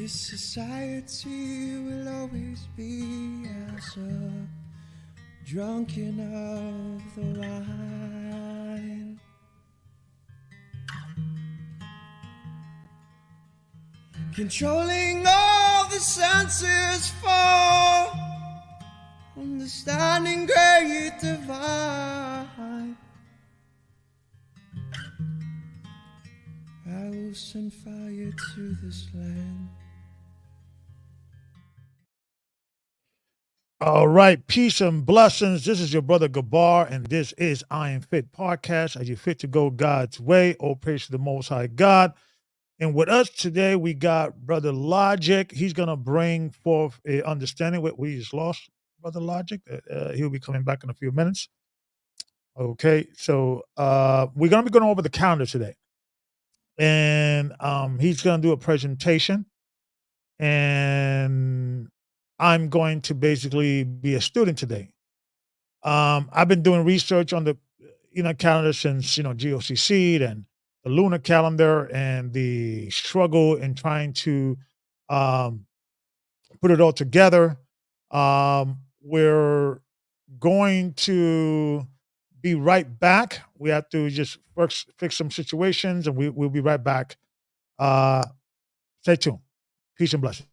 This society will always be as a drunken of the wine. Controlling all the senses for understanding great divine. I will send fire to this land. All right, peace and blessings. This is your brother Gabar, and this is I Am Fit Podcast. Are you fit to go God's way? Oh, praise to the Most High God. And with us today, we got Brother Logic. He's going to bring forth a understanding what we just lost, Brother Logic. He'll be coming back in a few minutes. Okay, so we're going to be going over the calendar today. And he's going to do a presentation. And I'm going to basically be a student today. I've been doing research on the Enoch calendar since GOCC and the lunar calendar and the struggle in trying to um, put it all together. We're going to be right back. We have to just first fix some situations, and we'll be right back. Stay tuned. Peace and blessings.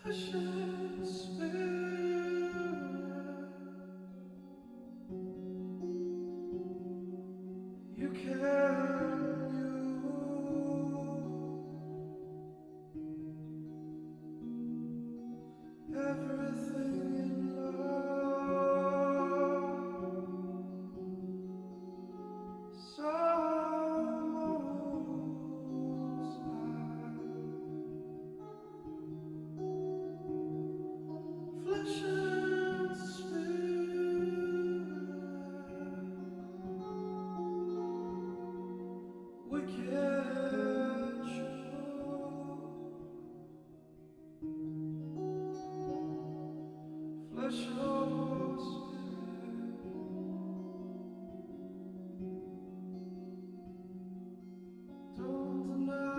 Flesh and spirit, you can use everything in love. Flesh and spirit, we can show. Flesh or spirit, don't deny.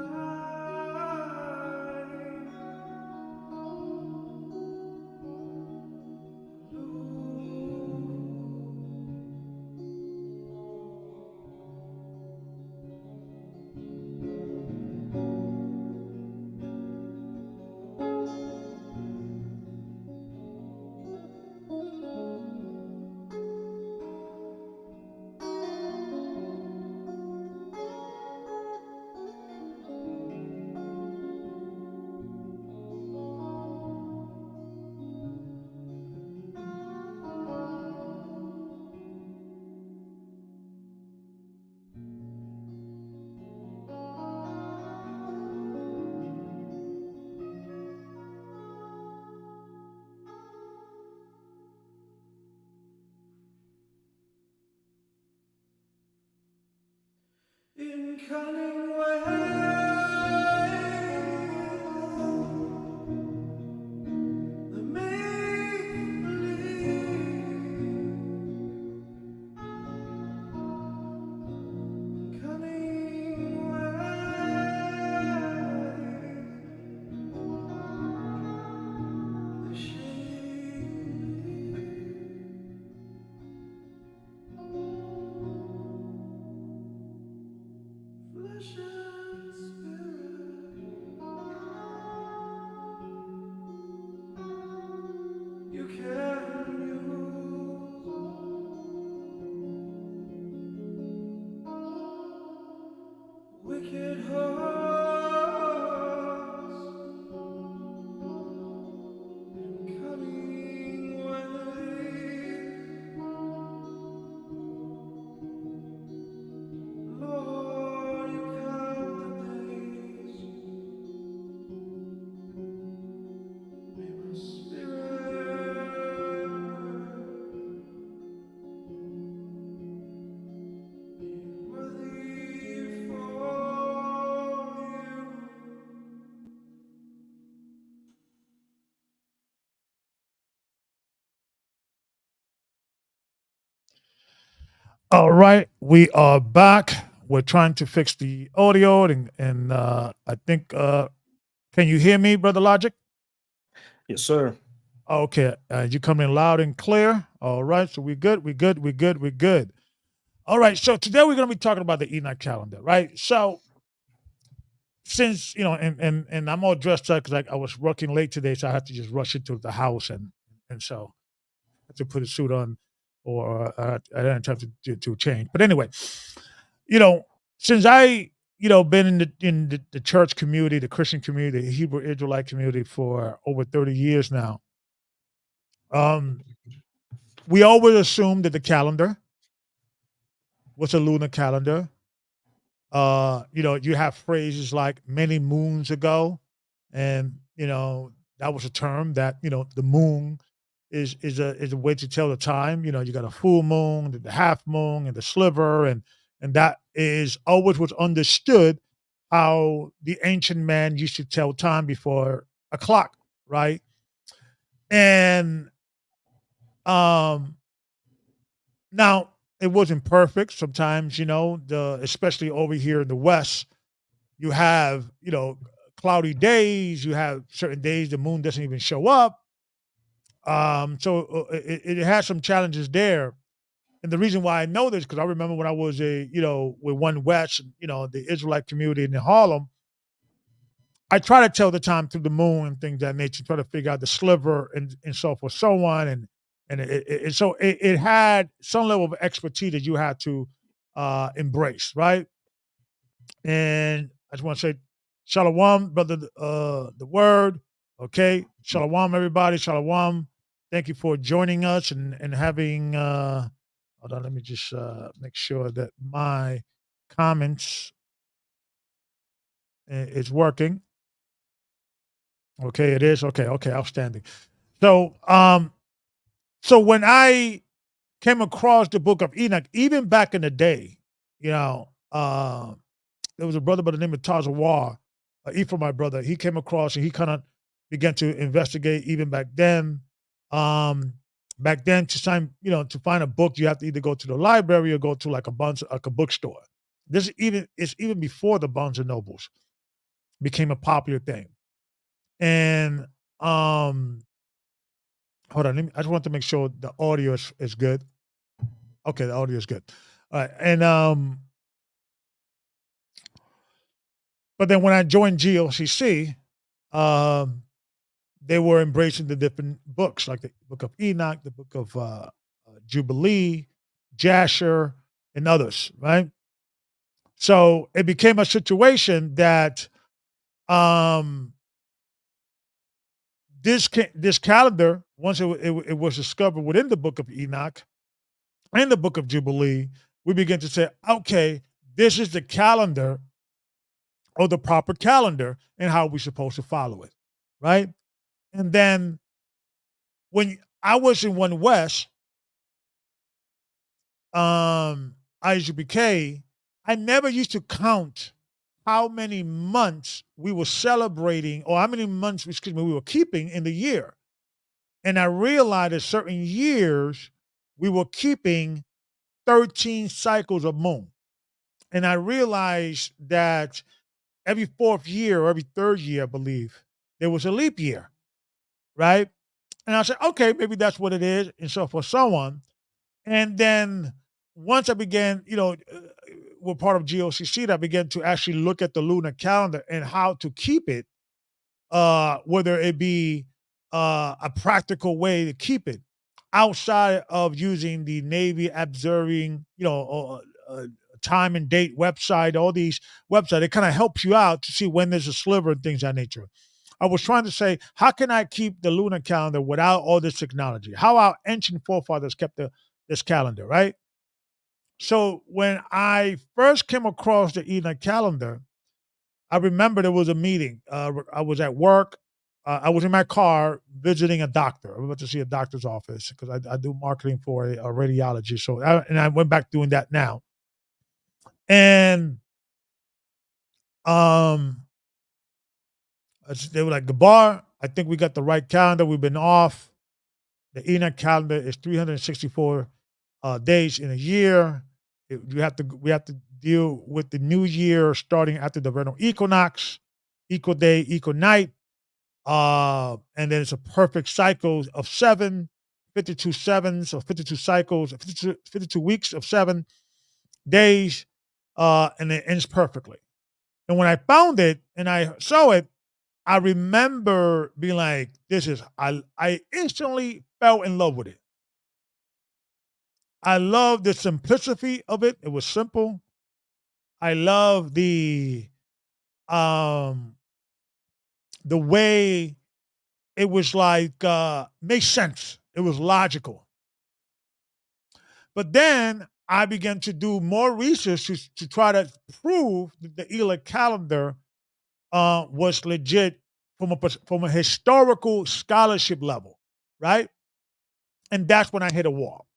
In cunning ways that make believe, cunning ways that shame me. All right, we are back. We're trying to fix the audio, and I think can you hear me, brother Logic? Yes, sir. Okay, you coming in loud and clear. All right, so we good, we good, we good, we good. All right, so today we're going to be talking about the Enoch calendar, right? So since and I'm all dressed up because I was working late today, so I had to just rush into the house, and so I had to put a suit on, or I didn't have to change. But anyway, you know, since I been in the church community, the Christian community, the Hebrew Israelite community for over 30 years now, um, we always assumed that the calendar was a lunar calendar. You have phrases like many moons ago, and that was a term that the moon is a way to tell the time. You got a full moon, the half moon, and the sliver, and that is always was understood how the ancient man used to tell time before a clock, right? And um now it wasn't perfect. Sometimes, especially over here in the West, you have, cloudy days, you have certain days the moon doesn't even show up. So it has some challenges there. And the reason why I know this, because I remember when I was with One West, the Israelite community in Harlem, I try to tell the time through the moon and things of that nature, try to figure out the sliver and so forth, so on. And so it had some level of expertise that you had to embrace, right? And I just want to say, Shalom, brother, the word. Okay. Shalom, everybody. Shalom. Thank you for joining us and having, hold on, let me just make sure that my comments is working. Okay, it is. Okay, outstanding. So, so when I came across the book of Enoch, even back in the day, you know, uh, there was a brother by the name of Tazawar, Ephraim, my brother. He came across and he kind of began to investigate even back then. Um, Back then, to find a book, you have to either go to the library or go to like a bookstore. This is even before the Barnes and Nobles became a popular thing. And hold on, I just want to make sure the audio is good. Okay, the audio is good. All right, and but then when I joined GOCC, um, they were embracing the different books, like the Book of Enoch, the Book of Jubilee, Jasher, and others, right? So it became a situation that um, this calendar, once it was discovered within the Book of Enoch and the Book of Jubilee, we began to say, okay, this is the calendar or the proper calendar and how we're supposed to follow it, right? And then when I was in One West, IGBK, I never used to count how many months we were celebrating or how many months, we were keeping in the year. And I realized that certain years we were keeping 13 cycles of moon. And I realized that every fourth year or every third year, I believe, there was a leap year, right? And I said, okay, maybe that's what it is, and so forth, so on. And then once I began, we're part of GOCC, that I began to actually look at the lunar calendar and how to keep it, whether it be a practical way to keep it outside of using the Navy observing, time and date website, all these websites. It kind of helps you out to see when there's a sliver and things of that nature. I was trying to say, how can I keep the lunar calendar without all this technology? How our ancient forefathers kept this calendar, right? So when I first came across the Enoch calendar, I remember there was a meeting. I was at work. I was in my car visiting a doctor. I went to see a doctor's office because I do marketing for a radiology. So I went back doing that now. And um, they were like, Gabar, I think we got the right calendar. We've been off. The Enoch calendar is 364 days in a year. We have to deal with the new year starting after the vernal equinox, equal day, equal night. And then it's a perfect cycle of 52 sevens or 52 cycles, 52 weeks of 7 days, and it ends perfectly. And when I found it and I saw it, I remember being like, I instantly fell in love with it. I love the simplicity of it. It was simple. I love um the way it was like makes sense. It was logical. But then I began to do more research to try to prove that the Ela calendar was legit from a historical scholarship level, right? And that's when I hit a wall.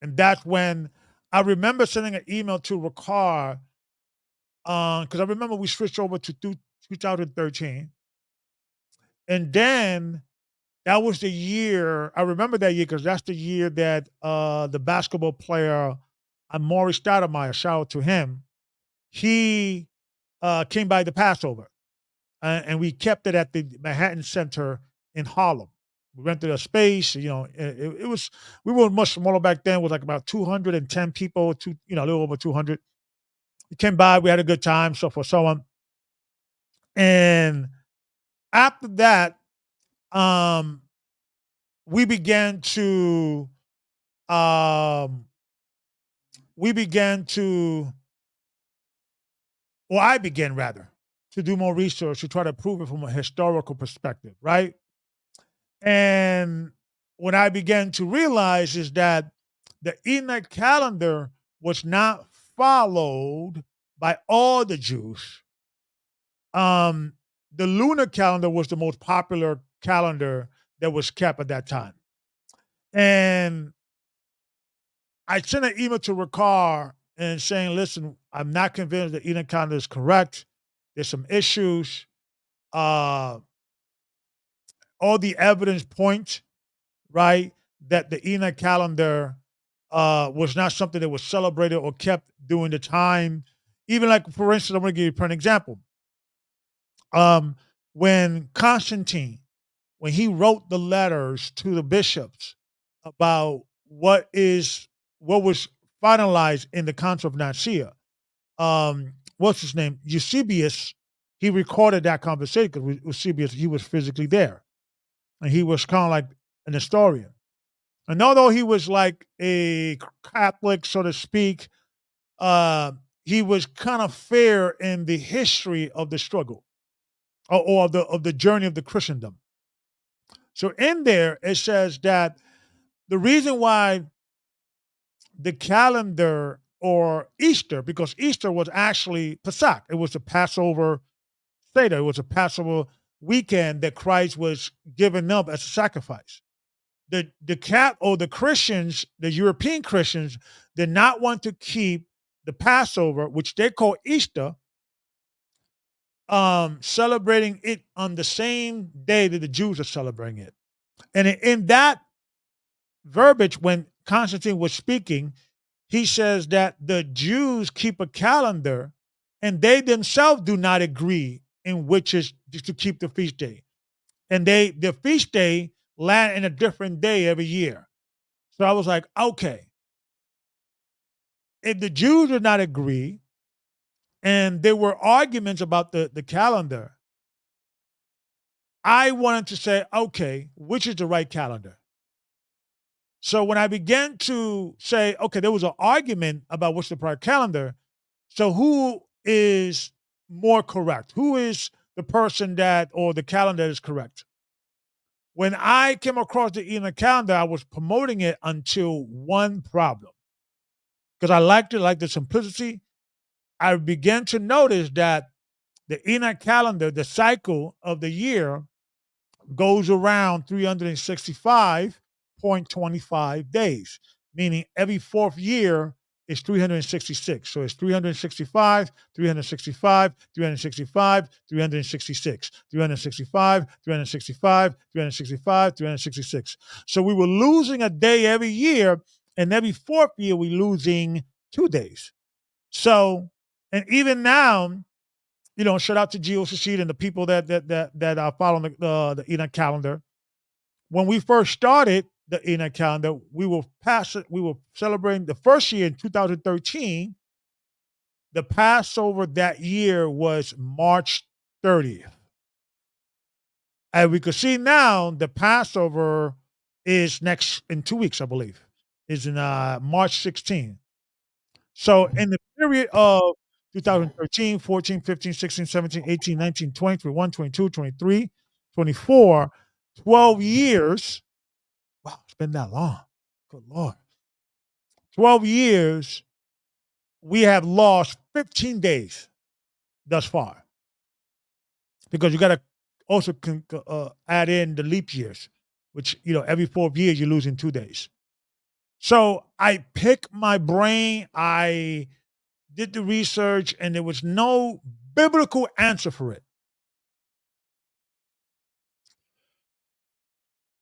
And that's when I remember sending an email to Ricard, because I remember we switched over to 2013. And then that was the year, I remember that year because that's the year that the basketball player, Maurice Stoudemire, shout out to him, he came by the Passover. And we kept it at the Manhattan Center in Harlem. We rented a space. It was, we were much smaller back then. It was like about 210 people, a little over 200. He came by. We had a good time, so forth, so on. And after that, we began to, um, we began to, or I began rather, to do more research to try to prove it from a historical perspective, right? And what I began to realize is that the Enoch calendar was not followed by all the Jews. The lunar calendar was the most popular calendar that was kept at that time. And I sent an email to Ricard and saying, listen, I'm not convinced the Enoch calendar is correct. There's some issues. All the evidence points, right, that the Enoch calendar was not something that was celebrated or kept during the time. Even like, for instance, I'm going to give you an example. When Constantine, when he wrote the letters to the bishops about what was finalized in the Council of Nicaea, what's his name? Eusebius, he recorded that conversation because Eusebius, he was physically there. And he was kind of like an historian. And although he was like a Catholic, so to speak, he was kind of fair in the history of the struggle or of the journey of the Christendom. So in there, it says that the reason why the calendar or Easter, because Easter was actually Pesach, it was a Passover Seder, it was a Passover weekend that Christ was given up as a sacrifice. The Christians, the European Christians, did not want to keep the Passover, which they call Easter, celebrating it on the same day that the Jews are celebrating it. And in that verbiage, when Constantine was speaking, he says that the Jews keep a calendar and they themselves do not agree in which is to keep the feast day. And the feast day land in a different day every year. So I was like, okay, if the Jews did not agree and there were arguments about the calendar, I wanted to say, okay, which is the right calendar? So when I began to say, okay, there was an argument about what's the right calendar, so who is more correct? Who is the person or the calendar that is correct? When I came across the Enoch calendar, I was promoting it until one problem. Because I liked it, like the simplicity. I began to notice that the Enoch calendar, the cycle of the year, goes around 365.25 days, meaning every fourth year is 366. So it's 365, 365, 365, 366, 365, 365, 365, 366. So we were losing a day every year, and every fourth year we're losing 2 days. So, and even now, shout out to GOCC and the people that are following the Enoch calendar. When we first started the Enoch calendar, we were celebrating the first year in 2013. The Passover that year was March 30th. And we could see now the Passover is next in 2 weeks, I believe, is in March 16th. So in the period of 2013, 14, 15, 16, 17, 18, 19, 20, 21, 22, 23, 24, 12 years. Wow, it's been that long. Good Lord. 12 years, we have lost 15 days thus far because you got to also add in the leap years, which, every 4 years you're losing 2 days. So I picked my brain. I did the research, and there was no biblical answer for it.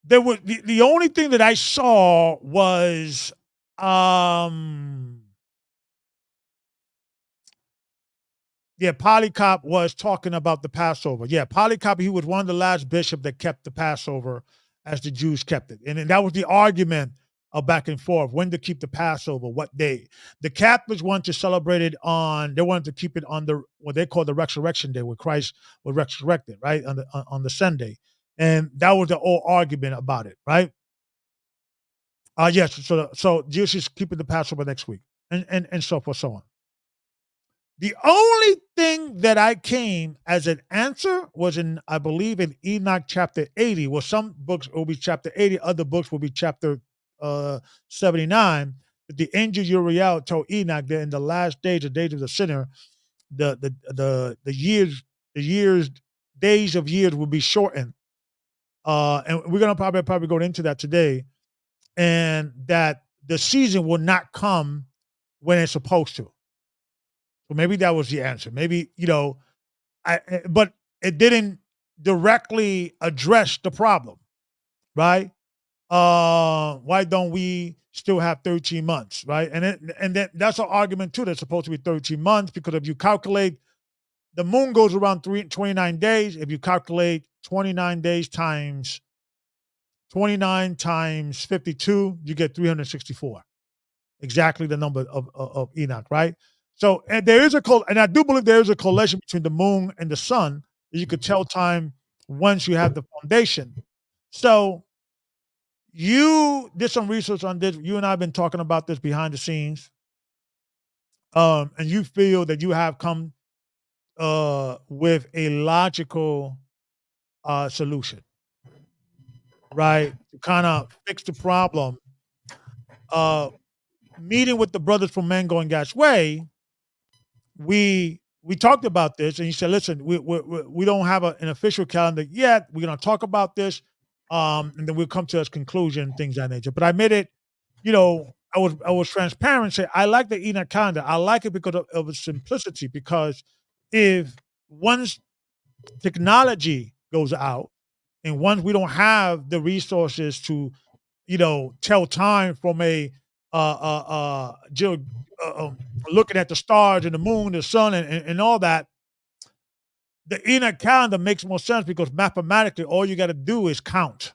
There was the only thing that I saw was Polycarp was talking about the Passover. Yeah, Polycarp, he was one of the last bishops that kept the Passover as the Jews kept it. And that was the argument of back and forth, when to keep the Passover, what day. The Catholics wanted to celebrate it they wanted to keep it on what they call the Resurrection Day, where Christ was resurrected, right, on the Sunday. And that was the whole argument about it, right? Yes, so Jesus is keeping the Passover next week, and so forth, so on. The only thing that I came as an answer was I believe, in Enoch chapter 80. Well, some books will be chapter 80, other books will be chapter 79. That the angel Uriel told Enoch that in the last days, the days of the sinner, the years, days of years will be shortened. And we're gonna probably go into that today, and that the season will not come when it's supposed to. So maybe that was the answer. Maybe, but it didn't directly address the problem, right? Why don't we still have 13 months, right? And then that's an argument too. That's supposed to be 13 months, because if you calculate, the moon goes around 29 days. If you calculate 29 days times 29 times 52, you get 364. Exactly the number of Enoch, right? So, and I do believe there is a correlation between the moon and the sun, that you could tell time once you have the foundation. So, you did some research on this. You and I have been talking about this behind the scenes, and you feel that you have come with a logical solution, right? To kind of fix the problem. Meeting with the brothers from Man Going God's Way, we talked about this, and he said, "Listen, we don't have an official calendar yet. We're going to talk about this, and then we'll come to a conclusion, things of that nature." But I made it, I was transparent. Say I like the Enoch calendar. I like it because of its simplicity. Because if once technology goes out, and once we don't have the resources to, tell time from a looking at the stars and the moon, the sun, and all that, the Enoch calendar makes more sense, because mathematically all you got to do is count,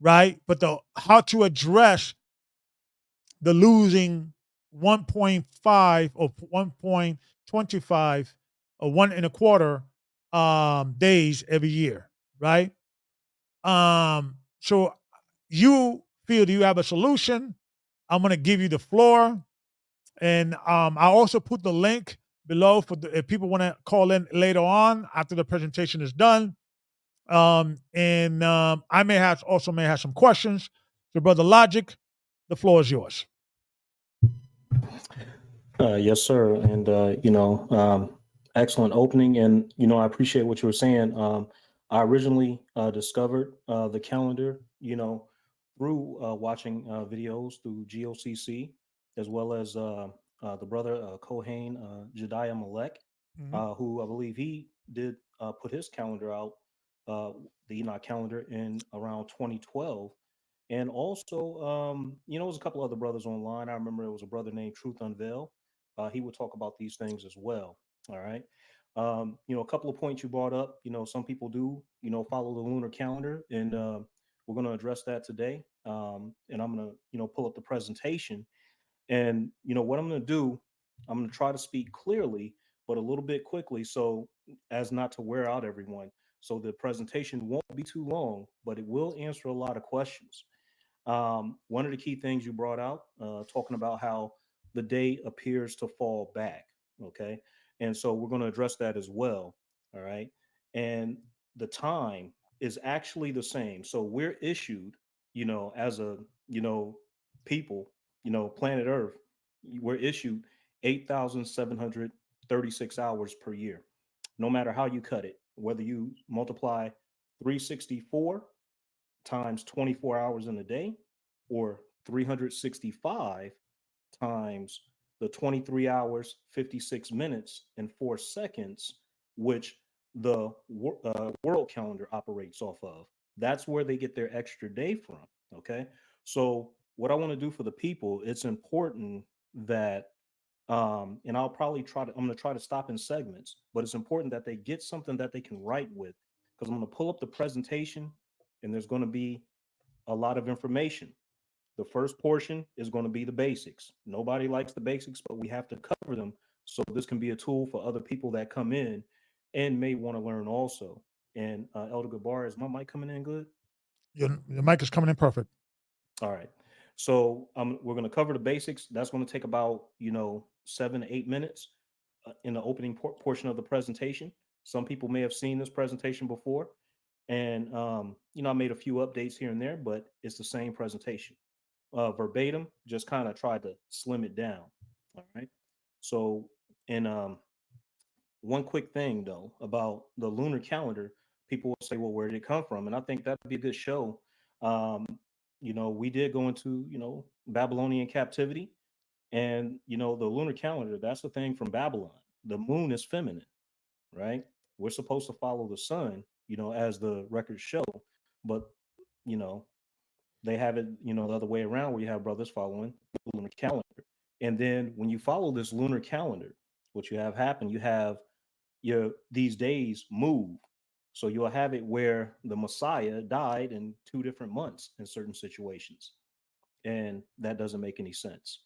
right? But how to address the losing 1.5 or 1.25 or 1 1/4 days every year, right? So you feel you have a solution. I'm going to give you the floor. And I also put the link below for if people want to call in later on after the presentation is done. I may have some questions. So, Brother Logic, the floor is yours. Yes, sir. And, excellent opening. And, I appreciate what you were saying. I originally discovered the calendar, through watching videos through GOCC, as well as the brother Kohen Jediah Malek, who I believe he did put his calendar out, the Enoch calendar, in around 2012. And also, there's a couple other brothers online. I remember it was a brother named Truth Unveil. He would talk about these things as well. All right. A couple of points you brought up. Some people do, follow the lunar calendar, and we're going to address that today. And I'm going to, pull up the presentation. And what I'm going to do, I'm going to try to speak clearly, but a little bit quickly, so as not to wear out everyone. So the presentation won't be too long, but it will answer a lot of questions. One of the key things you brought out, talking about how the day appears to fall back. Okay. And so we're going to address that as well. All right. And the time is actually the same. So we're issued, as a, people, planet Earth, we're issued 8,736 hours per year, no matter how you cut it, whether you multiply 364 times 24 hours in a day or 365 times the 23 hours 56 minutes and 4 seconds, which the world calendar operates off of. That's where they get their extra day from. Okay. So what I want to do for the people, it's important that and I'll probably I'm going to try to stop in segments, but it's important that they get something that they can write with, because I'm going to pull up the presentation and there's going to be a lot of information. The first portion is going to be the basics. Nobody likes the basics, but we have to cover them. So this can be a tool for other people that come in and may want to learn also. And Elder Gabar, is my mic coming in good? Your mic is coming in perfect. All right. So we're going to cover the basics. That's going to take about 7 to 8 minutes in the opening portion of the presentation. Some people may have seen this presentation before, and I made a few updates here and there, but it's the same presentation, verbatim. Just kind of tried to slim it down. All right. So, and one quick thing though about the lunar calendar, people will say, well, where did it come from? And I think that'd be a good show. Um, we did go into, Babylonian captivity, and, the lunar calendar, that's the thing from Babylon. The moon is feminine, right? We're supposed to follow the sun, as the records show, but, you know, they have it, the other way around, where you have brothers following the lunar calendar. And then when you follow this lunar calendar, what you have happen, you have these days move. So you'll have it where the Messiah died in 2 different months in certain situations. And that doesn't make any sense.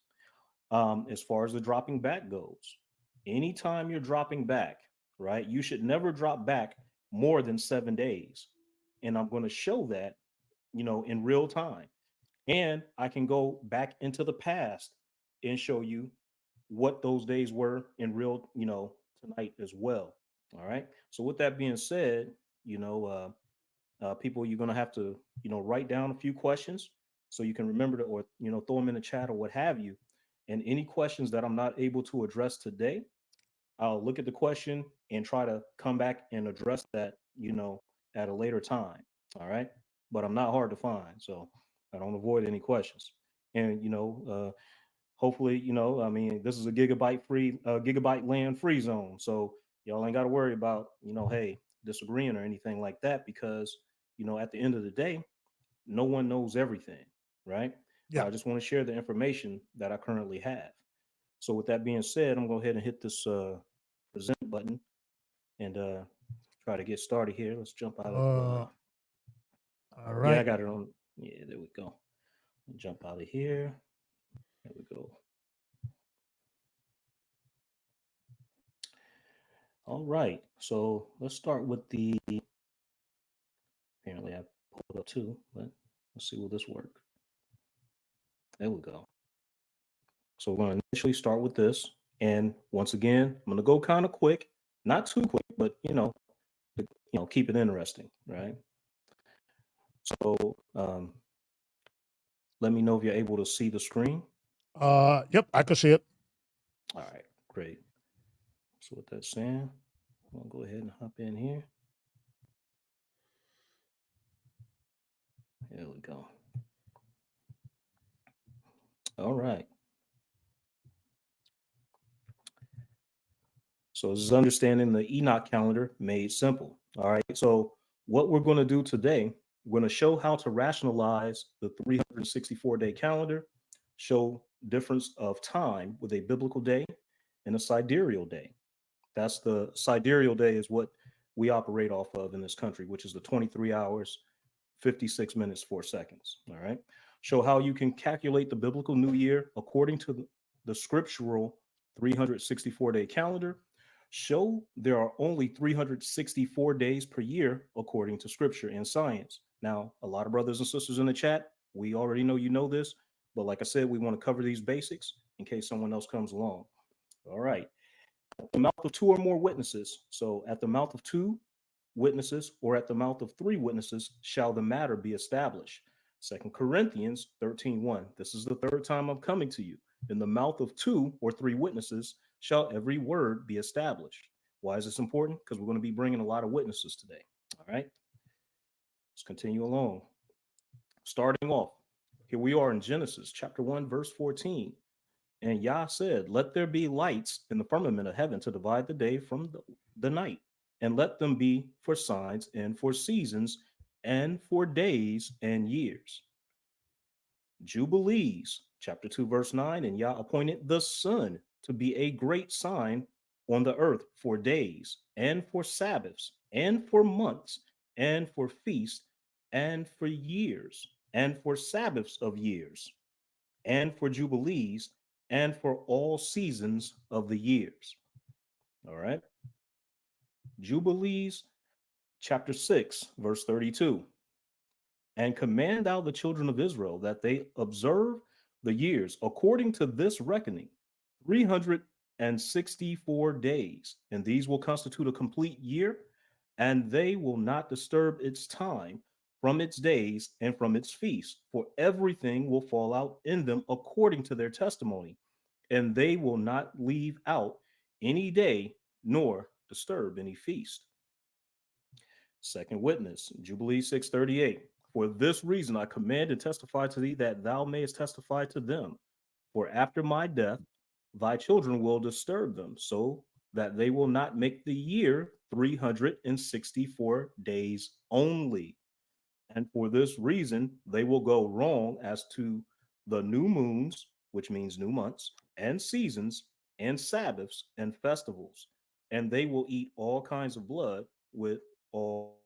As far as the dropping back goes, anytime you're dropping back, right, you should never drop back more than 7 days. And I'm going to show that, in real time. And I can go back into the past and show you what those days were in real, tonight as well. All right. So with that being said, people, you're going to have to, write down a few questions so you can remember to, or, throw them in the chat or what have you. And any questions that I'm not able to address today, I'll look at the question and try to come back and address that, at a later time. All right. But I'm not hard to find. So I don't avoid any questions. And, hopefully, I mean, this is a gigabyte land free zone. So y'all ain't got to worry about, hey, disagreeing or anything like that, because, at the end of the day, no one knows everything. Right. Yeah. I just want to share the information that I currently have. So with that being said, I'm going to go ahead and hit this present button and try to get started here. Let's jump out of. All Yeah, I right. got it on. Yeah, there we go. Jump out of here. There we go. All right. So let's start with the. Apparently, I pulled up too, but let's see will this work. There we go. So we're going to initially start with this, and once again, I'm going to go kind of quick, not too quick, but keep it interesting, right? So let me know if you're able to see the screen. Yep, I can see it. All right, great. So with that saying, I'll go ahead and hop in here. There we go. All right. So this is understanding the Enoch calendar made simple. All right. So what we're going to do today We're going to show how to rationalize the 364-day calendar, show difference of time with a biblical day and a sidereal day. That's the sidereal day is what we operate off of in this country, which is the 23 hours, 56 minutes, 4 seconds. All right. Show how you can calculate the biblical new year according to the scriptural 364-day calendar. Show there are only 364 days per year according to scripture and science. Now, a lot of brothers and sisters in the chat, we already know you know this, but like I said, we want to cover these basics in case someone else comes along. All right. At the mouth of two or more witnesses. So at the mouth of two witnesses or at the mouth of three witnesses shall the matter be established. 2 Corinthians 13:1. This is the third time I'm coming to you. In the mouth of two or three witnesses shall every word be established. Why is this important? Because we're going to be bringing a lot of witnesses today. All right. Let's continue along. Starting off, here we are in Genesis chapter 1, verse 14. And Yah said, let there be lights in the firmament of heaven to divide the day from the night, and let them be for signs and for seasons and for days and years. Jubilees, chapter 2, verse 9, and Yah appointed the sun to be a great sign on the earth for days and for Sabbaths and for months and for feasts and for years and for Sabbaths of years and for jubilees and for all seasons of the years. All right. Jubilees, chapter 6, verse 32. And command thou the children of Israel that they observe the years according to this reckoning, 364 days, and these will constitute a complete year, and they will not disturb its time from its days and from its feasts, for everything will fall out in them according to their testimony, and they will not leave out any day nor disturb any feast. Second witness, Jubilee 6:38. For this reason I command and testify to thee that thou mayest testify to them. For after my death, thy children will disturb them, so that they will not make the year 364 days only. And for this reason, they will go wrong as to the new moons, which means new months, and seasons, and Sabbaths, and festivals. And they will eat all kinds of blood with all.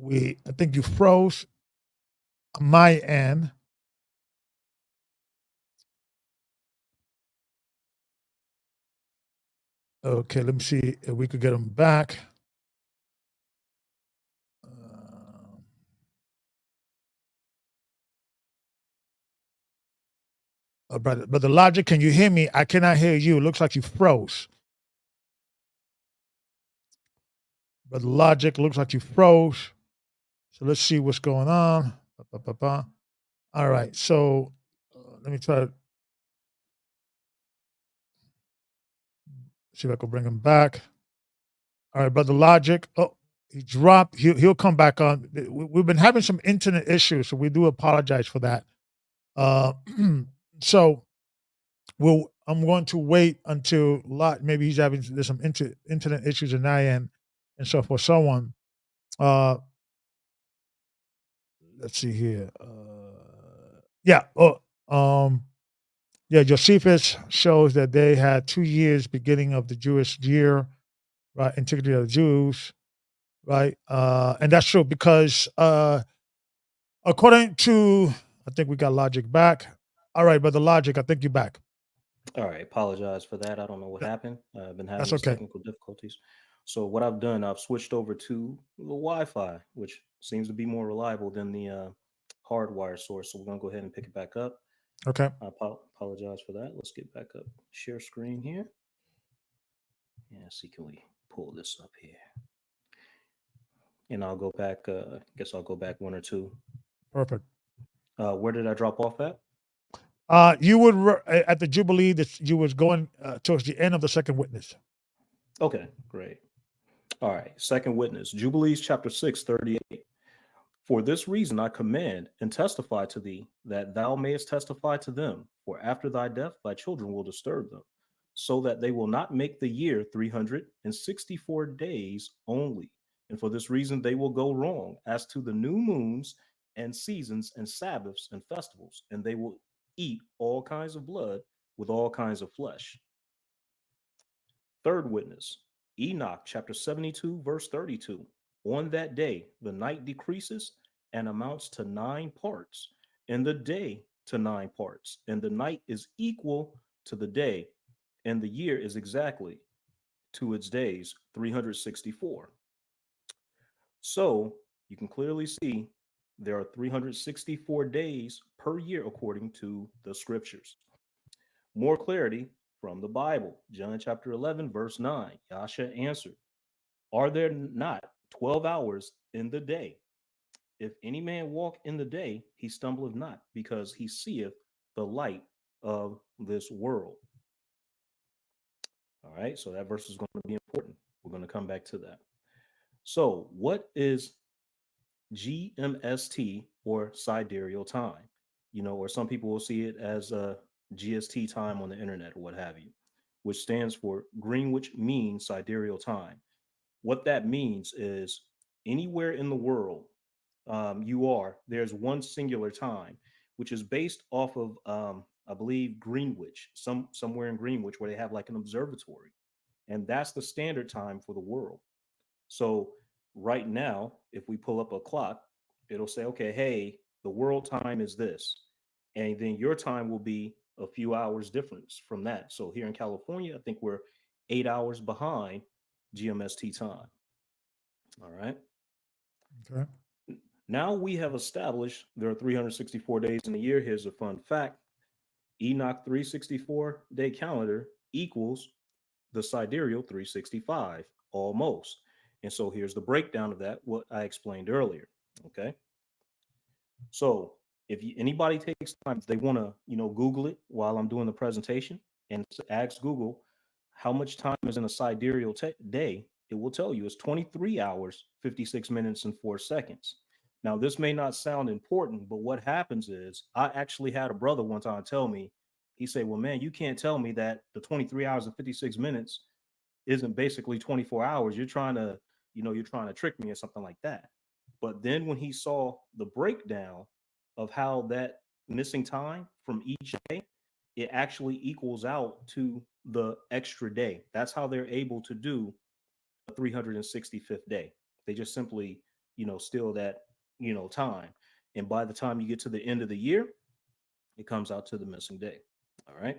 I think you froze on my end. Okay, let me see if we could get them back. Brother Logic, can you hear me? I cannot hear you. It looks like you froze. Brother Logic, looks like you froze. So let's see what's going on. All right, so let me try to see if I can bring him back. All right, Brother Logic. Oh, he dropped. He'll come back on. We've been having some internet issues, so we do apologize for that. So I'm going to wait until maybe there's some internet issues in my end, and so for someone, let's see here. Yeah. Yeah. Josephus shows that they had 2 years beginning of the Jewish year, right? Antiquity of the Jews, right? And that's true because according to, I think we got Logic back. All right, Brother Logic, I think you're back. All right, apologize for that. I don't know what Yeah, happened. I've been having that's these okay. technical difficulties. So what I've done, I've switched over to the Wi-Fi, which seems to be more reliable than the hardwire source. So we're gonna go ahead and pick it back up. Okay. I apologize for that. Let's get back up. Share screen here. Yeah, see, can we pull this up here? And I'll go back. Guess I'll go back one or two. Perfect. Where did I drop off at? You would at the Jubilee that you was going towards the end of the second witness. Okay, great. All right, second witness, Jubilees chapter 6:38. For this reason I command and testify to thee that thou mayest testify to them, for after thy death thy children will disturb them, so that they will not make the year 364 days only. And for this reason, they will go wrong as to the new moons and seasons and Sabbaths and festivals, and they will eat all kinds of blood with all kinds of flesh. Third witness, Enoch chapter 72, verse 32. On that day, the night decreases and amounts to 9 parts, and the day to 9 parts, and the night is equal to the day, and the year is exactly to its days 364. So you can clearly see there are 364 days per year according to the scriptures. More clarity from the Bible. John chapter 11, verse 9. Yasha answered, are there not 12 hours in the day? If any man walk in the day, he stumbleth not, because he seeth the light of this world. All right, so that verse is going to be important. We're going to come back to that. So, what is GMST, or sidereal time? Or some people will see it as a GST time on the internet or what have you, which stands for Greenwich Mean Sidereal Time. What that means is anywhere in the world there's one singular time, which is based off of, I believe, Greenwich, somewhere in Greenwich, where they have like an observatory, and that's the standard time for the world. So right now, if we pull up a clock, it'll say, okay, hey, the world time is this, and then your time will be a few hours difference from that. So here in California, I think we're 8 hours behind GMST time. All right. Okay. Now we have established there are 364 days in a year. Here's a fun fact. Enoch 364 day calendar equals the sidereal 365, almost. And so here's the breakdown of that, what I explained earlier. Okay. So if anybody takes time, if they want to, Google it while I'm doing the presentation and ask Google how much time is in a sidereal day, it will tell you it's 23 hours, 56 minutes, and 4 seconds. Now, this may not sound important, but what happens is I actually had a brother one time tell me, he said, well, man, you can't tell me that the 23 hours and 56 minutes isn't basically 24 hours. You're trying to, you're trying to trick me or something like that. But then when he saw the breakdown of how that missing time from each day, it actually equals out to the extra day. That's how they're able to do a 365th day. They just simply, steal that, time. And by the time you get to the end of the year, it comes out to the missing day. All right.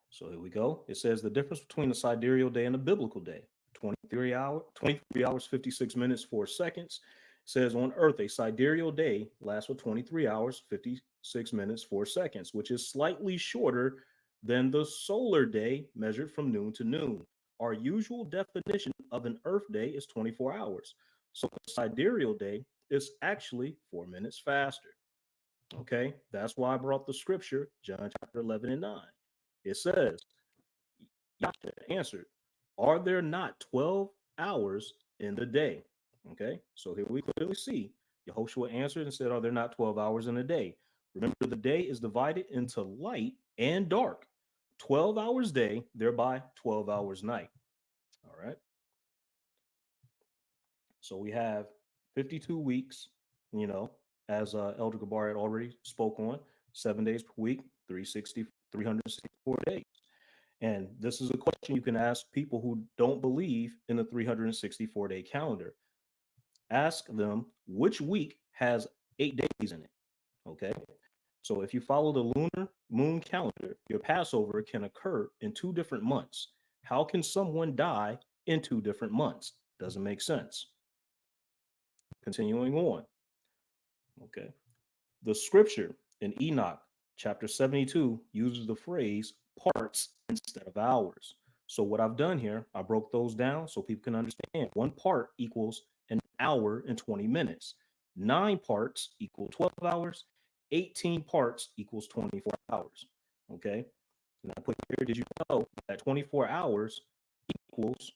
So here we go. It says the difference between a sidereal day and a biblical day. 23 hours, 56 minutes, 4 seconds. It says on earth, a sidereal day lasts for 23 hours, 56 minutes, 4 seconds, which is slightly shorter than the solar day measured from noon to noon. Our usual definition of an earth day is 24 hours. So a sidereal day is actually 4 minutes faster. Okay, that's why I brought the scripture, John chapter 11 and 9. It says, Yahweh answered, are there not 12 hours in the day? Okay, so here we clearly see Yehoshua answered and said, are there not 12 hours in a day? Remember, the day is divided into light and dark. 12 hours day, thereby 12 hours night. All right. So we have 52 weeks, as Elder Gabar had already spoke on, 7 days per week, 364 days. And this is a question you can ask people who don't believe in the 364-day calendar. Ask them which week has 8 days in it. Okay. So if you follow the lunar moon calendar, your Passover can occur in 2 different months. How can someone die in 2 different months? Doesn't make sense. Continuing on. Okay. The scripture in Enoch chapter 72 uses the phrase parts instead of hours. So what I've done here, I broke those down so people can understand. 1 part equals an hour and 20 minutes. 9 parts equal 12 hours. 18 parts equals 24 hours. Okay. And I put here, did you know that 24 hours equals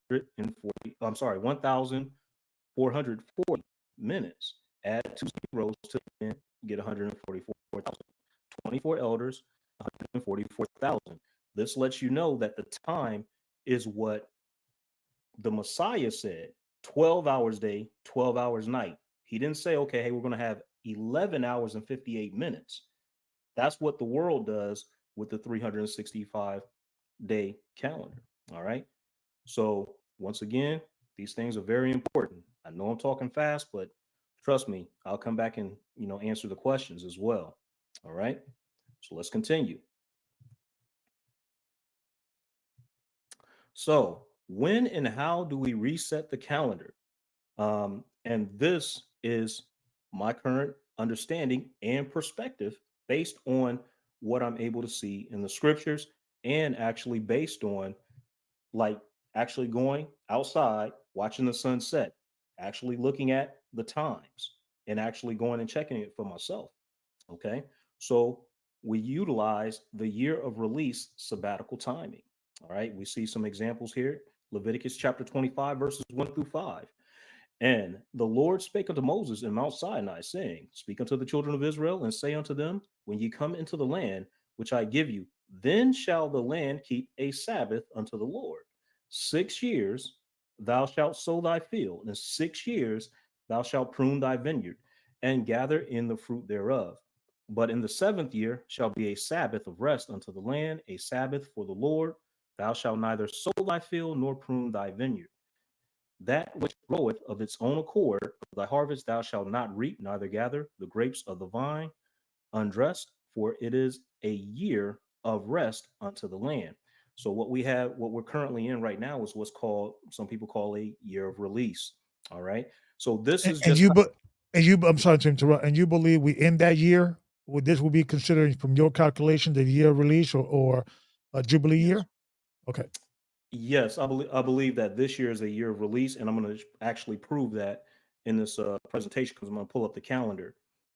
1,440 minutes? Add 2 zeros to the end, get 144,000. 24 elders 144,000. This lets you know that the time is what the Messiah said, 12 hours day, 12 hours night. He didn't say, okay, hey, we're going to have 11 hours and 58 minutes. That's what the world does with the 365-day calendar. All right. So, once again, these things are very important. I know I'm talking fast, but trust me, I'll come back and, answer the questions as well. All right. So, let's continue. So, when and how do we reset the calendar? And this is my current understanding and perspective based on what I'm able to see in the scriptures, and actually based on, like, actually going outside, watching the sunset, actually looking at the times, and actually going and checking it for myself. Okay. So we utilize the year of release sabbatical timing. All right. We see some examples here. Leviticus chapter 25, verses 1 through 5. And the Lord spake unto Moses in Mount Sinai, saying, Speak unto the children of Israel, and say unto them, When ye come into the land which I give you, then shall the land keep a Sabbath unto the Lord. 6 years thou shalt sow thy field, and 6 years thou shalt prune thy vineyard, and gather in the fruit thereof. But in the 7th year shall be a Sabbath of rest unto the land, a Sabbath for the Lord. Thou shalt neither sow thy field nor prune thy vineyard. That which groweth of its own accord of thy harvest thou shalt not reap, neither gather the grapes of the vine undressed, for it is a year of rest unto the land. So what we're currently in right now is what's called, some people call, a year of release. All right. So this And, is and just you, but and you, I'm sorry to interrupt. And you believe we end that year? Would this will be considered from your calculation the year of release or a jubilee yes. year? Okay. Yes, I believe that this year is a year of release, and I'm going to actually prove that in this presentation, because I'm going to pull up the calendar. Okay.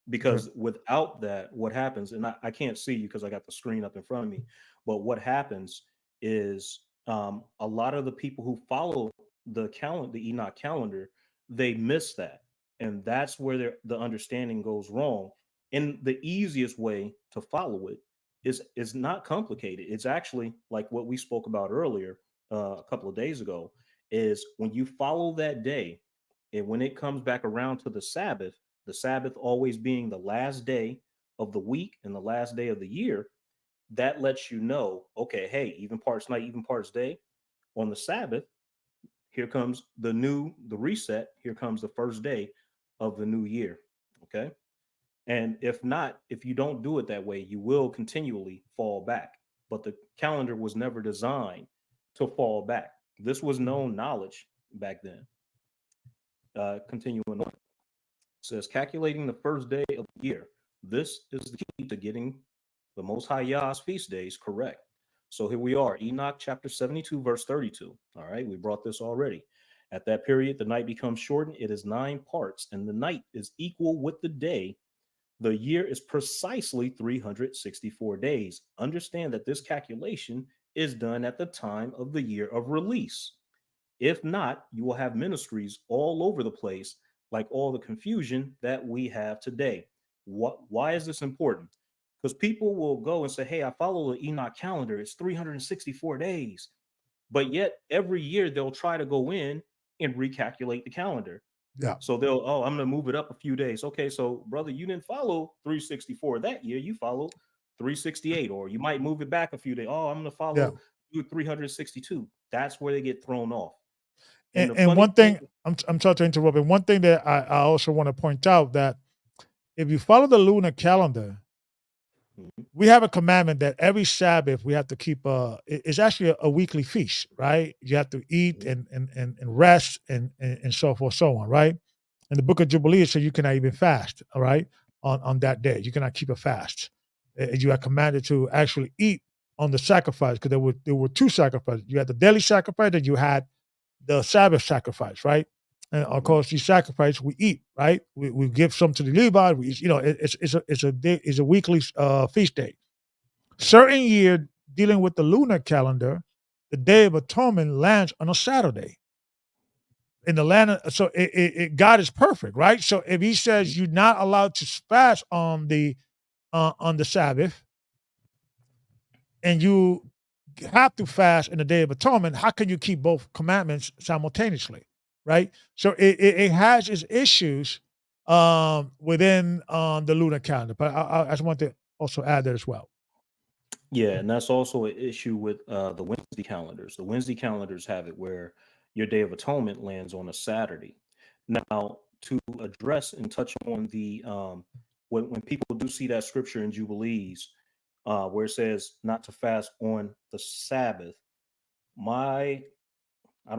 Because without that, what happens, and I can't see you because I got the screen up in front of me, but what happens is, a lot of the people who follow the Enoch calendar, they miss that, and that's where the understanding goes wrong. And the easiest way to follow it is not complicated. It's actually like what we spoke about earlier, a couple of days ago, is when you follow that day, and when it comes back around to the Sabbath always being the last day of the week and the last day of the year, that lets you know, okay, hey, even parts night, even parts day, on the Sabbath, here comes the reset, here comes the first day of the new year. Okay. And if not, if you don't do it that way, you will continually fall back. But the calendar was never designed to fall back. This was known knowledge back then. Continuing on, it says, calculating the first day of the year. This is the key to getting the Most High Yah's feast days correct. So here we are, Enoch chapter 72, verse 32. All right, we brought this already. At that period, the night becomes shortened. It is 9 parts, and the night is equal with the day. The year is precisely 364 days. Understand that this calculation is done at the time of the year of release. If not, you will have ministries all over the place, like all the confusion that we have today. Why is this important? Because people will go and say, hey, I follow the Enoch calendar. It's 364 days. But yet every year they'll try to go in and recalculate the calendar. Yeah. So I'm going to move it up a few days. Okay, so brother, you didn't follow 364 that year. You followed 368, or you might move it back a few days. Oh, I'm going to Yeah. follow 362. That's where they get thrown off. And And, the and funny one thing, thing, I'm sorry to interrupt, and one thing that I also want to point out that if you follow the lunar calendar, Mhm. we have a commandment that every Sabbath we have to keep it's actually a weekly feast, right? You have to eat and rest and so forth, so on, right? In the book of Jubilee, it says you cannot even fast, all right, on that day. You cannot keep a fast. You are commanded to actually eat on the sacrifice, because there were 2 sacrifices. You had the daily sacrifice and you had the Sabbath sacrifice, right? And of Mhm. course, these sacrifice we eat, right? We give some to the Levites. It's a weekly feast day. Certain year dealing with the lunar calendar, the Day of Atonement lands on a Saturday. In the land, so God is perfect, right? So if He says you're not allowed to fast on the Sabbath, and you have to fast in the Day of Atonement, how can you keep both commandments simultaneously, right? So it has its issues within the lunar calendar. But I just want to also add that as well. Yeah, and that's also an issue with the Wednesday calendars. The Wednesday calendars have it where your Day of Atonement lands on a Saturday. Now, to address and touch on the when people do see that scripture in Jubilees, where it says not to fast on the Sabbath, my I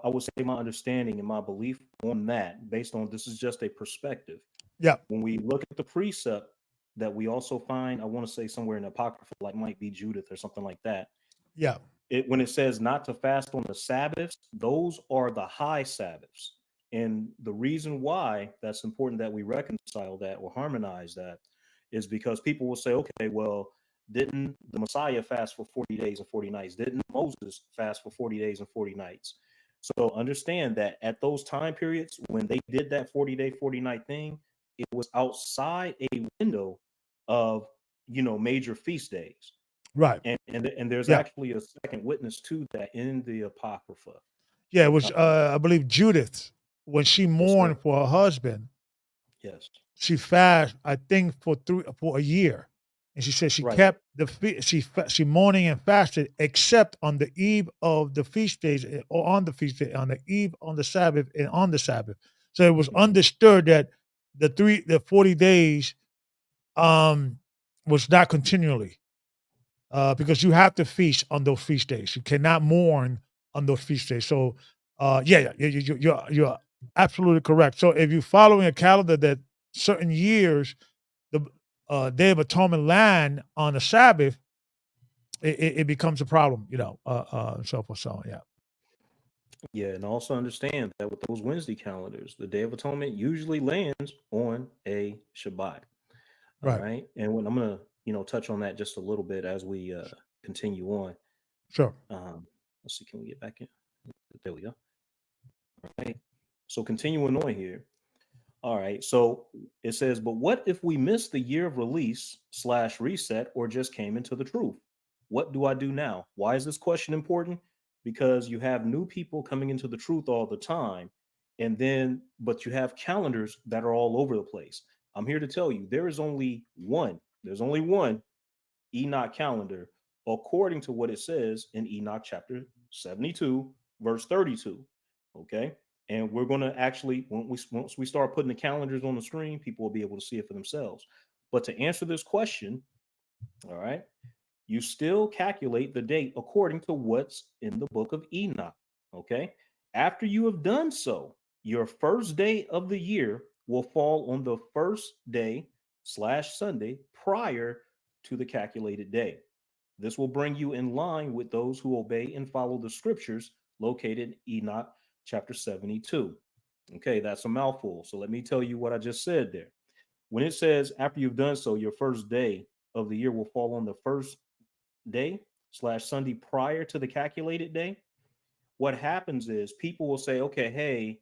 would say my understanding and my belief on that, based on this is just a perspective. Yeah, When we look at the precept that we also find, I want to say somewhere in the Apocrypha, like might be Judith or something like that. yeah, When it says not to fast on the Sabbaths, those are the high Sabbaths. And the reason why that's important that we reconcile that or harmonize that is because people will say, okay, well, didn't the Messiah fast for 40 days and 40 nights? Didn't Moses fast for 40 days and 40 nights? So understand that at those time periods when they did that 40-day, 40-night thing, it was outside a window of major feast days. right. And there's Yeah, actually a second witness to that in the Apocrypha. yeah. It was I believe Judith, when she Yes, sir. mourned for her husband, Yes. she fasted, I think, for a year, and she said she Right. kept she mourning and fasted except on the eve of the feast days or on the feast day, on the eve on the Sabbath and on the Sabbath. So it was Mhm. understood that the 40 days um was not continually, because you have to feast on those feast days. You cannot mourn on those feast days. So, you're absolutely correct. So, if you're following a calendar that certain years the Day of Atonement land on the Sabbath, it becomes a problem, and so forth. So, yeah, Yeah, and also understand that with those Wednesday calendars, the Day of Atonement usually lands on a Shabbat. All right, right. And when I'm gonna, touch on that just a little bit as we continue on. sure, Let's see, can we get back in? There we go. All right. So continuing on here. All right. So it says, but what if we missed the year of release slash reset or just came into the truth? What do I do now? Why is this question important? Because you have new people coming into the truth all the time. But you have calendars that are all over the place. I'm here to tell you there's only one Enoch calendar, according to what it says in Enoch chapter 72, verse 32. Okay. And we're going to actually, once we start putting the calendars on the screen, people will be able to see it for themselves. But to answer this question, all right, you still calculate the date according to what's in the book of Enoch. Okay. After you have done so, your first day of the year will fall on the first day slash Sunday prior to the calculated day. This will bring you in line with those who obey and follow the scriptures located in Enoch chapter 72. Okay, that's a mouthful. So let me tell you what I just said there. When it says, after you've done so, your first day of the year will fall on the first day slash Sunday prior to the calculated day, what happens is people will say, okay, hey,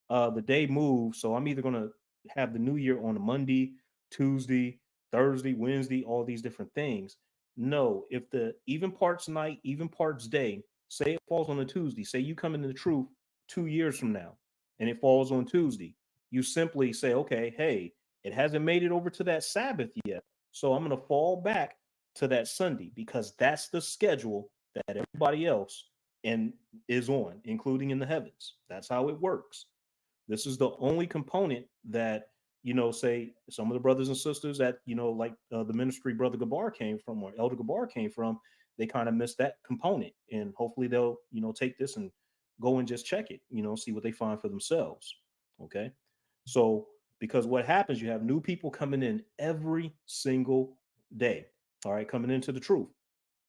the day moves. So I'm either going to have the new year on a Monday, Tuesday, Thursday, Wednesday, all these different things. No, if the even parts night, even parts day, say it falls on a Tuesday, say you come into the truth 2 years from now and it falls on Tuesday, you simply say, okay, hey, it hasn't made it over to that Sabbath yet. So I'm going to fall back to that Sunday because that's the schedule that everybody else and is on, including in the heavens. That's how it works. This is the only component that, say some of the brothers and sisters that, like the ministry Brother Gabar came from or Elder Gabar came from, they kind of missed that component. And hopefully they'll, take this and go and just check it, see what they find for themselves. Okay. So, because what happens, you have new people coming in every single day. All right. Coming into the truth.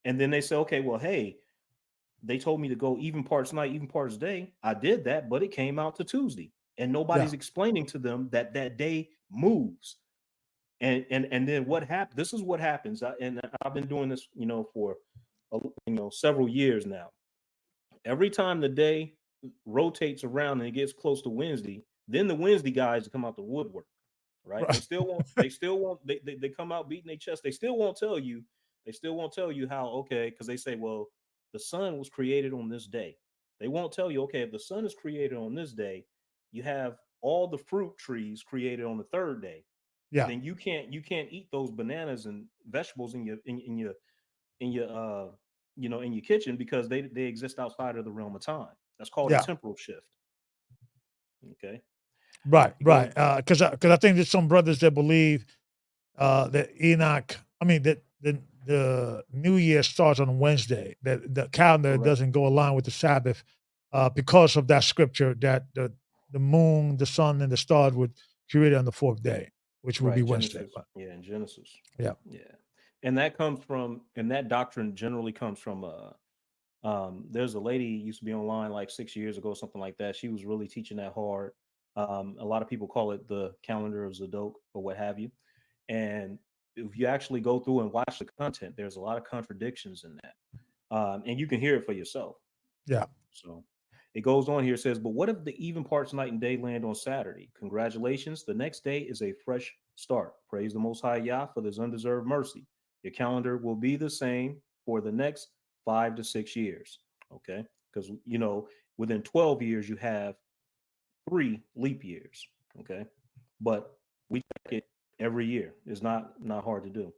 And then they say, okay, well, hey, they told me to go even parts night, even parts day. I did that, but it came out to Tuesday, and yeah, nobody's explaining to them that that day moves. And then what happened? This is what happens. And I've been doing this, for several years now. Every time the day rotates around and it gets close to Wednesday, then the Wednesday guys come out the woodwork, right? They right, still won't. They still won't. They come out beating their chest. They still won't tell you They still won't tell you how, okay, because they say, well, the sun was created on this day. They won't tell you, okay, if the sun is created on this day, you have all the fruit trees created on the third day. Yeah. Then you can't eat those bananas and vegetables in your in your kitchen because they exist outside of the realm of time. That's called a Yeah. temporal shift. Okay. Right. It goes. Right. Because I think there's some brothers that believe that Enoch. I mean that the New Year starts on Wednesday. That the calendar Correct. doesn't go along with the Sabbath because of that scripture that the moon, the sun, and the stars would create on the fourth day, which would be Right. Wednesday. Genesis. But Yeah, in Genesis. yeah. Yeah. And that doctrine generally comes from there's a lady used to be online like 6 years ago, something like that. She was really teaching that hard. A lot of people call it the calendar of Zadok or what have you. And if you actually go through and watch the content, there's a lot of contradictions in that. And you can hear it for yourself. Yeah. So it goes on here, it says, but what if the even parts night and day land on Saturday? Congratulations. The next day is a fresh start. Praise the Most High Yah for this undeserved mercy. Your calendar will be the same for the next 5 to 6 years. Okay. Because, within 12 years, you have 3 leap years. Okay. But we check it every year. It's not hard to do.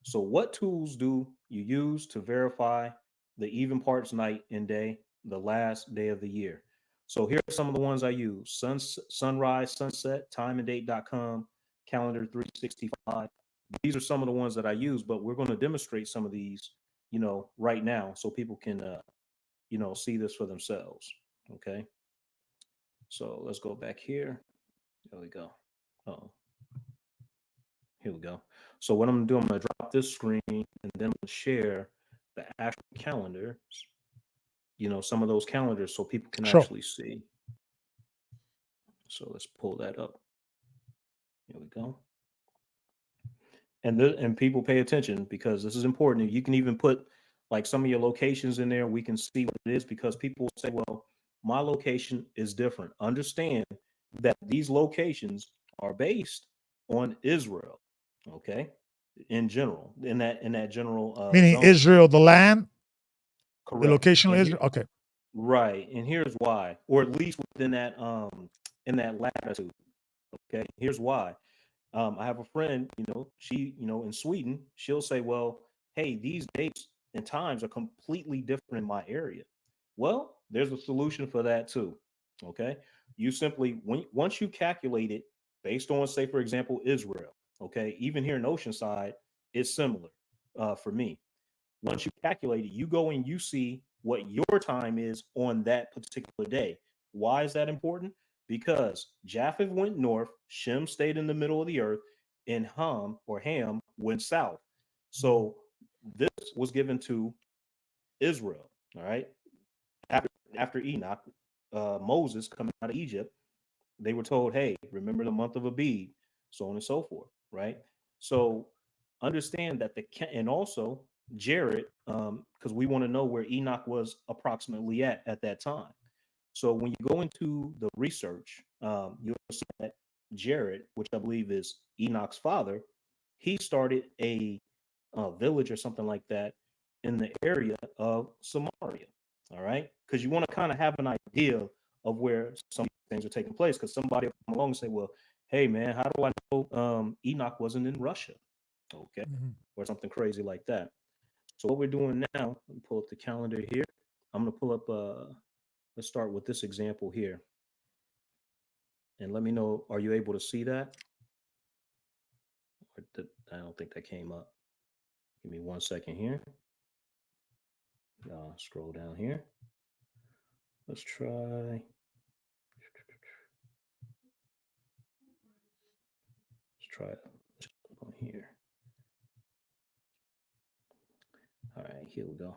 So, what tools do you use to verify the even parts night and day, the last day of the year? So, here are some of the ones I use: sunrise, sunset, timeanddate.com, calendar 365. These are some of the ones that I use, but we're going to demonstrate some of these, right now so people can, see this for themselves. Okay. So, let's go back here. There we go. Oh, here we go. So what I'm gonna do, I'm gonna drop this screen and then I'm gonna share the actual calendars, some of those calendars so people can Sure. actually see. So let's pull that up. Here we go. And people pay attention because this is important. You can even put like some of your locations in there. We can see what it is because people say, well, my location is different. Understand that these locations are based on Israel. Okay. In general, in that general Meaning zone. Israel, the land, the Correct. location of And Israel. Okay. right. And here's why, or at least within that in that latitude. Okay. Here's why. I have a friend, she, in Sweden, she'll say, well, hey, these dates and times are completely different in my area. Well, there's a solution for that too. Okay. You simply, once you calculate it based on, say, for example, Israel, okay, even here in Oceanside, it's similar for me. Once you calculate it, you go and you see what your time is on that particular day. Why is that important? Because Japheth went north, Shem stayed in the middle of the earth, and Ham went south. So this was given to Israel. All right. After Enoch, Moses coming out of Egypt, they were told, hey, remember the month of Abib, so on and so forth, right? So understand that and also Jared, because we want to know where Enoch was approximately at that time. So when you go into the research, you'll see that Jared, which I believe is Enoch's father, he started a village or something like that in the area of Samaria. All right, because you want to kind of have an idea of where some things are taking place. Because somebody will come along and say, "Well, hey man, how do I know Enoch wasn't in Russia?" Okay, Mhm. or something crazy like that. So what we're doing now, let me pull up the calendar here. I'm gonna pull up. Let's start with this example here, and let me know. Are you able to see that? I don't think that came up. Give me 1 second here. Scroll down here. Let's try. Let's try it. Let's on here. All right, here we go.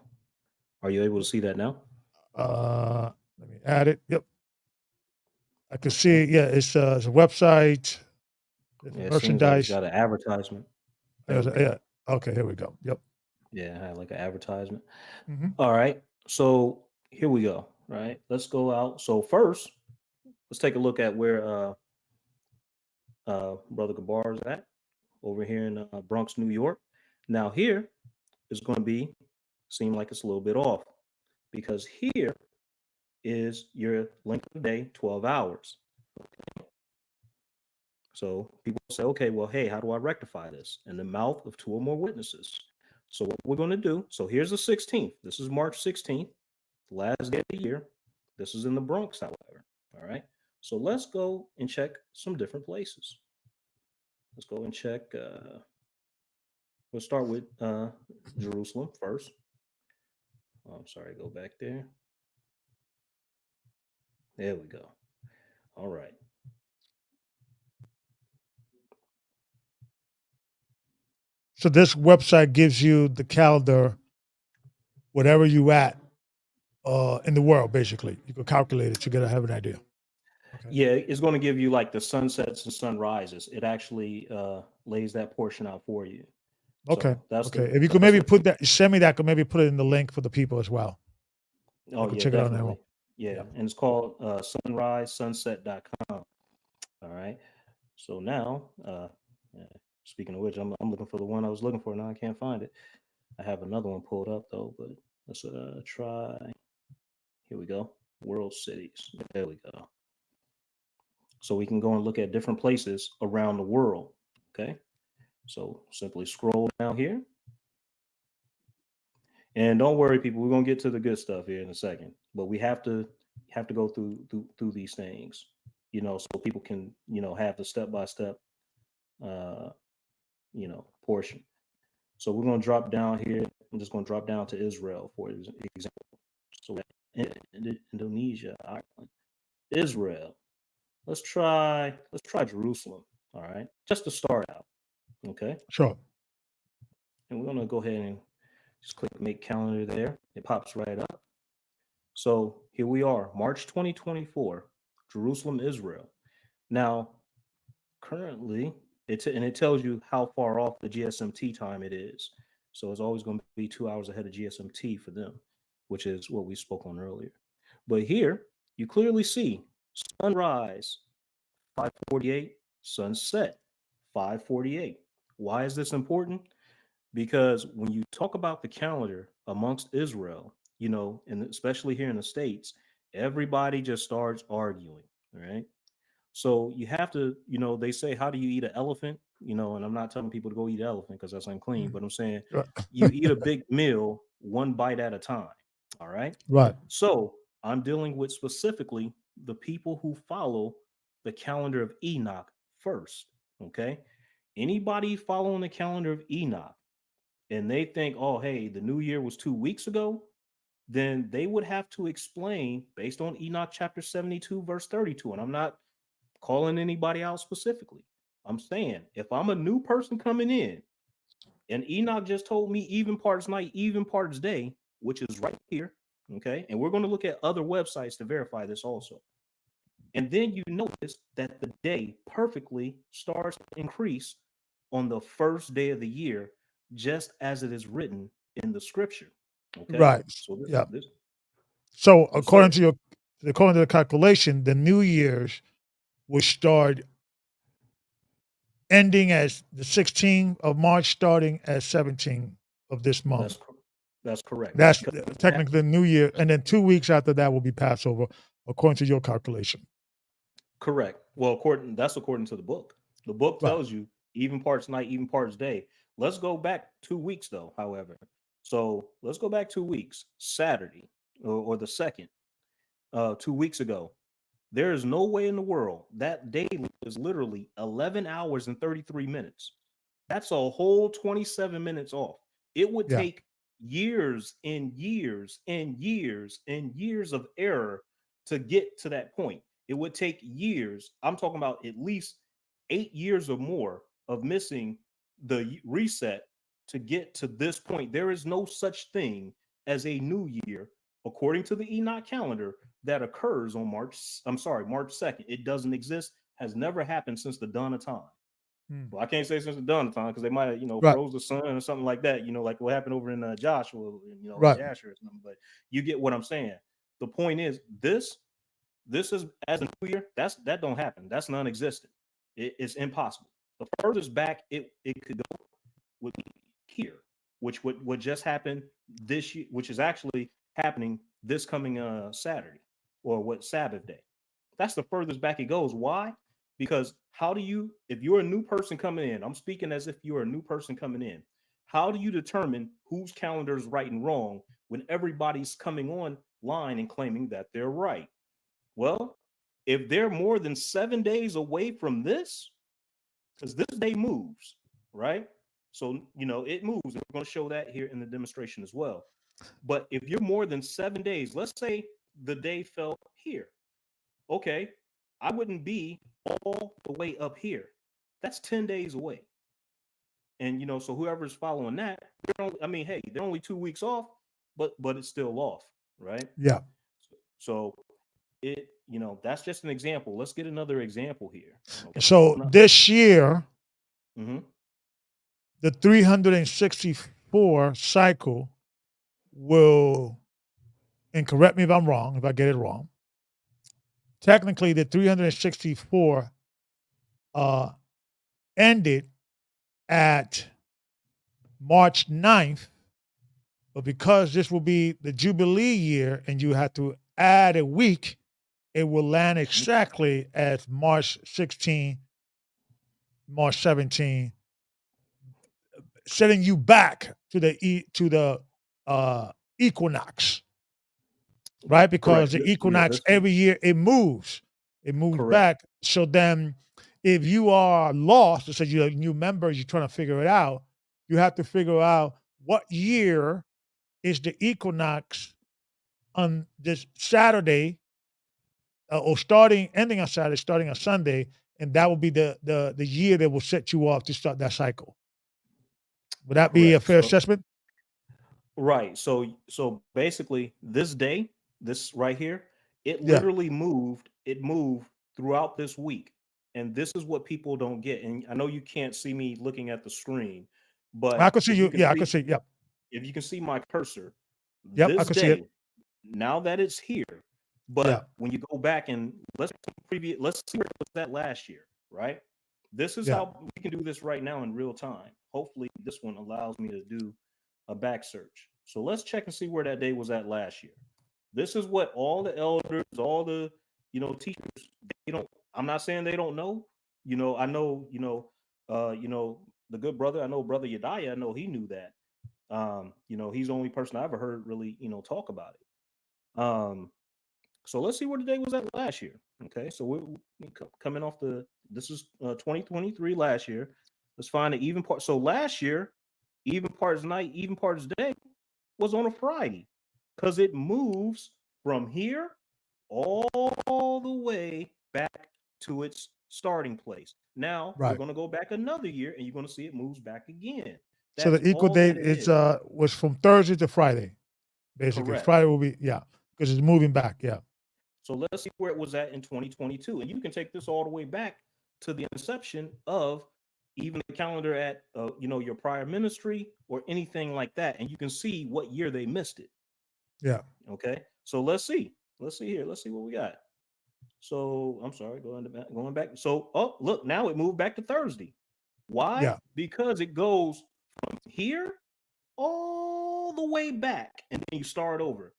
Are you able to see that now? Let me add it. Yep. I can see Okay. it. Yeah, it's a website. There's a Yeah, it seems like it's merchandise. got an advertisement. There we go. Yeah. Okay, here we go. Yep. Yeah, I had like an advertisement. Hmm. All right. So here we go. Right. Let's go out. So first, let's take a look at where Brother Gabar is at over here in Bronx, New York. Now here is going to seem like it's a little bit off, because here is your length of day, 12 hours. So people say, okay, well, hey, how do I rectify this? In the mouth of two or more witnesses. So what we're going to do, so here's the 16th. This is March 16th, the last day of the year. This is in the Bronx, however. All right. So let's go and check some different places. Let's go and check. We'll start with Jerusalem first. Oh, I'm sorry, go back there. There we go. All right. So this website gives you the calendar, whatever you at in the world, basically. You can calculate it to have an idea. Okay. Yeah, it's going to give you like the sunsets and sunrises. It actually lays that portion out for you. Okay. So that's okay. If you could maybe put that, send me that, could maybe put it in the link for the people as well. Oh, yeah, check definitely. It yeah. And it's called sunrisesunset.com. All right. So now, speaking of which, I'm looking for the one I was looking for. Now I can't find it. I have another one pulled up though, but let's try. Here we go. World cities. There we go. So we can go and look at different places around the world. Okay. So simply scroll down here. And don't worry, people, we're gonna get to the good stuff here in a second. But we have to go through these things, so people can, have the step-by-step portion. So we're gonna drop down here. I'm just gonna drop down to Israel for example. So Indonesia, Ireland, Israel. Let's try Jerusalem. All right, just to start out. Okay. Sure. And we're gonna go ahead and just click make calendar there. It pops right up. So here we are, March 2024, Jerusalem, Israel. Now, currently, it tells you how far off the GSMT time it is. So it's always going to be 2 hours ahead of GSMT for them, which is what we spoke on earlier. But here, you clearly see sunrise, 5:48, sunset, 5:48. Why is this important? Because when you talk about the calendar amongst Israel, and especially here in the States, everybody just starts arguing. Right. So you have to, they say, how do you eat an elephant? And I'm not telling people to go eat an elephant because that's unclean, but I'm saying you eat a big meal one bite at a time. All right. Right. So I'm dealing with specifically the people who follow the calendar of Enoch first. Okay. Anybody following the calendar of Enoch and they think, oh, hey, the new year was 2 weeks ago, then they would have to explain based on Enoch chapter 72, verse 32. And I'm not calling anybody out specifically. I'm saying if I'm a new person coming in and Enoch just told me even parts night, even parts day, which is right here. Okay. And we're going to look at other websites to verify this also. And then you notice that the day perfectly starts to increase on the first day of the year, just as it is written in the scripture. Okay. Right. So So according to the calculation, the New Year's will start ending as the 16th of March, starting at 17th of this month. That's correct. That's technically the New Year, and then 2 weeks after that will be Passover, according to your calculation. Correct. Well, according to the book. The book tells you even parts night, even parts day. Let's go back 2 weeks though, however. So let's go back 2 weeks. Saturday or the 2nd, 2 weeks ago. There is no way in the world that day is literally 11 hours and 33 minutes. That's a whole 27 minutes off. It would take years and years and years and years of error to get to that point. It would take years. I'm talking about at least 8 years or more of missing the reset to get to this point. There is no such thing as a new year, according to the Enoch calendar, that occurs on March 2nd. It doesn't exist, has never happened since the dawn of time. Well, I can't say since the dawn of time because they might have, froze the sun or something like that, like what happened over in Joshua, Jasher or something. But you get what I'm saying. The point is, this is as a new year. That don't happen. That's non-existent. It's impossible. The furthest back it could go would be here. which would just happen this year, which is actually happening this coming Saturday, or what, Sabbath day. That's the furthest back it goes. Why? Because how do you, if you're a new person coming in, I'm speaking as if you're a new person coming in, how do you determine whose calendar is right and wrong when everybody's coming online and claiming that they're right? Well, if they're more than 7 days away from this, because this day moves, right? So, it moves. And we're going to show that here in the demonstration as well. But if you're more than 7 days, let's say the day fell here. Okay, I wouldn't be all the way up here. That's 10 days away. And, so whoever's following that, hey, they're only 2 weeks off, but it's still off, right? Yeah. So that's just an example. Let's get another example here. Okay. So this year, Mm-hmm. the 364 cycle will, and correct me if I'm wrong, if I get it wrong, technically the 364 ended at March 9th, but because this will be the Jubilee year and you have to add a week, it will land exactly at March 16, March 17, setting you back to the equinox, right? Because Correct. the Yeah, equinox every year it moves correct. back. So then, if you are lost, so you're a new member, you're trying to figure it out, you have to figure out what year is the equinox on this Saturday, or ending on Saturday, starting on Sunday, and that will be the year that will set you off to start that cycle. Would that be a Correct. fair assessment? Right. So basically this day, this right here, it Yeah, literally moved, it moved throughout this week. And this is what people don't get. And I know you can't see me looking at the screen, I but could see you. Yeah, I could see. Yep, if you can see my cursor, yep, I this could see it. day, now that it's here, Yeah, but when you go back and let's see where it was at last year, right? This is yeah, how we can do this right now in real time. Hopefully this one allows me to do a back search. So let's check and see where that day was at last year. This is what all the elders, all the teachers, they don't. I'm not saying they don't know. I know. The good brother. I know brother Yediah. I know he knew that. He's the only person I ever heard really talk about it. So let's see where the day was at last year. Okay, so we're coming off this is 2023 last year. Let's find the even part. So last year, even parts night, even parts day was on a Friday, because it moves from here all the way back to its starting place. Now we're right. going to go back another year, and you're going to see it moves back again. So That's the equal all that date it is is. was from Thursday to Friday, basically. Correct. Friday will be, yeah, because it's moving back. Yeah, So let's see where it was at in 2022. And you can take this all the way back to the inception of even the calendar at your prior ministry or anything like that, and you can see what year they missed it. yeah, Okay, so let's see. Let's see here. Let's see what we got. So I'm sorry, going back. So look, now it moved back to Thursday. Why? yeah, Because it goes from here all the way back, and then you start over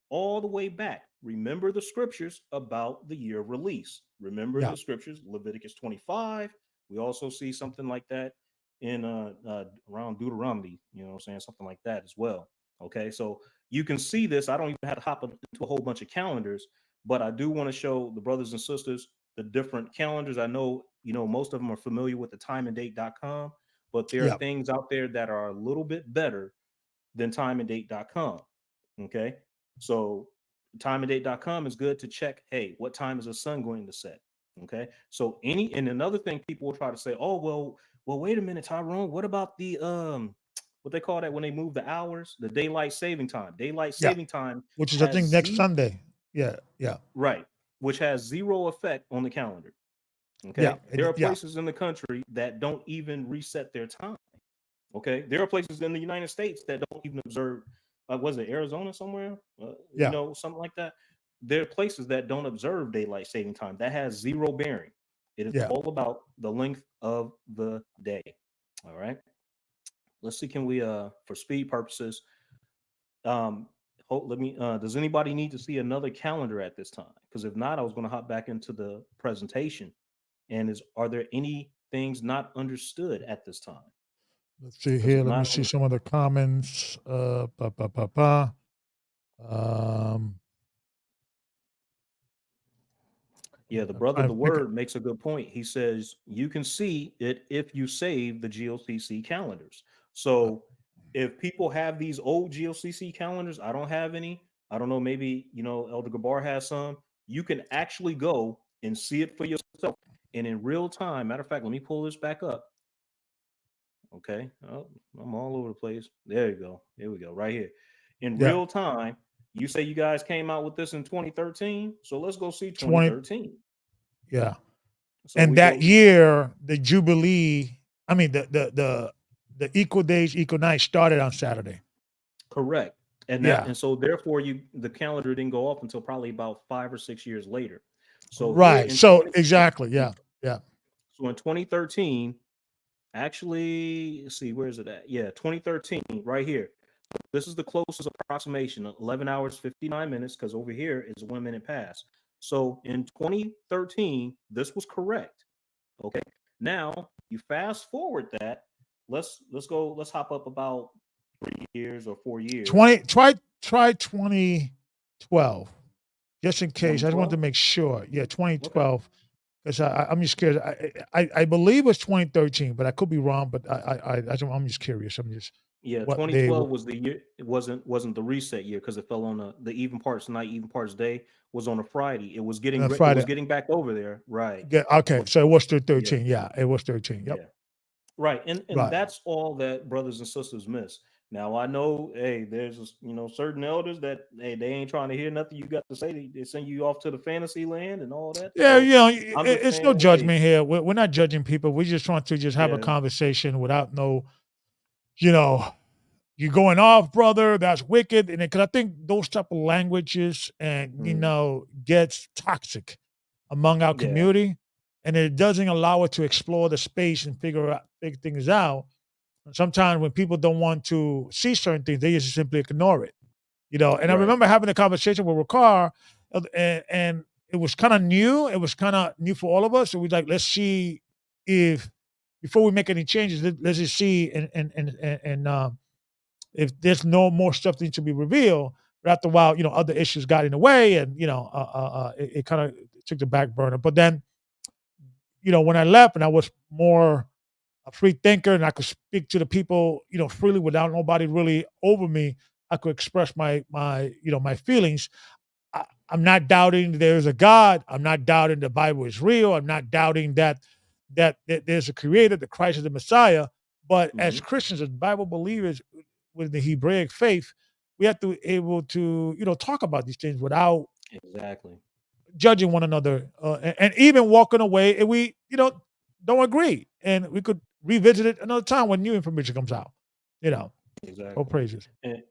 all the way back. Remember the scriptures about the year of release. Remember yeah, the scriptures, Leviticus 25. We also see something like that in around Deuteronomy, what I'm saying, something like that as well. Okay, so you can see this. I don't even have to hop into a whole bunch of calendars, but I do want to show the brothers and sisters the different calendars. I know, most of them are familiar with the timeanddate.com, but there are yeah, things out there that are a little bit better than timeanddate.com. Okay. So timeanddate.com is good to check, hey, what time is the sun going to set? Okay. So and another thing people will try to say, oh, well, wait a minute, Tyrone. What about the what they call that when they move the hours, the daylight saving time? Daylight yeah. saving time Which is, I has think, next Sunday. Yeah, yeah, right, which has zero effect on the calendar. yeah, Okay. There are yeah, places in the country that don't even reset their time. Okay, there are places in the United States that don't even observe. Was it Arizona somewhere? yeah, Something like that. There are places that don't observe daylight saving time. That has zero bearing. It is yeah. all about the length of the day. All right. let's see. Can we for speed purposes, um, let me. Does anybody need to see another calendar at this time? Because if not, I was going to hop back into the presentation. And are there any things not understood at this time? Let's see Because here. if Let me not, see some of the comments. Ba, ba, ba, ba. Um, yeah, the I'm brother, trying the to think. word makes a good point. He says you can see it if you save the GOCC calendars. Uh, So if people have these old GOCC calendars, I don't have any. I don't know. Maybe Elder Gabar has some. You can actually go and see it for yourself, and in real time. Matter of fact, let me pull this back up. Okay. Oh, I'm all over the place. There you go. Here we go. Right here. In yeah, real time, you say you guys came out with this in 2013. So let's go see 20. 2013. Yeah. So And we that go year, the Jubilee, I mean, the equal days, equal night started on Saturday. correct. Yeah. And so therefore the calendar didn't go off until probably about 5 or 6 years later. So here Right. in So 20 exactly. Yeah. Yeah. so in 2013, actually, let's see, where is it at? Yeah, 2013, right here. This is the closest approximation, 11 hours, 59 minutes, because over here is 1 minute past. So in 2013, this was correct. Okay. Now you fast forward that. Let's hop up about 3 years or 4 years. 20, try 2012, just in case. I just wanted to 2012. make sure. Yeah, Okay. 2012. Because I'm just scared. I believe it's 2013, but I could be wrong. But I'm just curious. I'm just Yeah, what they 2012 was the year. It wasn't the reset year because it fell on the even parts night, even parts day was on a Friday. It Friday. was getting back over there, right? Yeah, okay, But so it was still yeah, 13. Yeah, it was 13. Yep. yeah. Right. And Right. that's all that brothers and sisters miss. Now I know, hey, there's certain elders that they ain't trying to hear nothing you got to say. They send you off to the fantasy land and all that. Yeah, So you know, I'm just it's no saying, hey, judgment here. We're not judging people. We just want to just have a yeah, conversation without no, you know, you going off, brother. That's wicked. And because I think those type of languages and mm, gets toxic among our yeah, community, and it doesn't allow us to explore the space and figure things out. Sometimes when people don't want to see certain things, they just simply ignore it. And I right, remember having a conversation with Ricard, and it was kind of new. It was kind of new for all of us. So we like, let's see if before we make any changes, let's just see and if there's no more stuff that needs to be revealed. But after a while, other issues got in the way, and it kind of took the back burner. But then, when I left, and I was more a free thinker, and I could speak to the people, freely without nobody really over me. I could express my feelings. I'm not doubting there's a God. I'm not doubting the Bible is real. I'm not doubting that there's a creator, that Christ is the Messiah. But as hmm Christians, as Bible believers with the Hebraic faith, we have to be able to, talk about these things without exactly, judging one another, and even walking away and we, don't agree. And we could revisit it another time when new information comes out. You know, all exactly. praises. And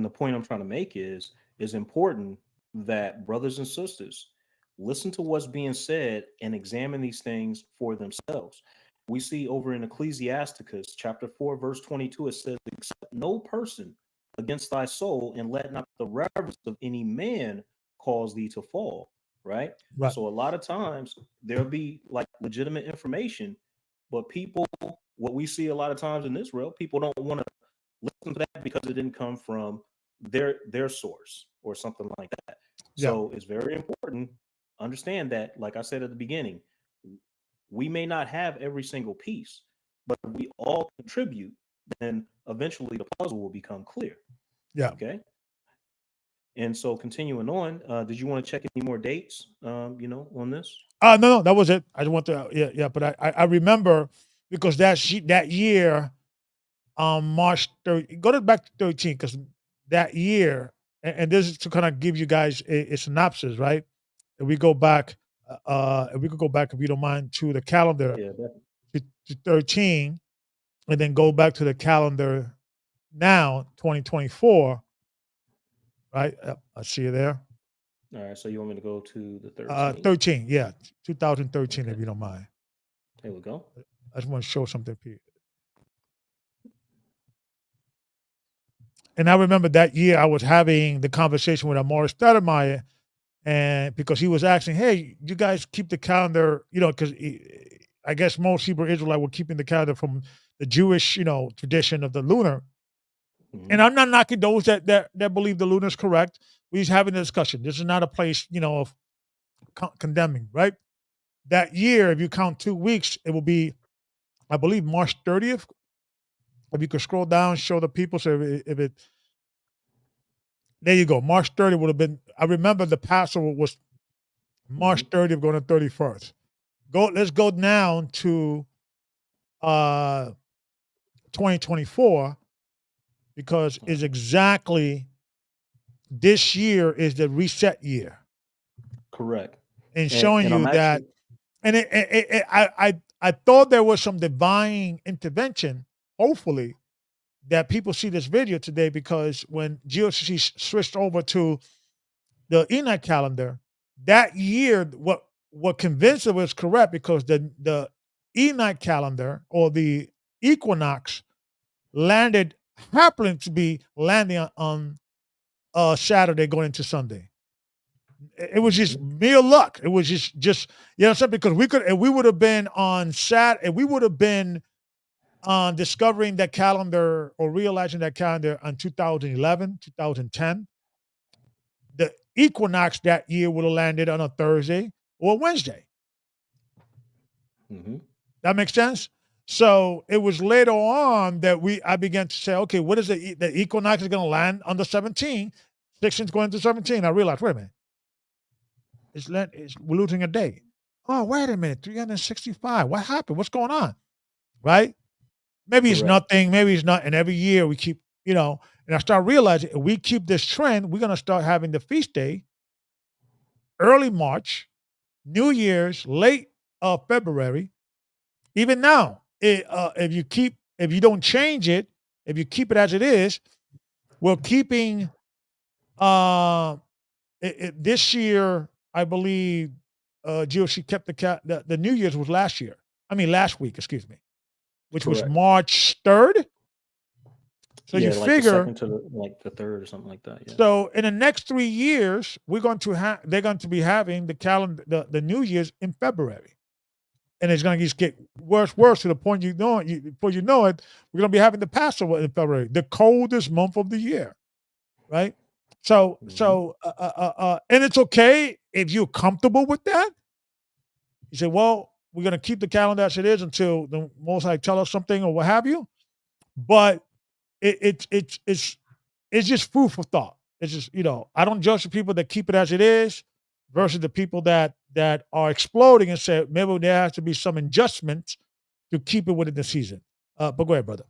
the point I'm trying to make is important that brothers and sisters listen to what's being said and examine these things for themselves. We see over in Ecclesiasticus chapter 4, verse 22, it says, "Accept no person against thy soul, and let not the reverence of any man cause thee to fall." Right? Right. So a lot of times there'll be like legitimate information, but people, what we see a lot of times in Israel, people don't want to listen to that because it didn't come from their source or something like that. Yeah. So it's very important. Understand that, like I said at the beginning, we may not have every single piece, but we all contribute. Then eventually the puzzle will become clear. Yeah. Okay. And so continuing on, did you want to check any more dates? On this? No, that was it. I just want to, yeah, yeah. But I remember because that year, March 30, go to back to 13, because that year, and this is to kind of give you guys a synopsis, right? If we go back, if we could go back, if you don't mind, to the calendar Yeah, definitely. to 13, and then go back to the calendar now, 2024, right? I see you there. All right. So you want me to go to the 13th? 13, yeah, 2013, Okay. if you don't mind. There we go. I just want to show something to you. and I remember that year I was having the conversation with Amor Stoudemire, and because he was asking, "Hey, you guys keep the calendar?" Because I guess most Hebrew Israelites were keeping the calendar from the Jewish, tradition of the lunar. And I'm not knocking those that believe the lunar is correct. We're just having a discussion. This is not a place, of condemning, right? That year, if you count 2 weeks, it will be, I believe, March 30th. If you could scroll down, show the people. So if it there you go. March 30th would have been. I remember the Passover was March 30th going to 31st. Let's go down to 2024 because it's exactly this year is the reset year. Correct. And showing And I'm you that, actually, and I thought there was some divine intervention, hopefully, that people see this video today, because when GOCC switched over to the Enoch calendar, that year, what convinced it was correct, because the Enoch calendar, or the equinox, happened to be landing on Saturday going into Sunday. It was just mere luck. It was just what I'm saying, because we would have been on if we would have been on discovering that calendar or realizing that calendar in 2011, 2010, the equinox that year would have landed on a Thursday or a Wednesday. That makes sense? So it was later on that I began to say, okay, what is the equinox is going to land on the 17th, 16th going to 17. I realized, wait a minute, we're losing a day. Oh, wait a minute, 365. What happened? What's going on? Right? Maybe it's nothing. Maybe it's not. And every year we keep, and I start realizing if we keep this trend, we're going to start having the feast day early March, New Year's, late February. Even now, if you don't change it, if you keep it as it is, we're keeping this year, I believe, GOC kept the New Year's was last year. I mean, last week, excuse me, which was March 3rd. So you like the figure, second to the third or something like that. Yeah. so in the next 3 years, they're going to be having the calendar, the New Year's in February. And it's going to just get worse to the point before you know it, we're going to be having the Passover in February, the coldest month of the year, right? So, and it's okay if you're comfortable with that. You say, well, we're going to keep the calendar as it is until the Most High tell us something or what have you. But it's just food for thought. It's just, I don't judge the people that keep it as it is versus the people that are exploding and say maybe there has to be some adjustments to keep it within the season. But go ahead, brother.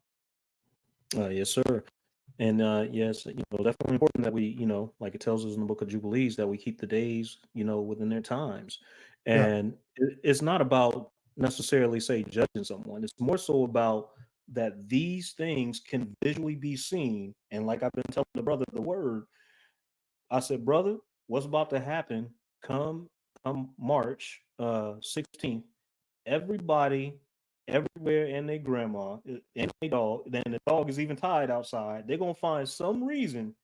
Yes, sir. And yes, definitely important that we, like it tells us in the Book of Jubilees, that we keep the days, within their times. Yeah. And it's not about necessarily say judging someone. It's more so about that these things can visually be seen. And like I've been telling the brother the word, I said, brother, what's about to happen come March 16th, everybody everywhere and their grandma and their dog, then the dog is even tied outside, they're gonna find some reason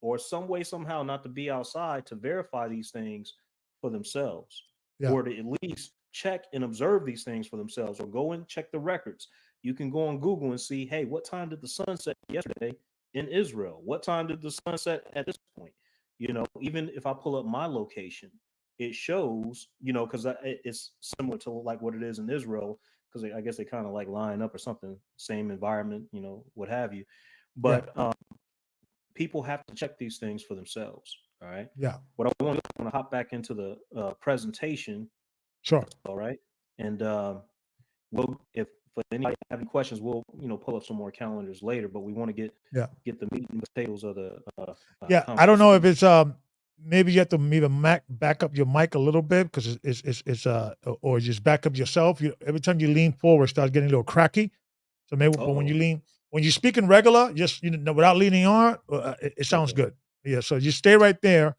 or some way somehow not to be outside to verify these things for themselves, Yeah. or to at least check and observe these things for themselves, or go and check the records. You can go on Google and see, hey, what time did the sun set yesterday in Israel? What time did the sun set at this point? Even if I pull up my location, it shows, because it's similar to like what it is in Israel, because I guess they kind of like line up or something, same environment, what have you. But people have to check these things for themselves. All right. Yeah. What I want to hop back into the presentation. Sure. All right. And if for anybody having questions, we'll pull up some more calendars later. But we want to get the meat and potatoes of the I don't know if it's maybe you have to maybe back up your mic a little bit, because it's or just back up yourself. Every time you lean forward, it starts getting a little cracky. So maybe, but when you're speaking regular, just without leaning on, it sounds good. Yeah. So you stay right there.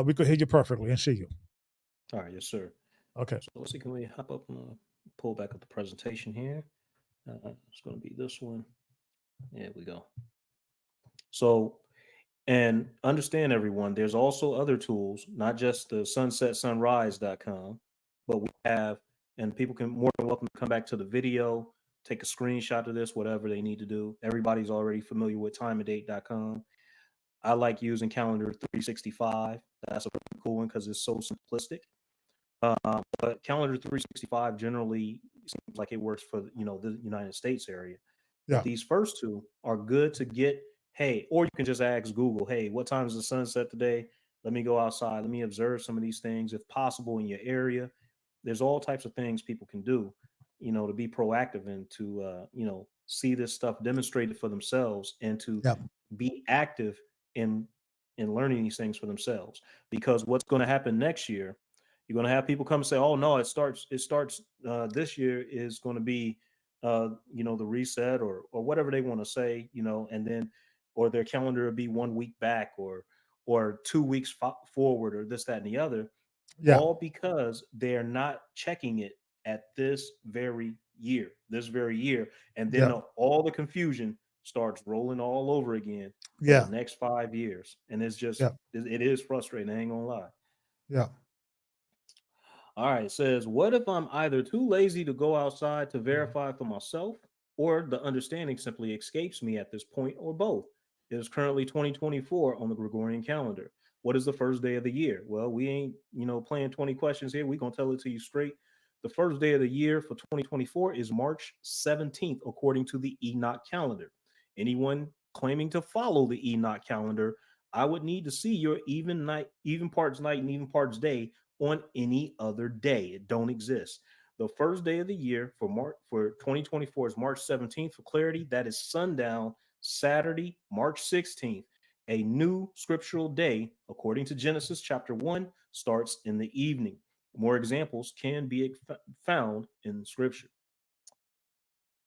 We could hear you perfectly and see you. All right. Yes, sir. Okay. So let's see. Can we hop up and pull back up the presentation here? It's going to be this one. There we go. So, and understand everyone, there's also other tools, not just the sunsetsunrise.com, but we have, and people can more than welcome to come back to the video, take a screenshot of this, whatever they need to do. Everybody's already familiar with timeanddate.com. I like using calendar 365. That's a pretty cool one because it's so simplistic. But calendar 365 generally seems like it works for the United States area. But Yeah. these first two are good to get. Hey, or you can just ask Google, hey, what time is the sunset today? Let me go outside. Let me observe some of these things, if possible, in your area. There's all types of things people can do, to be proactive and to, see this stuff demonstrated for themselves and to Yeah. be active in learning these things for themselves. Because what's going to happen next year, you're going to have people come and say, "Oh no, it starts this year is going to be, the reset or whatever they want to say, and then or their calendar will be 1 week back or 2 weeks forward or this that and the other, Yeah. all because they're not checking it at this very year, and then Yeah. all the confusion starts rolling all over again for the Yeah. next 5 years, and Yeah. it is frustrating. I ain't gonna lie. Yeah. All right, it says, what if I'm either too lazy to go outside to verify for myself, or the understanding simply escapes me at this point, or both? It is currently 2024 on the Gregorian calendar. What is the first day of the year? Well, we ain't, playing 20 questions here. We're going to tell it to you straight. The first day of the year for 2024 is March 17th, according to the Enoch calendar. Anyone claiming to follow the Enoch calendar, I would need to see your even parts night, and even parts day on any other day. It don't exist. The first day of the year for 2024 is March 17th. For clarity, that is sundown Saturday, March 16th. A new scriptural day, according to Genesis chapter 1, starts in the evening. More examples can be found in scripture.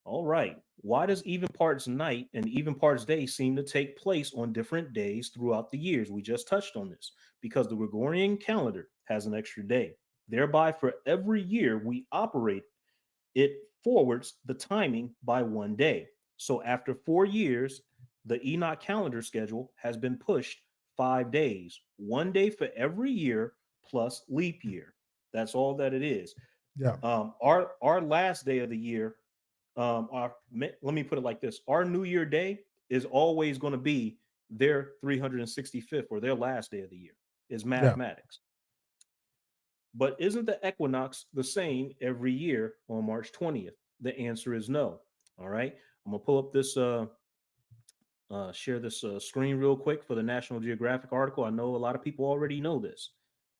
All right. Why does even parts night and even parts day seem to take place on different days throughout the years? We just touched on this because the Gregorian calendar has an extra day. Thereby, for every year we operate, it forwards the timing by 1 day. So after 4 years, the Enoch calendar schedule has been pushed 5 days, 1 day for every year plus leap year. That's all that it is. Yeah. Our last day of the year, let me put it like this: our New Year Day is always going to be their 365th or their last day of the year. Is Yeah. mathematics. But isn't the equinox the same every year on March 20th? The answer is no. All right. I'm gonna pull up this share this screen real quick for the National Geographic article. I know a lot of people already know this,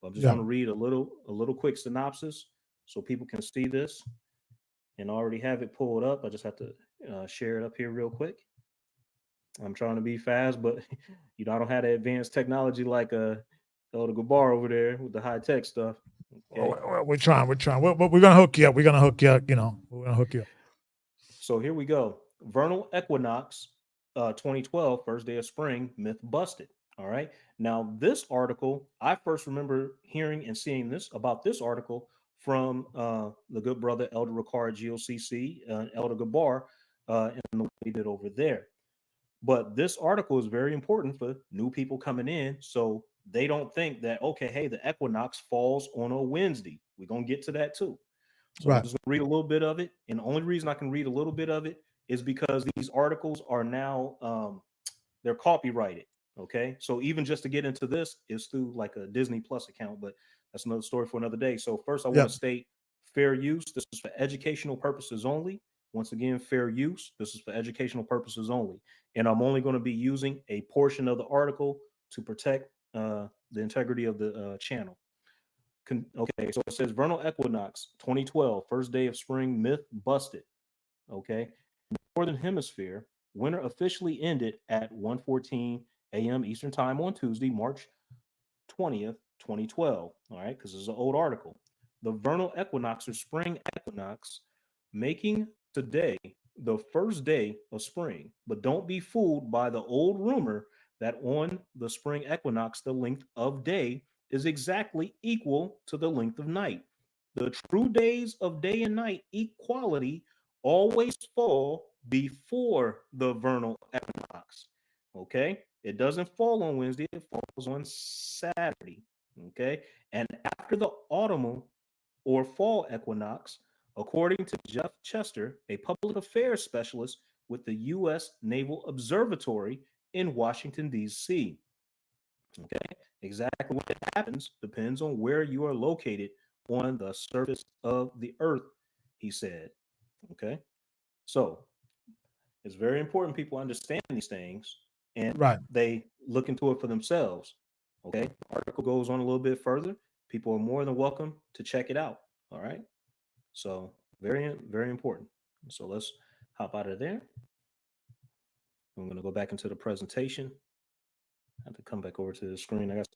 but I'm just Yeah. going to read a little quick synopsis so people can see this and already have it pulled up. I just have to share it up here real quick. I'm trying to be fast, but I don't have the advanced technology like Elder Gabar over there with the high tech stuff. Okay, We're trying. We're trying. We're gonna hook you up. We're gonna hook you up. We're gonna hook you up. so here we go. Vernal equinox, 2012, first day of spring, myth busted. All right. Now, this article, I first remember hearing and seeing this about this article from the good brother Elder Ricard GOCC, Elder Gabar, and the way he did over there. But this article is very important for new people coming in, so they don't think that, okay, hey, the equinox falls on a Wednesday. We're gonna get to that too. So I'm Right. just going to read a little bit of it. And the only reason I can read a little bit of it is because these articles are now they're copyrighted. Okay. So even just to get into this is through like a Disney Plus account, but that's another story for another day. So first I want Yeah. to state fair use. This is for educational purposes only. Once again, fair use. This is for educational purposes only. And I'm only going to be using a portion of the article to protect the integrity of the channel. Okay, so it says vernal equinox 2012, first day of spring myth busted. Okay, northern hemisphere, winter officially ended at 1:14 a.m. Eastern time on Tuesday, March 20th, 2012. All right, because this is an old article. The vernal equinox or spring equinox, making today the first day of spring. But don't be fooled by the old rumor that on the spring equinox, the length of day is exactly equal to the length of night. The true days of day and night equality always fall before the vernal equinox. Okay, it doesn't fall on Wednesday, it falls on Saturday. Okay, and after the autumnal or fall equinox, according to Jeff Chester, a public affairs specialist with the U.S. Naval Observatory in Washington, D.C. Okay, exactly what happens depends on where you are located on the surface of the earth, he said. Okay, so it's very important people understand these things and Right. they look into it for themselves. Okay, the article goes on a little bit further. People are more than welcome to check it out. All right, so very, very important. So let's hop out of there. I'm going to go back into the presentation. I have to come back over to the screen. I got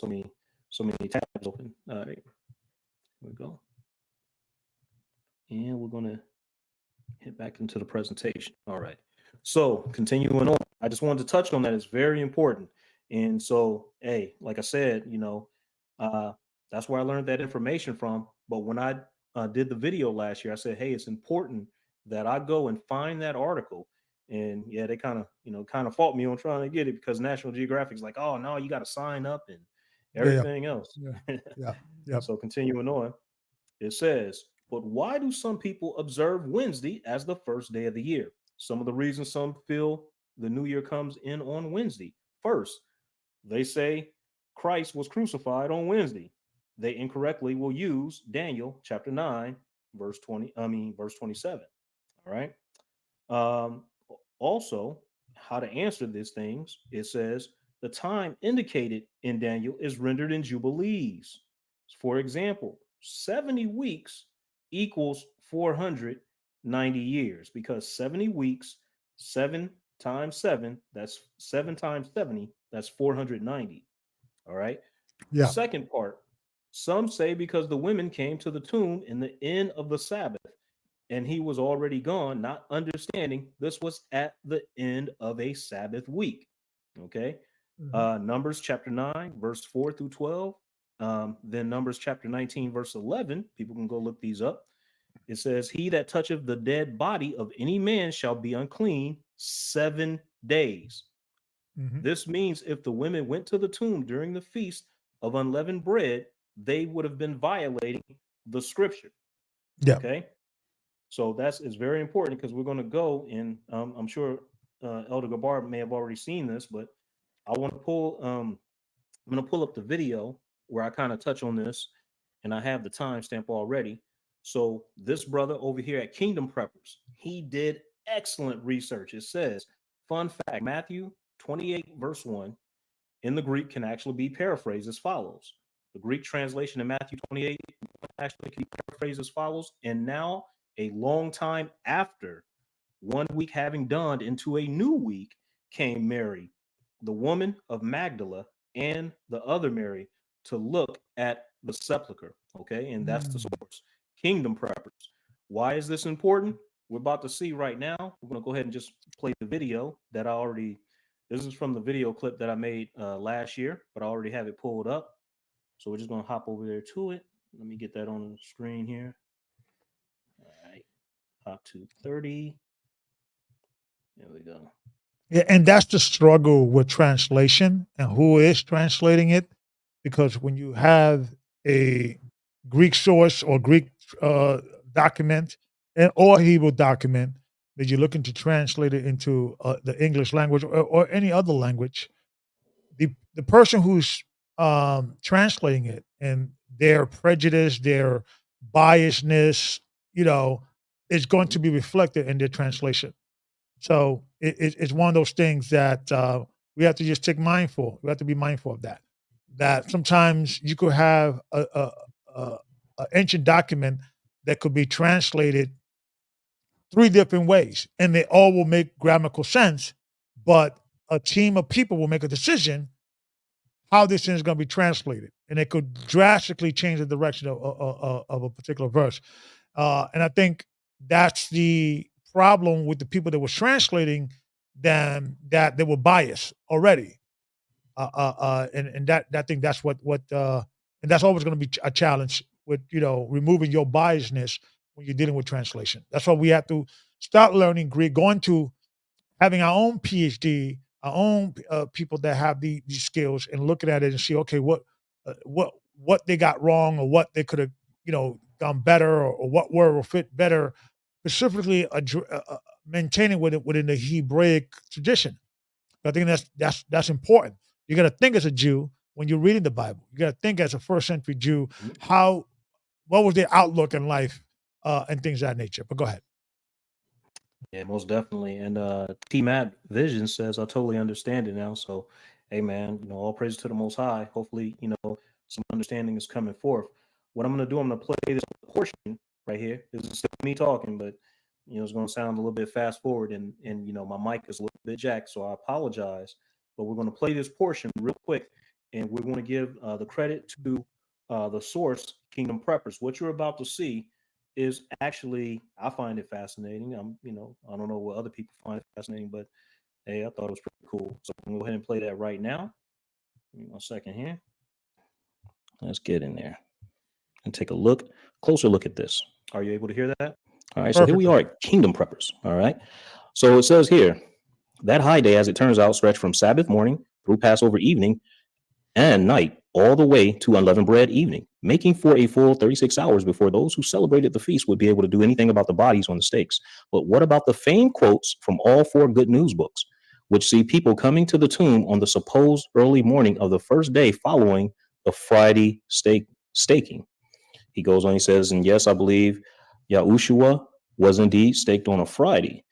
so many tabs open. All right, here we go. And we're going to hit back into the presentation. All right. So continuing on, I just wanted to touch on that. It's very important. And so, hey, like I said, uh, that's where I learned that information from. But when I did the video last year, I said, hey, it's important that I go and find that article. And yeah, they kind of fought me on trying to get it because National Geographic's like, oh no, you got to sign up and Yeah. everything else. Yeah. Yeah. Yeah. So continuing on, it says, but why do some people observe Wednesday as the first day of the year? Some of the reasons some feel the new year comes in on Wednesday. First, they say Christ was crucified on Wednesday. They incorrectly will use Daniel chapter 9, verse 27. All right. Um, Also, how to answer these things, it says the time indicated in Daniel is rendered in jubilees. For example, 70 weeks equals 490 years because 70 weeks, 7 times 7, that's 7 times 70, that's 490. All right. Yeah. Second part, some say because the women came to the tomb in the end of the Sabbath and he was already gone, not understanding this was at the end of a Sabbath week. Okay. Mhm. Numbers chapter 9, verse 4 through 12. Then Numbers chapter 19, verse 11. People can go look these up. It says, he that toucheth the dead body of any man shall be unclean 7 days. Mhm. This means if the women went to the tomb during the feast of unleavened bread, they would have been violating the scripture. Yeah. Okay. So that's is very important because we're going to go and I'm sure Elder Gabar may have already seen this, but I want to pull. I'm going to pull up the video where I kind of touch on this, and I have the timestamp already. So this brother over here at Kingdom Preppers, he did excellent research. It says, fun fact: Matthew 28 verse 1 in the Greek can actually be paraphrased as follows. The Greek translation in Matthew 28 actually can be paraphrased as follows. And now, a long time after, 1 week having dawned into a new week, came Mary, the woman of Magdala, and the other Mary to look at the sepulchre. Okay, and that's the Mm. source. Kingdom Preppers. Why is this important? We're about to see right now. We're going to go ahead and just play the video that I already. This is from the video clip that I made last year, but I already have it pulled up. So we're just going to hop over there to it. Let me get that on the screen here. All right, hop to 30. There we go. Yeah, and that's the struggle with translation and who is translating it, because when you have a Greek source or Greek document or Hebrew document that you're looking to translate it into the English language or any other language, the person who's translating it and their prejudice, their biasness, you know, is going to Mhm. be reflected in their translation. So it's one of those things that we have to just take mindful. We have to be mindful of that. That sometimes you could have a ancient document that could be translated three different ways, and they all will make grammatical sense. But a team of people will make a decision how this thing is going to be translated, and it could drastically change the direction of a particular verse. And I think that's the problem with the people that were translating them, that they were biased already. And that I think that's and that's always going to be a challenge with removing your biasness when you're dealing with translation. That's why we have to start learning Greek, going to having our own PhD, our own people that have these skills and looking at it and see, okay, what they got wrong or what they could have, done better, or what word will fit better, specifically maintaining within the Hebraic tradition. I think that's important. You got to think as a Jew when you're reading the Bible. You got to think as a first century Jew, what was their outlook in life, and things of that nature. But go ahead. Yeah, most definitely. And T Matt Vision says, I totally understand it now. So, hey, man, all praise to the Most High. Hopefully, some understanding is coming forth. What I'm going to do, I'm going to play this portion right here. This is still me talking, but, it's going to sound a little bit fast forward. And my mic is a little bit jacked, so I apologize. But we're going to play this portion real quick, and we're going to give the credit to the source, Kingdom Preppers. What you're about to see is actually, I find it fascinating. I don't know what other people find it fascinating, but hey, I thought it was pretty cool. So I'm gonna go ahead and play that right now. Give me 1 second here. Let's get in there and take a closer look at this. Are you able to hear that? All right, so here we are at Kingdom Preppers. All right. So it says here, that high day, as it turns out, stretched from Sabbath morning through Passover evening and night, all the way to unleavened bread evening, making for a full 36 hours before those who celebrated the feast would be able to do anything about the bodies on the stakes. But what about the famed quotes from all 4 good news books, which see people coming to the tomb on the supposed early morning of the first day following the Friday staking? He goes on, he says, and yes, I believe Yahushua was indeed staked on a Friday.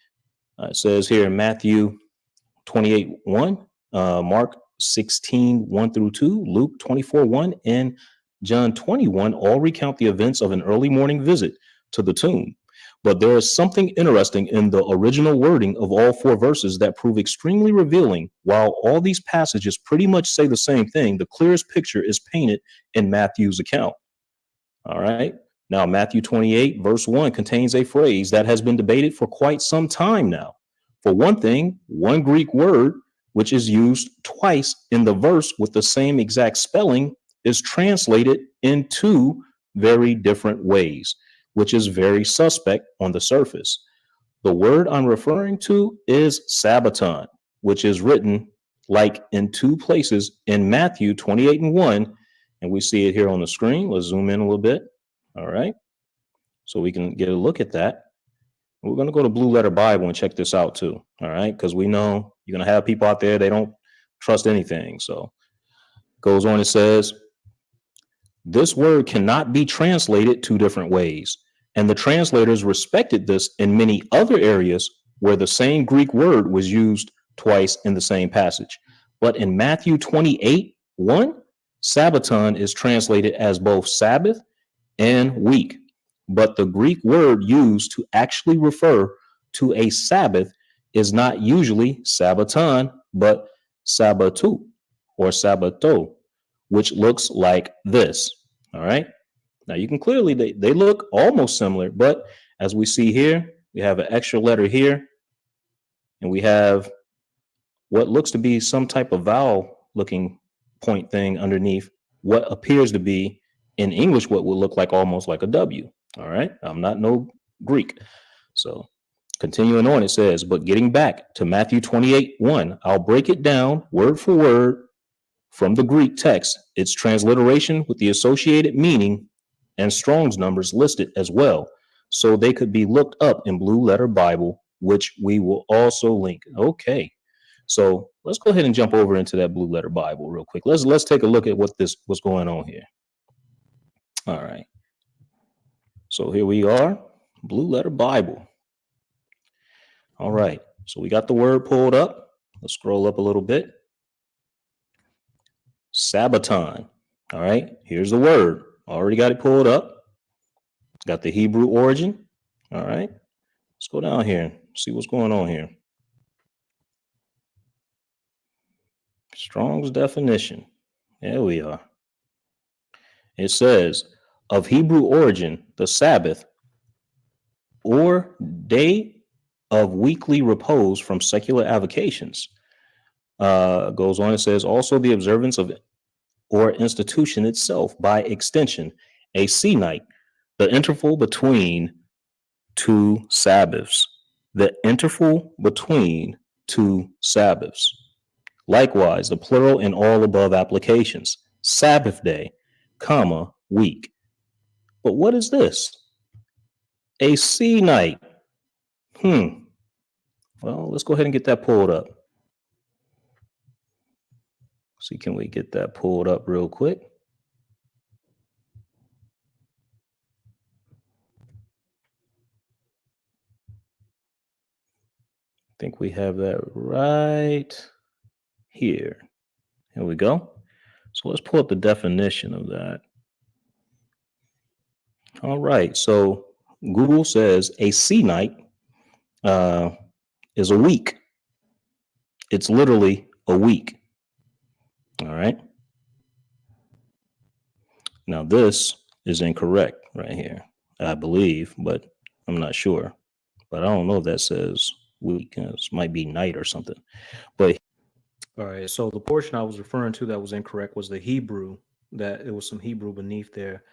It says here in Matthew 28:1, Mark 16:1 through 2, Luke 24:1, and John 21 all recount the events of an early morning visit to the tomb. But there is something interesting in the original wording of all 4 verses that prove extremely revealing. While all these passages pretty much say the same thing, the clearest picture is painted in Matthew's account. All right. Now, Matthew 28, verse 1 contains a phrase that has been debated for quite some time now. For one thing, one Greek word, which is used twice in the verse with the same exact spelling, is translated in 2 very different ways, which is very suspect on the surface. The word I'm referring to is Sabbaton, which is written like in 2 places in Matthew 28:1, and we see it here on the screen. Let's zoom in a little bit. All right. So we can get a look at that. We're going to go to Blue Letter Bible and check this out too. All right. Because we know you're going to have people out there, they don't trust anything. So goes on, it says, this word cannot be translated 2 different ways. And the translators respected this in many other areas where the same Greek word was used twice in the same passage. But in Matthew 28:1, Sabbaton is translated as both Sabbath and week. But the Greek word used to actually refer to a Sabbath is not usually Sabbaton, but Sabbatu or Sabbato, which looks like this. All right. Now you can clearly, they look almost similar, but as we see here, we have an extra letter here, and we have what looks to be some type of vowel looking point thing underneath what appears to be in English what would look like almost like a W. All right. I'm not no Greek. So continuing on, it says, but getting back to Matthew 28:1, I'll break it down word for word from the Greek text, its transliteration with the associated meaning and Strong's numbers listed as well, so they could be looked up in Blue Letter Bible, which we will also link. Okay. So let's go ahead and jump over into that Blue Letter Bible real quick. Let's take a look at what's going on here. All right. So here we are, Blue Letter Bible. All right. So we got the word pulled up. Let's scroll up a little bit. Sabbaton. All right. Here's the word. Already got it pulled up. Got the Hebrew origin. All right. Let's go down here and see what's going on here. Strong's definition. There we are. It says, of Hebrew origin, the Sabbath, or day of weekly repose from secular avocations. Goes on, it says, also the observance of or institution itself, by extension, a sea night, the interval between 2 Sabbaths. The interval between 2 Sabbaths. Likewise, the plural in all above applications. Sabbath day, comma, week. But what is this? A sea night. Well, let's go ahead and get that pulled up. See, can we get that pulled up real quick? I think we have that right here. Here we go. So let's pull up the definition of that. All right. So Google says a sea night is a week. It's literally a week. All right. Now, this is incorrect right here, I believe, but I'm not sure. But I don't know if that says week. It might be night or something. But all right. So the portion I was referring to that was incorrect was the Hebrew, that it was some Hebrew beneath there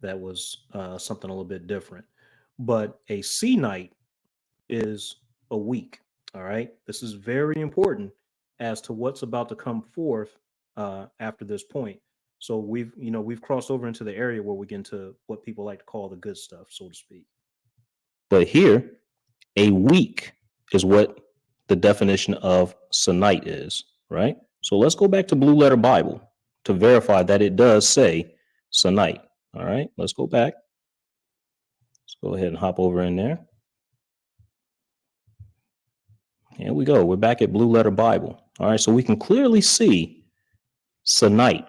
that was something a little bit different. But a sea night is a week. All right. This is very important as to what's about to come forth after this point. So we've crossed over into the area where we get into what people like to call the good stuff, so to speak. But here, a week is what the definition of Sonite is, right? So let's go back to Blue Letter Bible to verify that it does say Sonite. All right, let's go back. Let's go ahead and hop over in there. Here we go. We're back at Blue Letter Bible. All right, so we can clearly see Sonite.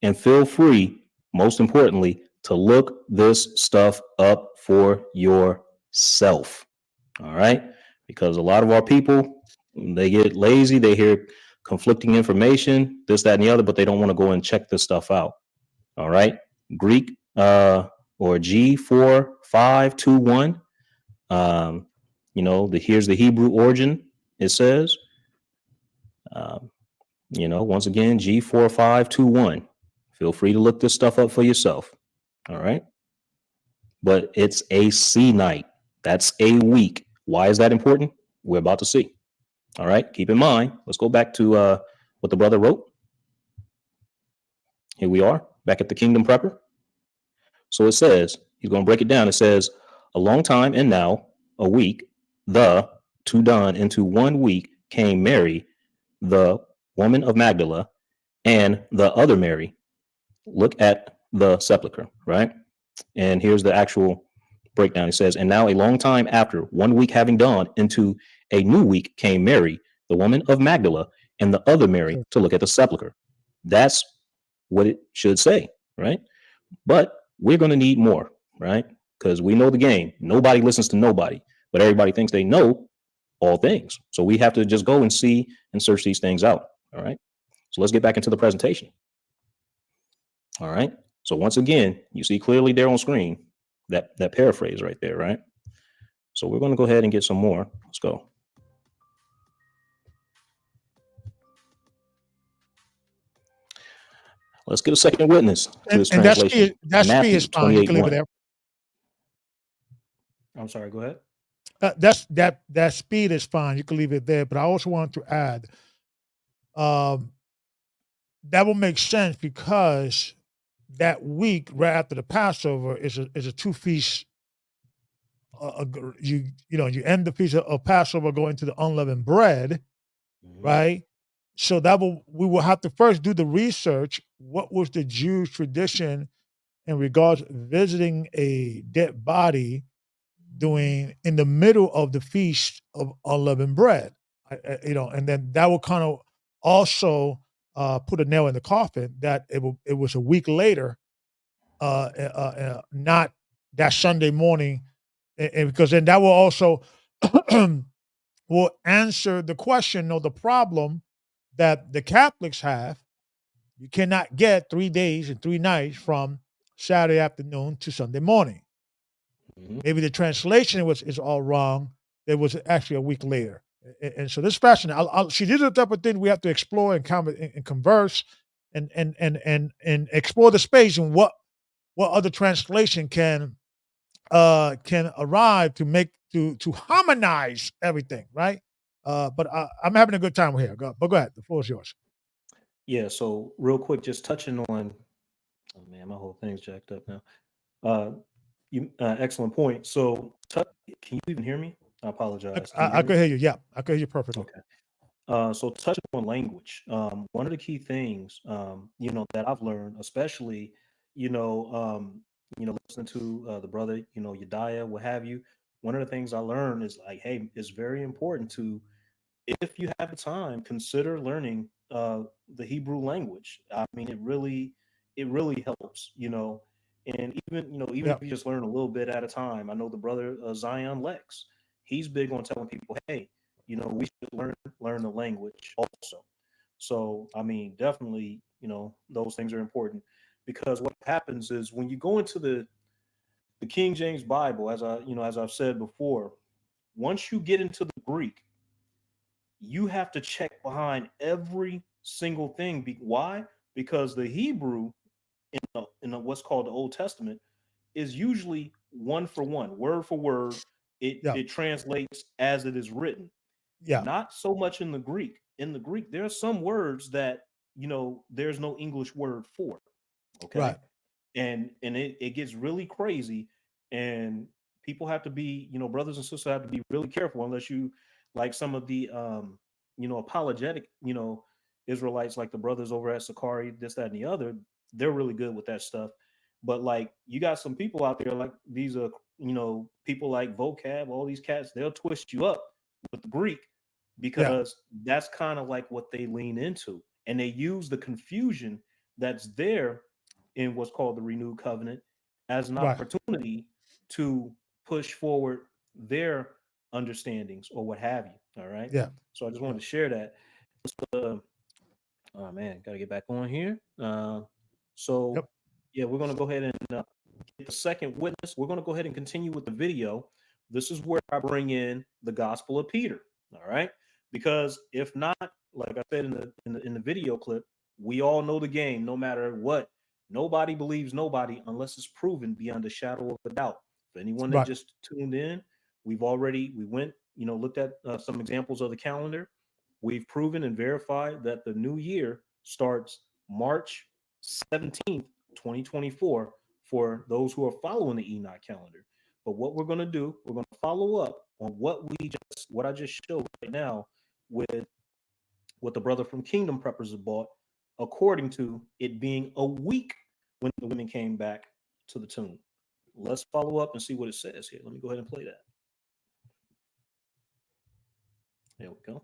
And feel free, most importantly, to look this stuff up for yourself. All right, because a lot of our people, they get lazy, they hear conflicting information, this, that, and the other, but they don't want to go and check this stuff out. All right, Greek or G4521. Here's the Hebrew origin. It says, once again, G4521. Feel free to look this stuff up for yourself. All right. But it's a sea night. That's a week. Why is that important? We're about to see. All right. Keep in mind. Let's go back to what the brother wrote. Here we are back at the Kingdom Prepper. So it says, he's going to break it down. It says, a long time and now, a week, the two done into 1 week came Mary, the woman of Magdala, and the other Mary. Look at the sepulcher, right? And here's the actual breakdown. It says, and now a long time after, 1 week having dawned into a new week came Mary, the woman of Magdala, and the other Mary to look at the sepulcher. That's what it should say, right? But we're going to need more, right? Because we know the game. Nobody listens to nobody, but everybody thinks they know all things. So we have to just go and see and search these things out. All right. So let's get back into the presentation. All right. So once again, you see clearly there on screen that paraphrase right there, right? So we're going to go ahead and get some more. Let's go. Let's get a second witness to this translation. That speed is fine. You can leave it there. I'm sorry. Go ahead. That speed is fine. You can leave it there. But I also want to add, that will make sense because that week right after the Passover is a two feast. You end the feast of Passover, go into the unleavened bread, right? So we will have to first do the research. What was the Jewish tradition in regards to visiting a dead body doing in the middle of the feast of unleavened bread? And then that will kind of also put a nail in the coffin that it was a week later, not that Sunday morning, and because then that will also will answer the question or the problem that the Catholics have. You cannot get 3 days and 3 nights from Saturday afternoon to Sunday morning. Maybe the translation is all wrong. It was actually a week later. And so this fashion, she did a type of thing we have to explore and converse and explore the space and what other translation can arrive to make to harmonize everything, right? But I'm having a good time here. But go ahead, the floor is yours. Yeah. So real quick, just touching on. Oh man, my whole thing's jacked up now. Uh, excellent point. So, can you even hear me? I I, apologize. Can you I, hear I me? could hear you. Yeah, I could hear you perfectly. Okay. So touching on language, one of the key things, that I've learned, especially, you know, listening to the brother, Yediah, what have you. One of the things I learned is like, hey, it's very important to, if you have the time, consider learning the Hebrew language. I mean, it really helps, and even Yeah, if you just learn a little bit at a time. I know the brother Zion Lex, he's big on telling people, hey, we should learn the language also. So, I mean, definitely, those things are important because what happens is when you go into the King James Bible, as I've said before, once you get into the Greek, you have to check behind every single thing. Why? Because the Hebrew in what's called the Old Testament is usually one for one, word for word. It yeah, it translates as it is written. yeah. Not so much in the Greek. In the Greek, there are some words that there's no English word for. Okay, Right. and it gets really crazy, and people have to be, brothers and sisters have to be really careful unless you like some of the apologetic Israelites, like the brothers over at Sakari, this, that, and the other. They're really good with that stuff. But like, you got some people out there like these are people like vocab, all these cats, they'll twist you up with the Greek Yeah. because that's kind of like what they lean into, and they use the confusion that's there in what's called the renewed covenant as an Right. opportunity to push forward their understandings or what have you. All right. Yeah. So I just Yeah. wanted to share that. Uh, oh man, got to get back on here. So Yep. yeah, we're going to go ahead and get the second witness. We're going to go ahead and continue with the video. This is where I bring in the Gospel of Peter. All right, because if not, like I said in the video clip, we all know the game. No matter what, nobody believes nobody unless it's proven beyond a shadow of a doubt. For anyone that Right. just tuned in, we went, looked at some examples of the calendar. We've proven and verified that the new year starts March 17th, 2024, for those who are following the Enoch calendar. But what we're going to do, we're going to follow up on what I just showed right now with what the brother from Kingdom Preppers have bought, according to it being a week when the women came back to the tomb. Let's follow up and see what it says here. Let me go ahead and play that. There we go.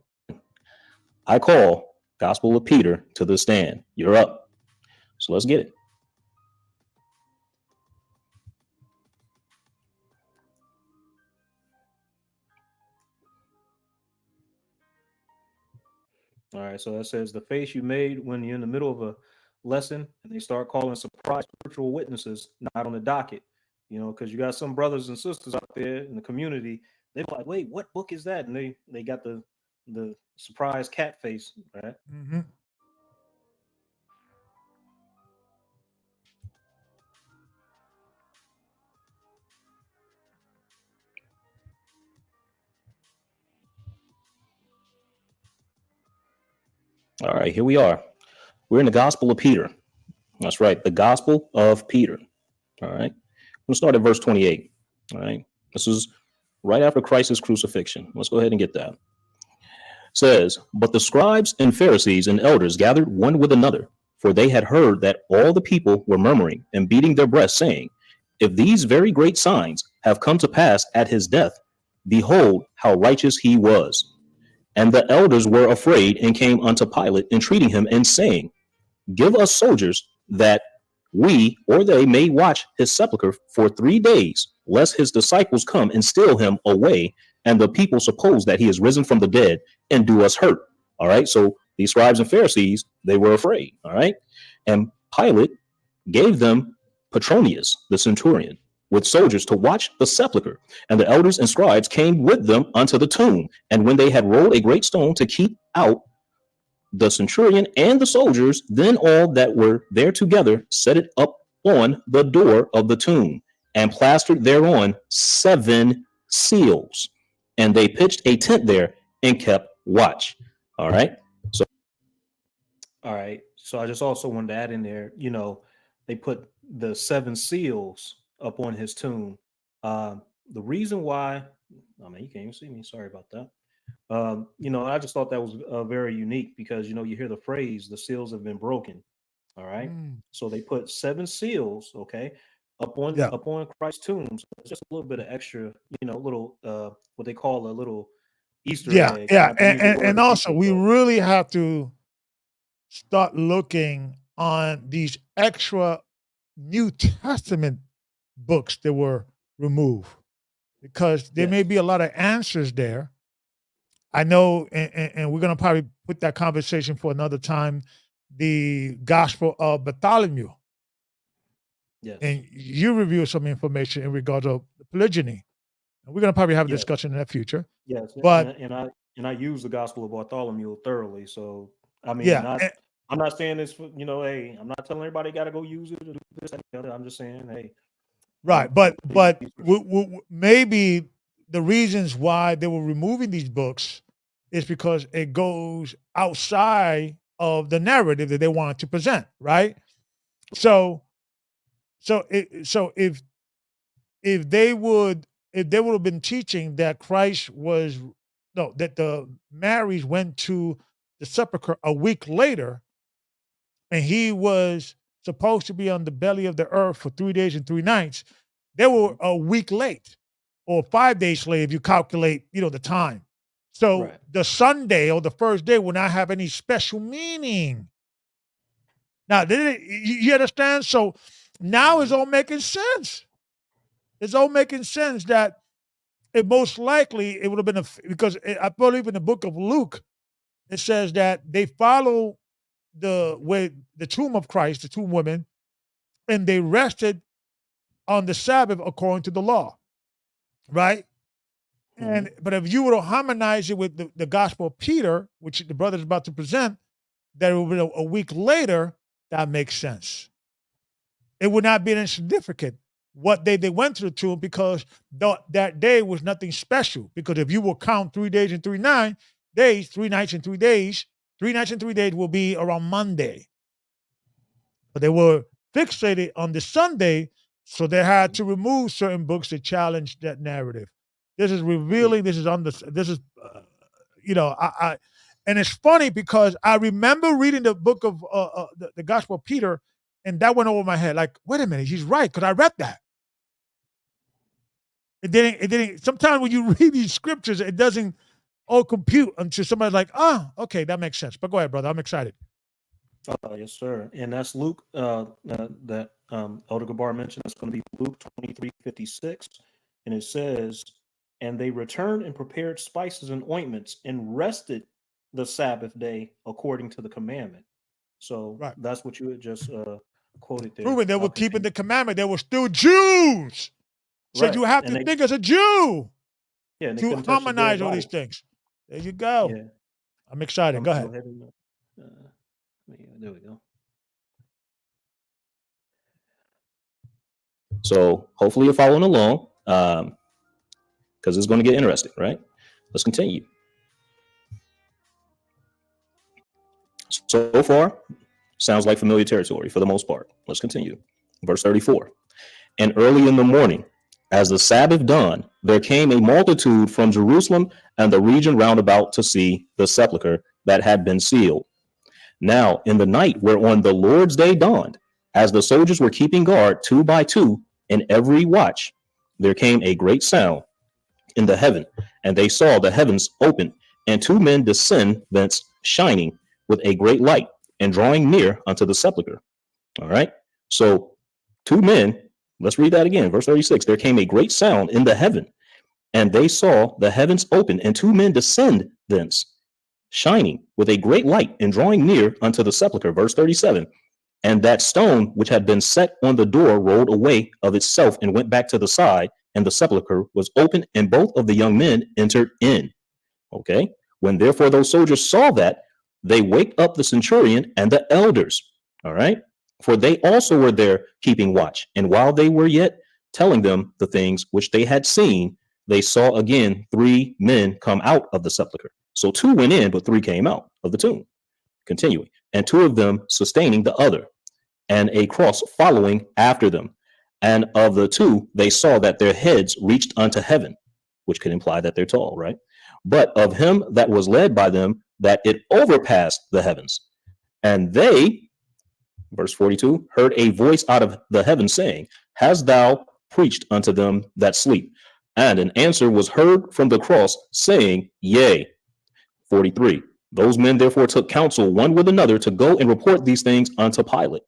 I call Gospel of Peter to the stand. You're up. So let's get it. All right, so that says the face you made when you're in the middle of a lesson and they start calling surprise spiritual witnesses not on the docket, because you got some brothers and sisters out there in the community. They're like, wait, what book is that? And they got the surprise cat face, right? Mm-hmm. All right, here we are. We're in the Gospel of Peter. That's right, the Gospel of Peter. All right, we'll start at verse 28. All right, this is right after Christ's crucifixion. Let's go ahead and get that. Says, but the scribes and Pharisees and elders gathered one with another, for they had heard that all the people were murmuring and beating their breasts, saying, if these very great signs have come to pass at his death, behold how righteous he was. And the elders were afraid and came unto Pilate, entreating him and saying, give us soldiers that we or they may watch his sepulchre for 3 days, lest his disciples come and steal him away, and the people suppose that he is risen from the dead and do us hurt. All right. So these scribes and Pharisees, they were afraid. All right. And Pilate gave them Petronius, the centurion, with soldiers to watch the sepulchre. And the elders and scribes came with them unto the tomb. And when they had rolled a great stone to keep out the centurion and the soldiers, then all that were there together set it up on the door of the tomb and plastered thereon 7 seals. And they pitched a tent there and kept watch. All right. So, All right. So I just also wanted to add in there, they put the seven seals up on his tomb. The reason why, I mean, you can't even see me. Sorry about that. I just thought that was very unique because, you hear the phrase, the seals have been broken. All right. Mm. So they put seven seals, okay, Yeah. up on Christ's tomb. So it's just a little bit of extra, little what they call a little Easter Yeah. egg. Yeah. Not to use the word And also, Easter, we but really have to start looking on these extra New Testament books that were removed because there may yes, be a lot of answers there. I know, and we're going to probably put that conversation for another time. The Gospel of Bartholomew, yes, and you review some information in regards of polygyny. And we're going to probably have a yes, discussion in the future. yes, But and I use the Gospel of Bartholomew thoroughly. So I mean, yeah, not I'm not saying this for hey, I'm not telling everybody got to go use it or do this and the other. I'm just saying, hey, right. I'm But pleased for maybe the reasons why they were removing these books is because it goes outside of the narrative that they wanted to present, right? So so if they would have been teaching that Christ was no that the Marys went to the sepulcher a week later and he was supposed to be on the belly of the earth for 3 days and 3 nights, they were Mhm. a week late or 5 days late if you calculate, the time. So Right. the Sunday or the first day will not have any special meaning. Now, you understand? So now it's Mhm. all making sense. It's all making sense that it most likely it would have been because I believe in the book of Luke it says that they follow the tomb of Christ, the tomb women, and they rested on the Sabbath according to the law, right? And Mhm. but if you were to harmonize it with the Gospel of Peter, which the brother is about to present, that it will be a week later, that makes sense. It would not be insignificant what day they went to the tomb because that day was nothing special. Because if you will count 3 days and 3 days, 3 nights and 3 days, 3 nights and 3 days will be around Monday. But they were fixated on the Sunday, so they had Mhm. to remove certain books that challenged that narrative. This is Yeah. revealing. This is, and it's funny because I remember reading the book of the Gospel of Peter, and that went over my head. Like, wait a minute, he's right because I read that. It didn't. It didn't. Sometimes when you read these scriptures, it doesn't all compute until somebody's like, "Ah, okay, that makes sense." But go ahead, brother. I'm excited. Yes, sir. And that's Luke that Elder Gabar mentioned. That's going to be Luke 23:56. And it says, and they returned and prepared spices and ointments and rested the Sabbath day according to the commandment. So Right. that's what you had just quoted there. Proving they I'll were keeping continue. the commandment. They were still Jews. So Right. you have And to they, think as a Jew yeah, and they to couldn't touch the dead harmonize all these body. things. There you go. Yeah. I'm excited. I'm Go going to go ahead. ahead and, there we go. So hopefully you're following along because it's going to get interesting, right? Let's continue. So far, sounds like familiar territory for the most part. Let's continue. Verse 34. And early in the morning, as the Sabbath dawned, there came a multitude from Jerusalem and the region round about to see the sepulchre that had been sealed. Now, in the night whereon the Lord's day dawned, as the soldiers were keeping guard 2 by 2 in every watch, there came a great sound in the heaven, and they saw the heavens open, and 2 men descend thence, shining with a great light, and drawing near unto the sepulchre. All right. So 2 men, let's read that again. Verse 36. There came a great sound in the heaven, and they saw the heavens open, and 2 men descend thence, shining with a great light, and drawing near unto the sepulchre. Verse 37. And that stone which had been set on the door rolled away of itself and went back to the side, and the sepulchre was open, and both of the young men entered in. Okay. When therefore those soldiers saw that, they waked up the centurion and the elders. All right. For they also were there keeping watch. And while they were yet telling them the things which they had seen, they saw again 3 men come out of the sepulchre. So 2 went in, but 3 came out of the tomb. Continuing, and two of them sustaining the other, and a cross following after them. And of the two, they saw that their heads reached unto heaven, which could imply that they're tall, right? But of him that was led by them, that it overpassed the heavens. And they, verse 42, heard a voice out of the heaven saying, Hast thou preached unto them that sleep? And an answer was heard from the cross saying, Yea. 43, those men therefore took counsel one with another to go and report these things unto Pilate.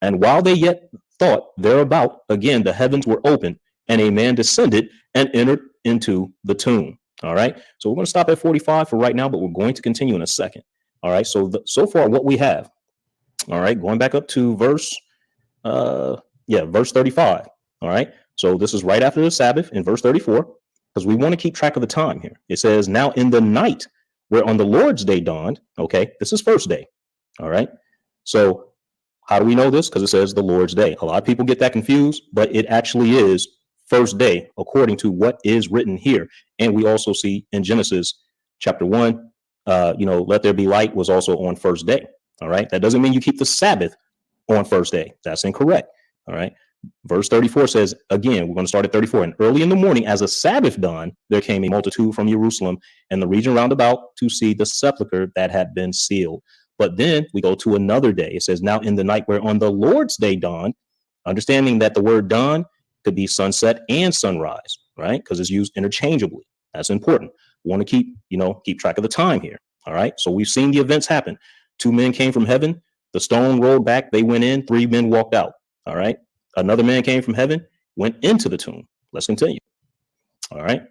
And while they yet thought thereabout, again the heavens were opened, and a man descended and entered into the tomb. All right. So we're going to stop at 45 for right now, but we're going to continue in a second. All right. So so far what we have. All right. Going back up to verse 35. All right. So this is right after the Sabbath in verse 34, because we want to keep track of the time here. It says, now in the night where on the Lord's day dawned. Okay. This is first day. All right. So how do we know this? Because it says the Lord's day. A lot of people get that confused, but it actually is first day according to what is written here. And we also see in Genesis chapter 1, let there be light was also on first day. All right. That doesn't mean you keep the Sabbath on first day. That's incorrect. All right. Verse 34 says, again, we're going to start at 34. And early in the morning, as a Sabbath dawned, there came a multitude from Jerusalem and the region round about to see the sepulchre that had been sealed. But then we go to another day. It says, now in the night where on the Lord's day dawned, understanding that the word dawn could be sunset and sunrise, right? Because it's used interchangeably. That's important. We want to keep track of the time here. All right. So we've seen the events happen. Two men came from heaven. The stone rolled back. They went in. Three men walked out. All right. Another man came from heaven, went into the tomb. Let's continue. All right.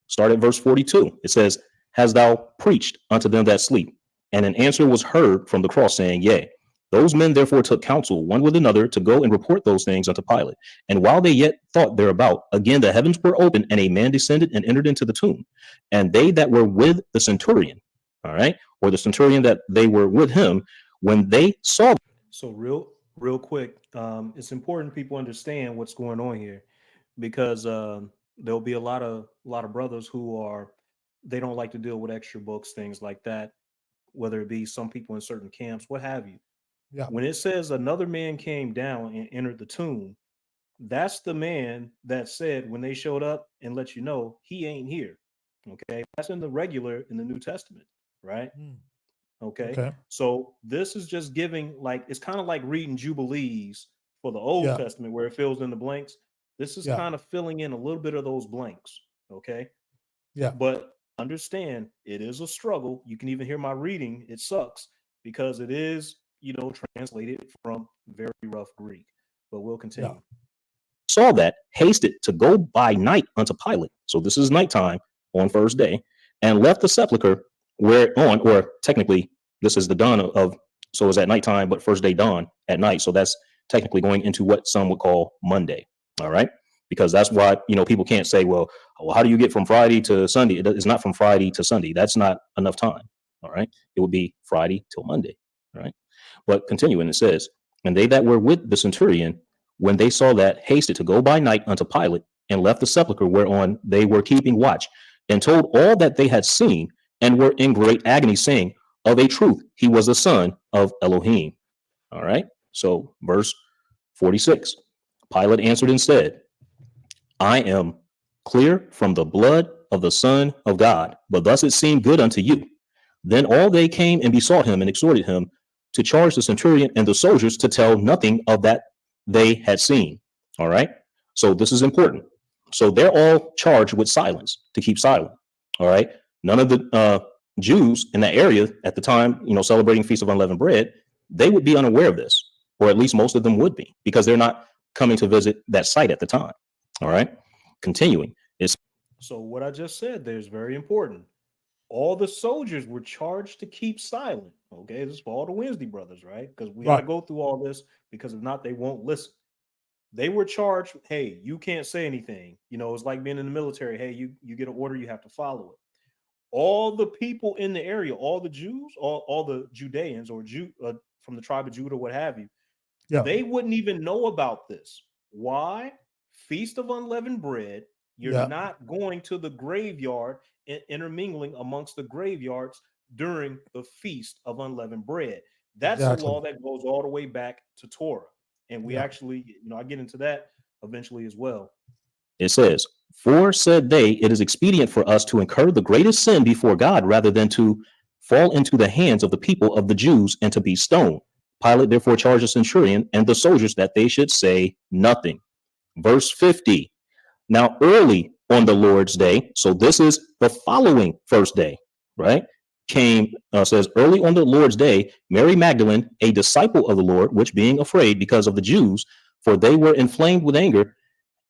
Start at verse 42. It says, hast thou preached unto them that sleep? And an answer was heard from the cross saying, Yea. Those men therefore took counsel one with another to go and report those things unto Pilate. And while they yet thought thereabout, again the heavens were opened, and a man descended and entered into the tomb. And they that were with the centurion, all right, or the centurion that they were with him, when they saw. So real quick, it's important people understand what's going on here, because there'll be a lot of brothers who they don't like to deal with extra books, things like that, whether it be some people in certain camps, what have you. Yeah. When it says another man came down and entered the tomb, that's the man that said when they showed up and let you know he ain't here. Okay. That's in the New Testament, right? Okay. So this is just giving, like, it's kind of like reading Jubilees for the Old Testament where it fills in the blanks. This is kind of filling in a little bit of those blanks. Okay. Yeah. But understand, it is a struggle. You can even hear my reading. It sucks because it is, translated from very rough Greek. But we'll continue. Yeah. Saw that, hasted to go by night unto Pilate. So this is nighttime on first day, and left the sepulchre whereon, or technically, this is the dawn of, so it's at nighttime, but first day dawn at night. So that's technically going into what some would call Monday. All right. Because that's why, people can't say, well, how do you get from Friday to Sunday? It's not from Friday to Sunday. That's not enough time. All right. It would be Friday till Monday. All right. But continuing, it says, and they that were with the centurion, when they saw that, hasted to go by night unto Pilate, and left the sepulchre whereon they were keeping watch, and told all that they had seen, and were in great agony, saying, of a truth, he was the son of Elohim. All right. So verse 46, Pilate answered and said, I am clear from the blood of the Son of God, but thus it seemed good unto you. Then all they came and besought him and exhorted him to charge the centurion and the soldiers to tell nothing of that they had seen. All right. So this is important. So they're all charged with silence, to keep silent. All right. None of the Jews in that area at the time, celebrating Feast of Unleavened Bread, they would be unaware of this, or at least most of them would be, because they're not coming to visit that site at the time. All right. Continuing. So what I just said there is very important. All the soldiers were charged to keep silent. Okay. This is for all the Wednesday brothers, right? Because we got to go through all this, because if not, they won't listen. They were charged. Hey, you can't say anything. It's like being in the military. Hey, you get an order, you have to follow it. All the people in the area, all the Jews, all the Judeans or from the tribe of Judah, what have you, they wouldn't even know about this. Why? Feast of Unleavened Bread. You're not going to the graveyard and intermingling amongst the graveyards during the Feast of Unleavened Bread. That's a Exactly. law that goes all the way back to Torah. And we Yeah. actually, I get into that eventually as well. It says, "For said they, it is expedient for us to incur the greatest sin before God rather than to fall into the hands of the people of the Jews and to be stoned. Pilate therefore charged the centurion and the soldiers that they should say nothing." Verse 50. Now, early on the Lord's day, so this is the following first day, right? Says, early on the Lord's day, Mary Magdalene, a disciple of the Lord, which being afraid because of the Jews, for they were inflamed with anger,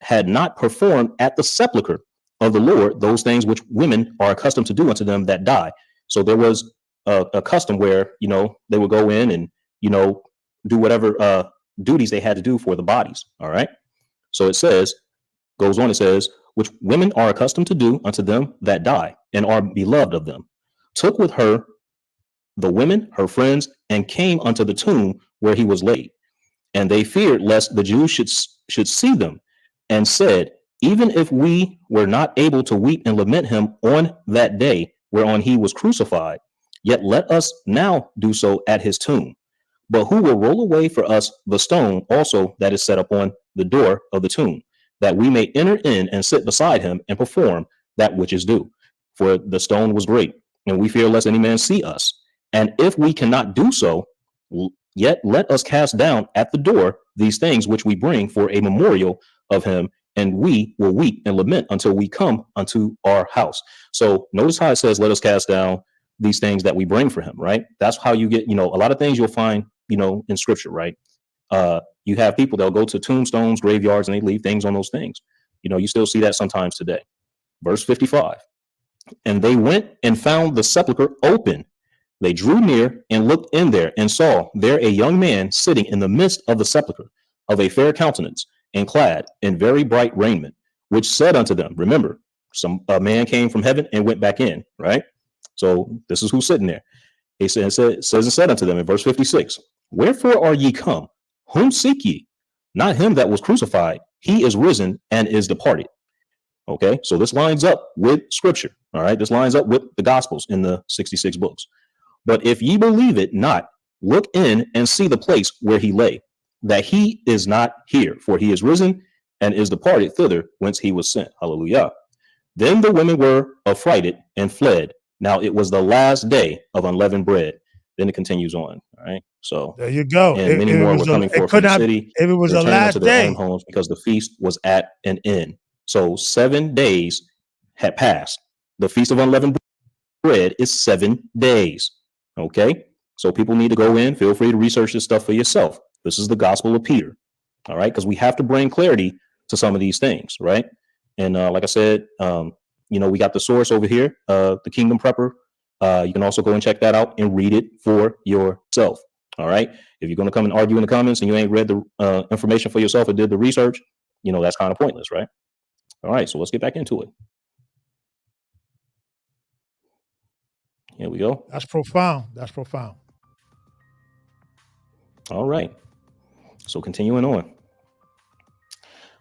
had not performed at the sepulchre of the Lord those things which women are accustomed to do unto them that die. So there was a custom where, they would go in and, do whatever duties they had to do for the bodies. All right. So it says, goes on, it says, which women are accustomed to do unto them that die and are beloved of them, took with her the women, her friends, and came unto the tomb where he was laid. And they feared lest the Jews should see them, and said, even if we were not able to weep and lament him on that day whereon he was crucified, yet let us now do so at his tomb. But who will roll away for us the stone also that is set upon the door of the tomb, that we may enter in and sit beside him and perform that which is due? For the stone was great, and we fear lest any man see us. And if we cannot do so, yet let us cast down at the door these things which we bring for a memorial of him, and we will weep and lament until we come unto our house. So notice how it says, let us cast down these things that we bring for him, right? That's how you get, a lot of things you'll find, in scripture, right? You have people that'll go to tombstones, graveyards, and they leave things on those things. You still see that sometimes today. Verse 55. And they went and found the sepulchre open. They drew near and looked in there and saw there a young man sitting in the midst of the sepulchre, of a fair countenance and clad in very bright raiment, which said unto them, remember, a man came from heaven and went back in, right? So this is who's sitting there. He says and said unto them in verse 56, wherefore are ye come? Whom seek ye? Not him that was crucified. He is risen and is departed. Okay, so this lines up with scripture. All right, this lines up with the gospels in the 66 books. But if ye believe it not, look in and see the place where he lay, that he is not here, for he is risen and is departed thither whence he was sent. Hallelujah. Then the women were affrighted and fled. Now it was the last day of unleavened bread. Then it continues on. All right. So there you go. and many more were coming forth from the city, if it was the returning unto last their own day, homes, because the feast was at an end. So 7 days had passed. The feast of unleavened bread is 7 days. Okay. So people need to go in. Feel free to research this stuff for yourself. This is the gospel of Peter. All right. Because we have to bring clarity to some of these things. Right. And like I said, we got the source over here, the Kingdom Prepper. You can also go and check that out and read it for yourself. All right. If you're going to come and argue in the comments and you ain't read the information for yourself or did the research, that's kind of pointless. Right. All right. So let's get back into it. Here we go. That's profound. That's profound. All right. So continuing on.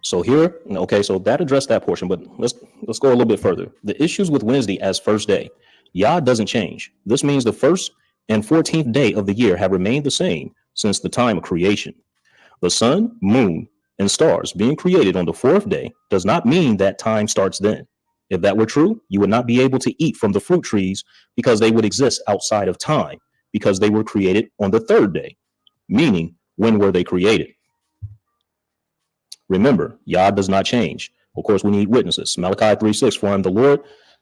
So here, okay, so that addressed that portion, but let's go a little bit further. The issues with Wednesday as first day. Yah doesn't change. This means the first and 14th day of the year have remained the same since the time of creation. The sun, moon, and stars being created on the fourth day does not mean that time starts then. If that were true, you would not be able to eat from the fruit trees because they would exist outside of time because they were created on the third day. Meaning, when were they created? Remember, Yah does not change. Of course, we need witnesses. Malachi 3:6, for I am the Lord,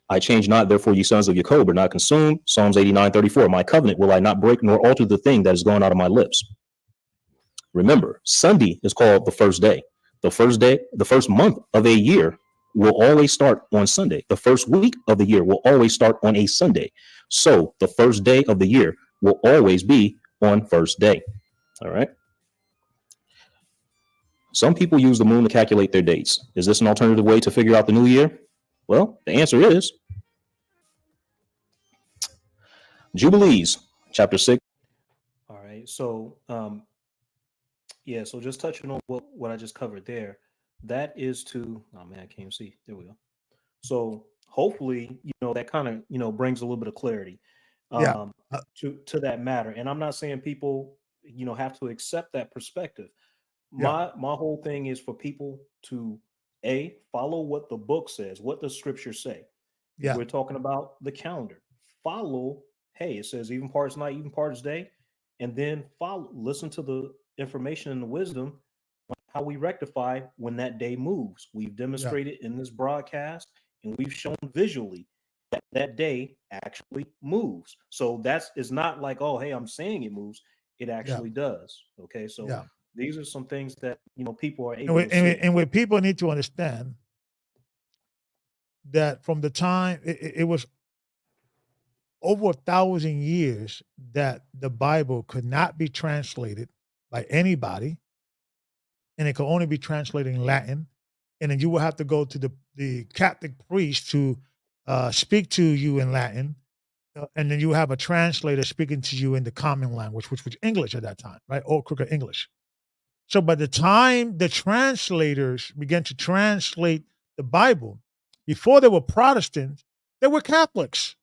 I change not, therefore ye sons of Jacob are not consumed. Psalms 89:34, my covenant will I not break nor alter the thing that is going out of my lips. Remember, Sunday is called the first day. The first month of a year will always start on Sunday. The first week of the year will always start on a Sunday. So the first day of the year will always be on first day. All right. Some people use the moon to calculate their dates. Is this an alternative way to figure out the new year? Well, the answer is Jubilees, chapter 6. All right. So, so just touching on what I just covered there, that is to, oh man, I can't see. There we go. So hopefully, that kind of, brings a little bit of clarity. Yeah. To that matter. And I'm not saying people, have to accept that perspective. Yeah. My whole thing is for people to follow what the book says, what the scriptures say. If Yeah. we're talking about the calendar, follow, hey, it says even parts night, even parts day, and then listen to the information and the wisdom on how we rectify when that day moves. We've Yeah. demonstrated in this broadcast and we've shown visually that that day actually moves. So it's not like, oh, hey, I'm saying it moves. It Yeah. actually does. Okay. So Yeah. these are some things that people are And able we, to and, we, see. and what people need to understand that from the time it was over 1,000 years that the Bible could not be translated by anybody, and it could only be translated in Latin, and then you will have to go to the Catholic priest to speak to you in Latin, and then you have a translator speaking to you in the common language, which was English at that time, right? Old Crooked English. So by the time the translators began to translate the Bible, before they were Protestants, they were Catholics.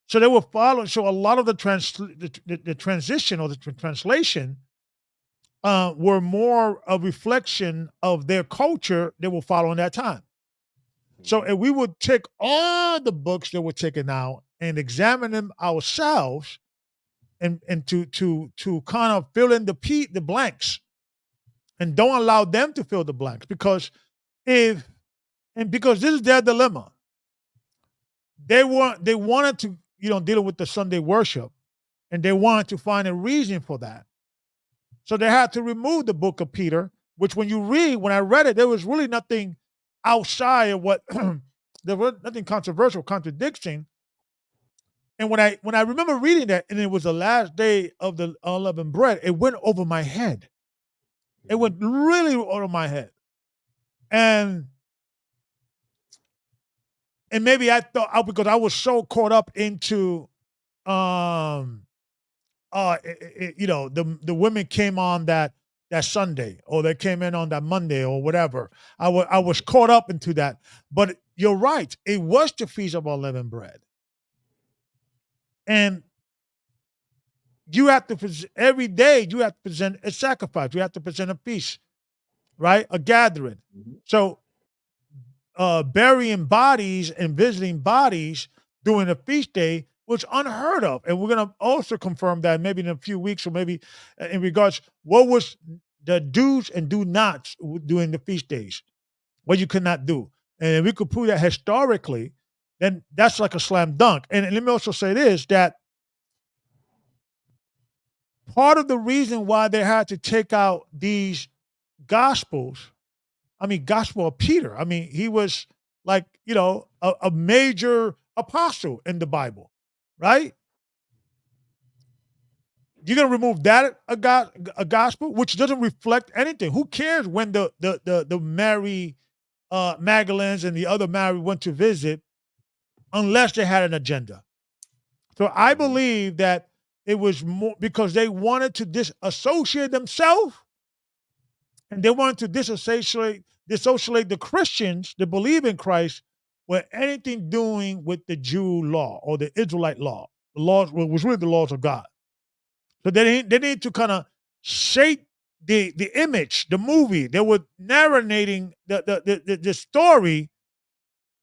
So they were following. So a lot of the transition or the translation were more a reflection of their culture they were following that time. So Mhm. if we would take all the books that were taken out and examine them ourselves and to kind of fill in the blanks and don't allow them to fill the blanks if because this is their dilemma. They wanted to deal with the Sunday worship, and they wanted to find a reason for that. So they had to remove the book of Peter, which when I read it, there was really nothing outside of what there was nothing controversial, contradicting. And when I remember reading that, and it was the last day of the unleavened bread, it went over my head. It Mhm. went really over my head. And maybe I thought because I was so caught up into um the women came on that Sunday, or they came in on that Monday or whatever. I was Mhm. caught up into that. But you're right, it was the feast of unleavened bread, and you have to every day you have to present a sacrifice. You have to present a feast, right? A gathering. Mhm. So burying bodies and visiting bodies during a feast day was unheard of. And we're going to also confirm that maybe in a few weeks, or maybe in regards what was the do's and do nots during the feast days, what you could not do. And if we could prove that historically, then that's like a slam dunk. And let me also say this, that part of the reason why they had to take out these gospels, Gospel of Peter. He was like, a major apostle in the Bible, right? You're gonna remove that a gospel, which doesn't reflect anything. Who cares when the Mary Magdalenes and the other Mary went to visit, unless they had an agenda. So I Mhm. believe that it was more because they wanted to disassociate themselves, and they wanted to dissociate the Christians that believe in Christ with anything doing with the Jew law or the Israelite law. The laws was really the laws of God. So they need to kind of shape the image, the movie. They were narrating the story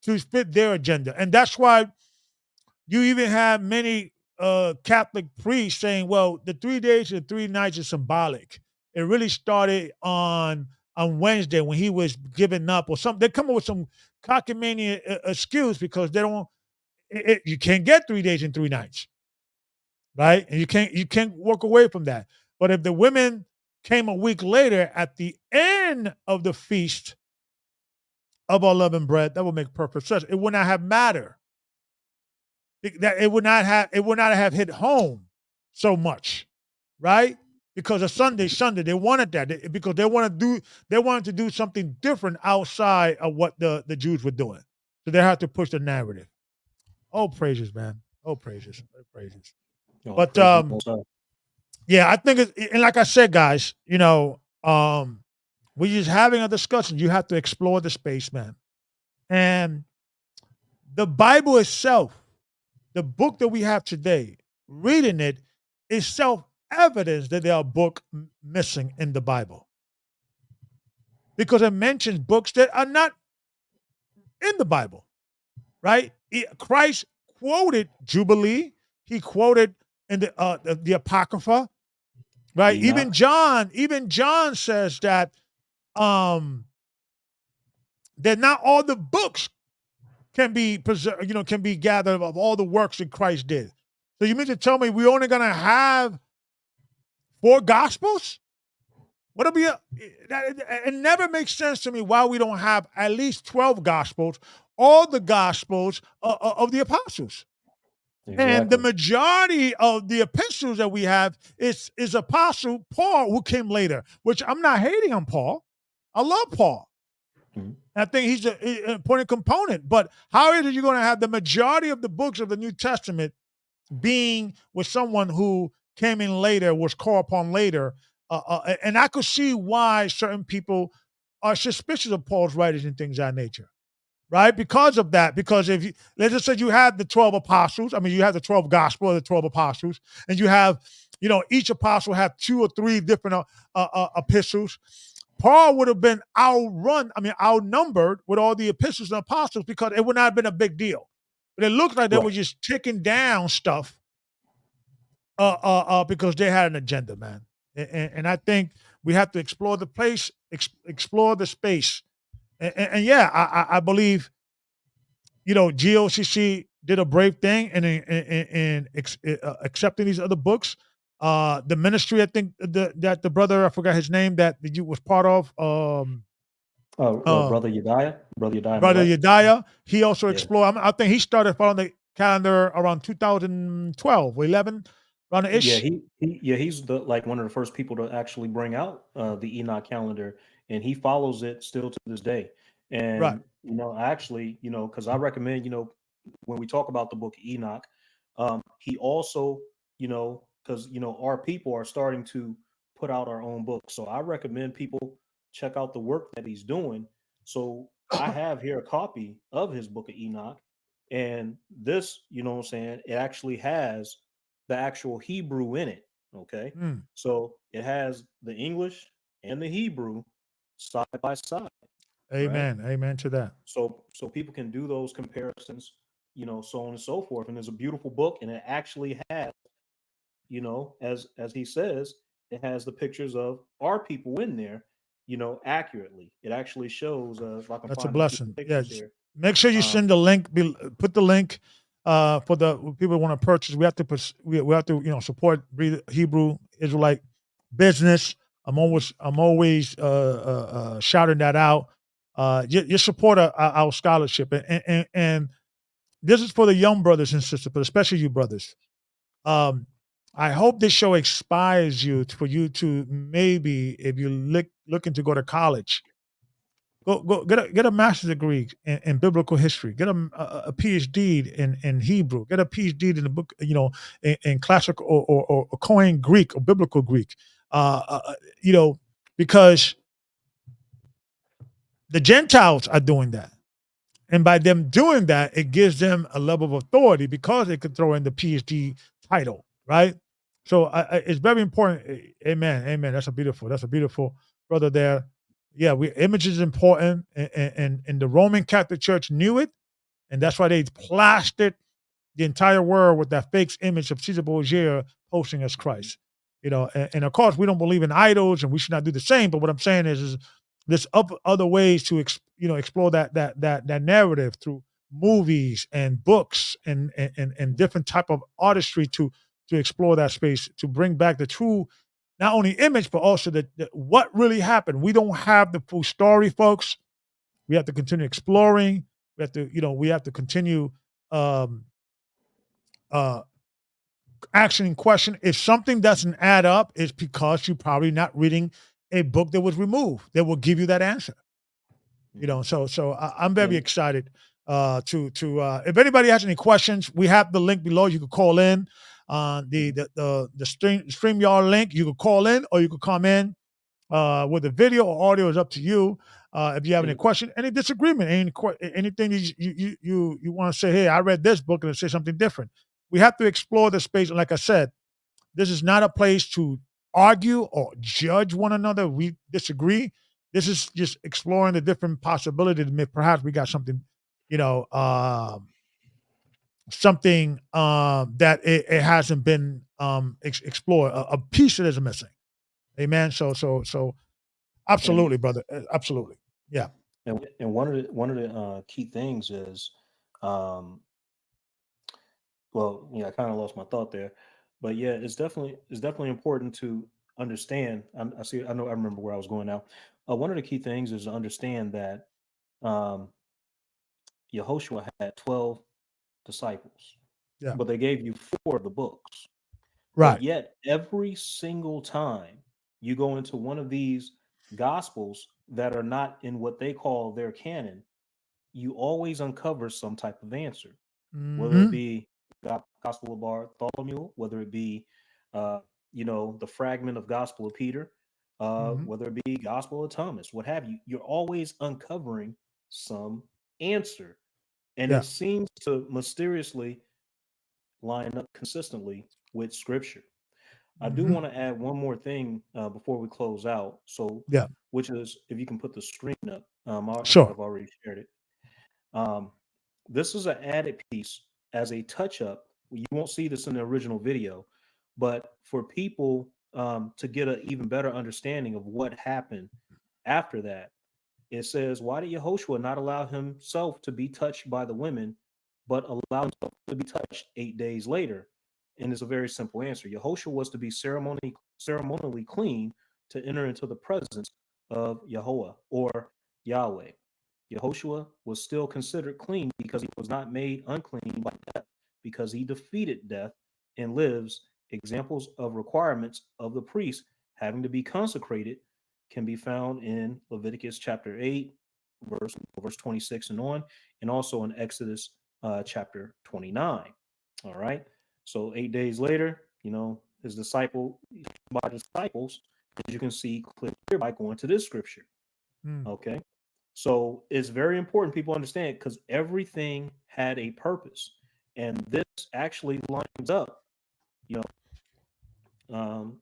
to fit their agenda, and that's why you even have many Catholic priests saying, "Well, the 3 days and 3 nights is symbolic. It really started on Wednesday when he was giving up, or something." They come up with some cockamamie excuse because they don't. You can't get 3 days and 3 nights, right? And you can't walk away from that. But if the women came a week later at the end of the feast of unleavened bread, that would make perfect sense. It would not have mattered. That it would not have hit home so much, right? Because of Sunday, they wanted that because they wanted to do something different outside of what the Jews were doing. So they had to push the narrative. Oh praises, man! Oh praises, oh praises. Oh, But praise the Most High. yeah, I think and like I said, guys, we're just having a discussion. You have to explore the space, man, and the Bible itself. the book that we have today, reading it, is self-evidence that there are books missing in the Bible, because it mentions books that are not in the Bible, right? Christ quoted Jubilee. He quoted in the Apocrypha, right? Enoch. Even John says that um, that not all the books can be preserved, can be gathered of all the works that Christ did. So you mean to tell me we're only gonna have 4 gospels? What be it never makes sense to me why we don't have at least 12 gospels, all the gospels of the apostles. And the Exactly. majority of the epistles that we have is Apostle Paul, who came later, which I'm not hating on Paul. I love Paul. Mhm. I think he's an important component. But how is it you're going to have the majority of the books of the New Testament being with someone who came in later, was called upon later? And I could see why certain people are suspicious of Paul's writings and things of that nature, right? Because of that. Because if you, let's just say you have the 12 apostles, I mean, you have the 12 gospel of the 12 apostles, and you have, each apostle have 2 or 3 different epistles. Paul would have been outnumbered with all the epistles and apostles, because it would not have been a big deal. But it looked like they Right. were just ticking down stuff because they had an agenda, man. And I think we have to explore the place, explore the space. And yeah, I believe, GOCC did a brave thing in accepting these other books. The ministry, I think that the brother, I forgot his name, that you was part of, uh, Brother Yediah. Brother Yediah brother Malek. Yediah, he also Yeah. explored. I think he started following the calendar around 2012 or 11, around Yeah, ish. he's the like one of the first people to actually bring out the Enoch calendar, and he follows it still to this day. Right. And I actually, because I recommend, when we talk about the book of Enoch, he also, because our people are starting to put out our own books, so I recommend people check out the work that he's doing. So I have here a copy of his book of Enoch, and this, what I'm saying, it actually has the actual Hebrew in it. Okay. Mm, So it has the English and the Hebrew side by side, right? amen. Amen to that. So people can do those comparisons, so on and so forth. And it's a beautiful book, and it actually has, as he says, it has the pictures of our people in there, accurately. It actually shows, if I can That's a find a few blessing. Yeah. pictures here. Make sure you Um, send the link. Put the link for the people who want to purchase. We have to we have to support Hebrew Israelite business. I'm always shouting that out. Your support our scholarship, and this is for the young brothers and sisters, but especially you brothers. Um, I hope this show inspires you for you to, maybe, if you're looking to go to college, go get a master's degree in biblical history. Get a PhD in Hebrew. Get a PhD in the book, in classical or Koine Greek or biblical Greek. Uh, uh, uh, you know, because the Gentiles are doing that. And by them doing that, it gives them a level of authority, because they could throw in the PhD title, right? So it's very important. Amen. Amen. That's a beautiful brother there. Yeah, image is important, and the Roman Catholic Church knew it, and that's why they plastered the entire world with that fake image of Caesar Borgia posing as Christ. And of course we don't believe in idols, and we should not do the same. But what I'm saying is there's other ways to explore that narrative through movies and books and different type of artistry to explore that space, to bring back the true, not only image, but also the what really happened. We don't have the full story, folks. We have to continue exploring. We have to continue um, uh, asking question. If something doesn't add up, it's because you're probably not reading a book that was removed that will give you that answer. So I'm very and excited to if anybody has any questions, we have the link below. You can call in the StreamYard link. You can call in, or you can come in with a video or audio, is up to you. If you have any And question, any disagreement, anything you want to say, hey, I read this book and it says something different. We have to explore the space. And like I said, this is not a place to argue or judge one another. We disagree. This is just exploring the different possibilities. Perhaps we got something, you know, something that it hasn't been explored. A piece that is missing. Amen. So and absolutely, brother. Absolutely. Yeah. and one of the key things is, um, well, yeah, I kind of lost my thought there, but yeah, it's definitely important to understand. I see. I know. I remember where I was going now. One of the key things is to understand that um, Yehoshua had 12 disciples, Yeah. but they gave you four of the books. But Right. yet, every single time you go into one of these gospels that are not in what they call their canon, you always uncover some type of answer, whether it Hmm. be Gospel of Bartholomew, whether it be, uh, the fragment of Gospel of Peter, Hmm. whether it be Gospel of Thomas, what have you. You're always uncovering some answer, and Yeah. it seems to mysteriously line up consistently with Scripture. I do Hmm. want to add one more thing before we close out. So, Yeah. which is if you can put the screen up. I think Sure. I've already shared it. Um, this is an added piece as a touch up. You won't see this in the original video, but for people to get an even better understanding of what happened after that, it says, why did Yehoshua not allow himself to be touched by the women, but allow himself to be touched 8 days later? And it's a very simple answer. Yehoshua was to be ceremonially clean to enter into the presence of Yahweh or Yahweh. Yehoshua was still considered clean because he was not made unclean by death, because he defeated death and lives. Examples of requirements of the priest having to be consecrated can be found in Leviticus chapter 8, verse 26 and on, and also in Exodus chapter 29. All right. So 8 days later, his disciples, as you can see clear by going to this scripture. Mm. Okay. So it's very important people understand because everything had a purpose. And this actually lines up, you um,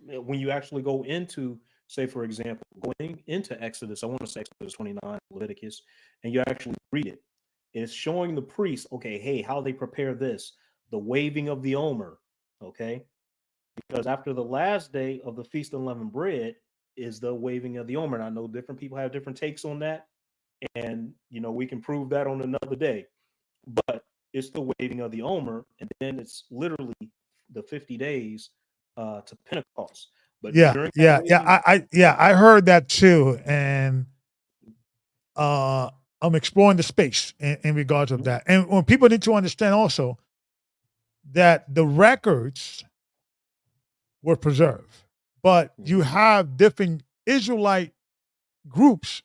when you actually go into, say, for example, going into Exodus, I want to say Exodus 29, Leviticus, and you actually read it. It's showing the priests, okay, hey, how they prepare this, the waving of the Omer, okay? Because after the last day of the Feast of Unleavened Bread is the waving of the Omer. And I know different people have different takes on that. And, we can prove that on another day. But it's the waving of the Omer. And then it's literally the 50 days to Pentecost. But Yeah. during that Yeah. Yeah. waving, I heard that too, and uh, I'm exploring the space in regards of Mhm, that. And when people need to understand also that the records were preserved, but you mhm, have different Israelite groups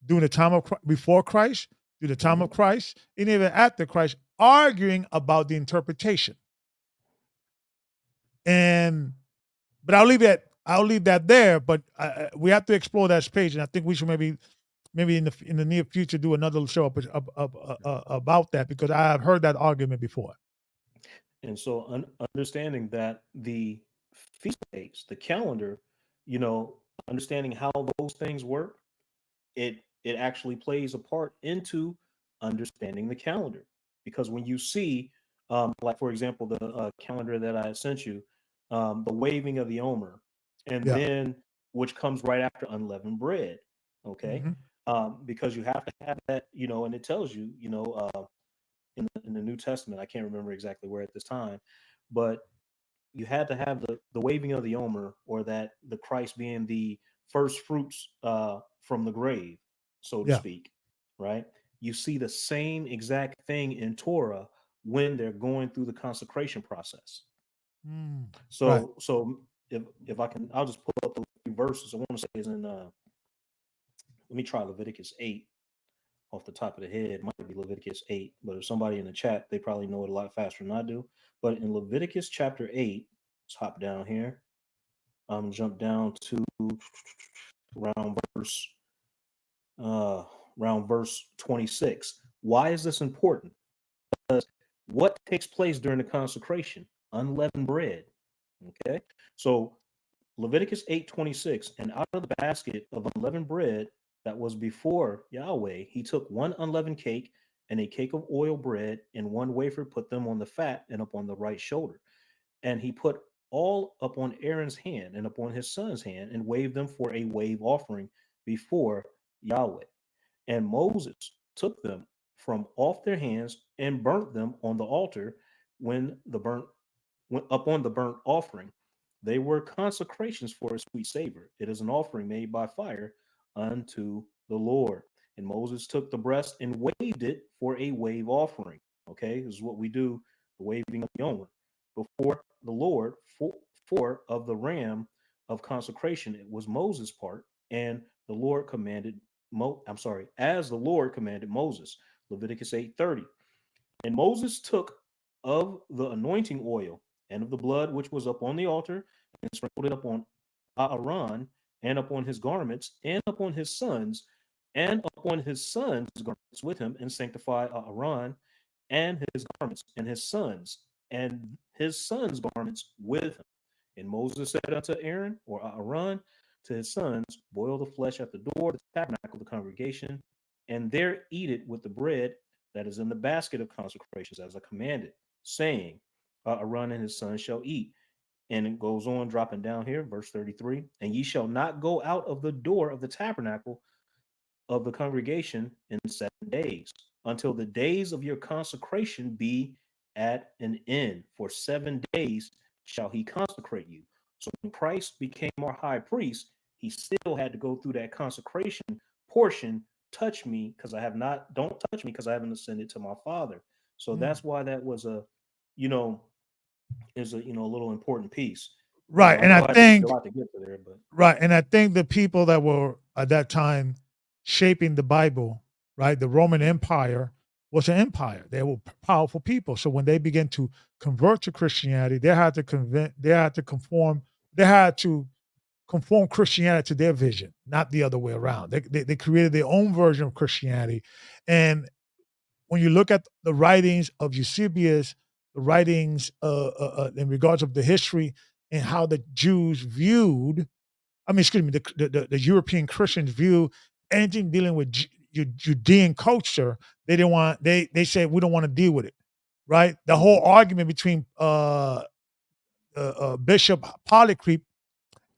during the time of before Christ, through the time of mhm. Christ, and even after Christ, arguing about the interpretation. And but I'll leave that there. But we have to explore that space, and I think we should maybe in the near future do another show about that, because I have heard that argument before. And so understanding that the feast days, the calendar, understanding how those things work, it actually plays a part into understanding the calendar. Because when you see, like for example, the calendar that I sent you, the waving of the Omer, and Yeah. then which comes right after unleavened bread, okay? Hmm. Because you have to have that, and it tells you, in the New Testament, I can't remember exactly where at this time, but you had to have the waving of the Omer, or that the Christ being the first fruits from the grave, so to Yeah. speak, right? You see the same exact thing in Torah when they're going through the consecration process. Mm. Right. So if I can, I'll just pull up the few verses. I want to say is in let me try Leviticus 8 off the top of the head. It might be Leviticus 8, but if somebody in the chat, they probably know it a lot faster than I do. But in Leviticus chapter 8, let's hop down here. Jump down to around verse around verse 26. Why is this important? What takes place during the consecration? Unleavened bread. Okay. So Leviticus 8:26, and out of the basket of unleavened bread that was before Yahweh, he took one unleavened cake and a cake of oil bread and one wafer, put them on the fat and upon the right shoulder. And he put all upon Aaron's hand and upon his son's hand and waved them for a wave offering before Yahweh. And Moses took them from off their hands and burnt them on the altar when the burnt went upon the burnt offering. They were consecrations for a sweet savor. It is an offering made by fire unto the Lord. And Moses took the breast and waved it for a wave offering. Okay, this is what we do, the waving of the omer. Before the Lord, for of the ram of consecration, it was Moses' part, and the Lord commanded as the Lord commanded Moses. Leviticus 8:30. And Moses took of the anointing oil and of the blood which was upon the altar and sprinkled it upon Aaron and upon his garments and upon his sons and upon his sons' garments with him, and sanctified Aaron and his garments and his sons and his sons' garments with him. And Moses said unto Aaron or Aaron to his sons, boil the flesh at the door of the tabernacle of the congregation, and there eat it with the bread that is in the basket of consecrations, as I commanded, saying, Aaron and his sons shall eat. And it goes on, dropping down here, verse 33. And ye shall not go out of the door of the tabernacle of the congregation in 7 days, until the days of your consecration be at an end. For 7 days shall he consecrate you. So when Christ became our high priest, he still had to go through that consecration portion. Touch me because I have not, don't touch me because I haven't ascended to my Father. So that's why that was you know, is a a little important piece. Right. I And know I I took a think lot to get to there, but right. And I think the people that were at that time shaping the Bible, right, the Roman Empire was an empire. They were powerful people. So when they began to convert to Christianity, they had to conform Christianity to their vision, not the other way around. They created their own version of Christianity. And when you look at the writings of Eusebius, the writings in regards of the history and how the Jews viewed, the European Christians view anything dealing with Judean culture, they didn't want, they said, we don't want to deal with it, right? The whole argument between Bishop Polycarp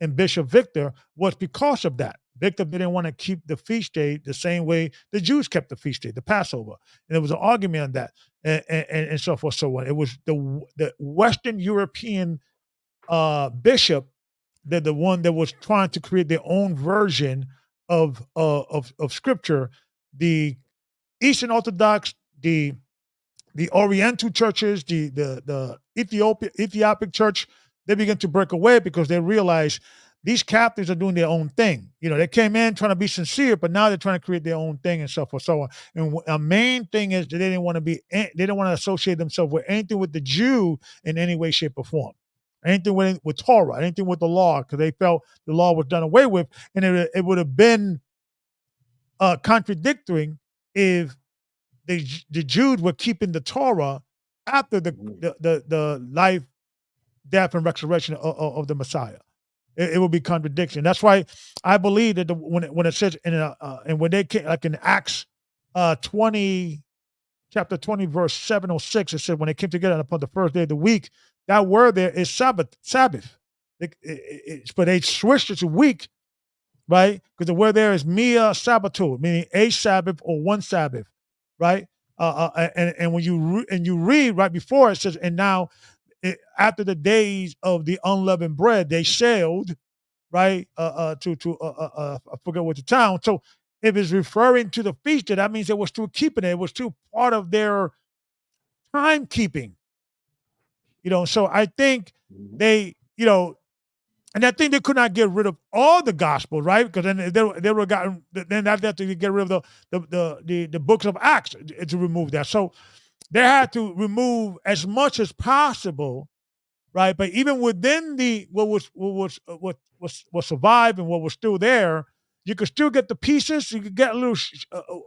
and Bishop Victor was because of that. Victor didn't want to keep the feast day the same way the Jews kept the feast day, the Passover. And there was an argument on that and so forth, so on. It was the Western European bishop that the one that was trying to create their own version of scripture. The Eastern Orthodox, the Oriental churches, the Ethiopic church, they began to break away because they realized these captives are doing their own thing. They came in trying to be sincere, but now they're trying to create their own thing and so forth, so on. And a main thing is that they didn't want to associate themselves with anything with the Jew in any way, shape, or form. Anything with Torah, anything with the law, because they felt the law was done away with, and it would have been contradicting if the Jews were keeping the Torah after the life, death, and resurrection of the Messiah. It would be contradiction. That's why I believe that when it says and when they came, like in Acts 20, chapter 20, verse 706, it said when they came together upon the first day of the week, that word there is Sabbath. But they switched it to week, right? Because the word there is mia sabbato, meaning a Sabbath or one Sabbath, right? And when you read right before, it says, and now after the days of the unleavened bread, they sailed, right, I forget what the town. So if it's referring to the feast day, that means they were still keeping it. It was still part of their timekeeping, So I think they, and I think they could not get rid of all the gospel, right? Because then they were gotten. Then they have to get rid of the books of Acts to remove that. So they had to remove as much as possible, right? But even within what survived and what was still there, you could still get the pieces. You could get a little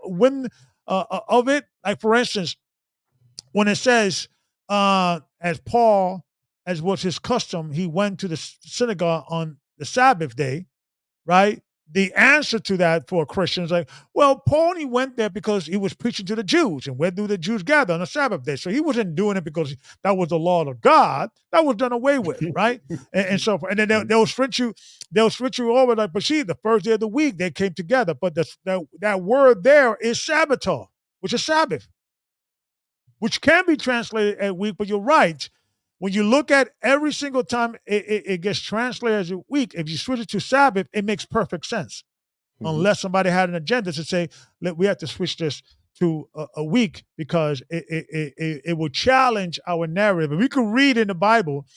win of it. Like for instance, when it says, as Paul, as was his custom, he went to the synagogue on the Sabbath day, right? The answer to that for Christians, like, well, Paul only went there because he was preaching to the Jews, and where do the Jews gather on the Sabbath day? So he wasn't doing it because that was the law of God. That was done away with, right? And so, and then they'll switch you over, like, but see, the first day of the week they came together, but that word there is Sabbath, which is Sabbath, which can be translated as week, but you're right. When you look at every single time it gets translated as a week, if you switch it to Sabbath, it makes perfect sense. Unless somebody had an agenda to say, we have to switch this to a week because it will challenge our narrative. And we can read in the Bible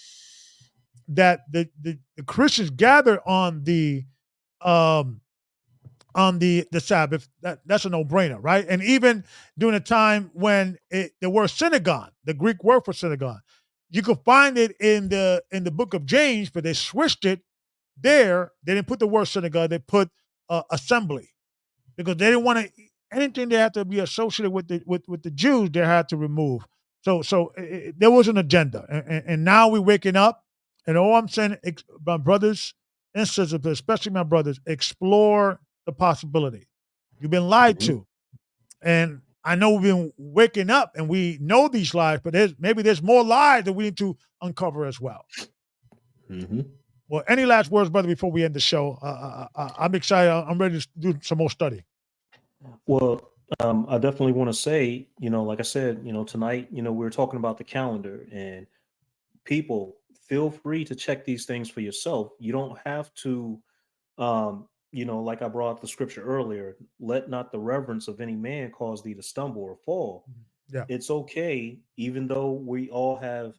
that the Christians gather um, on the Sabbath. That's a no-brainer, right? And even during a time when the word synagogue, the Greek word for synagogue, you could find it in the book of James, but they switched it there. They didn't put the word synagogue, they put assembly, because they didn't want to anything that had to be associated with the Jews, they had to remove. So there was an agenda, and now we're waking up. And all I'm saying, my brothers and sisters, but especially my brothers, explore the possibility. You've been lied to, and I know we've been waking up, and we know these lies, but maybe there's more lies that we need to uncover as well. Well, any last words, brother, before we end the show? I'm excited. I'm ready to do some more study. Well, I definitely want to say, like I said, tonight, we're talking about the calendar, and people, feel free to check these things for yourself. You don't have to, like I brought up the scripture earlier, let not the reverence of any man cause thee to stumble or fall. Yeah. It's okay, even though we all have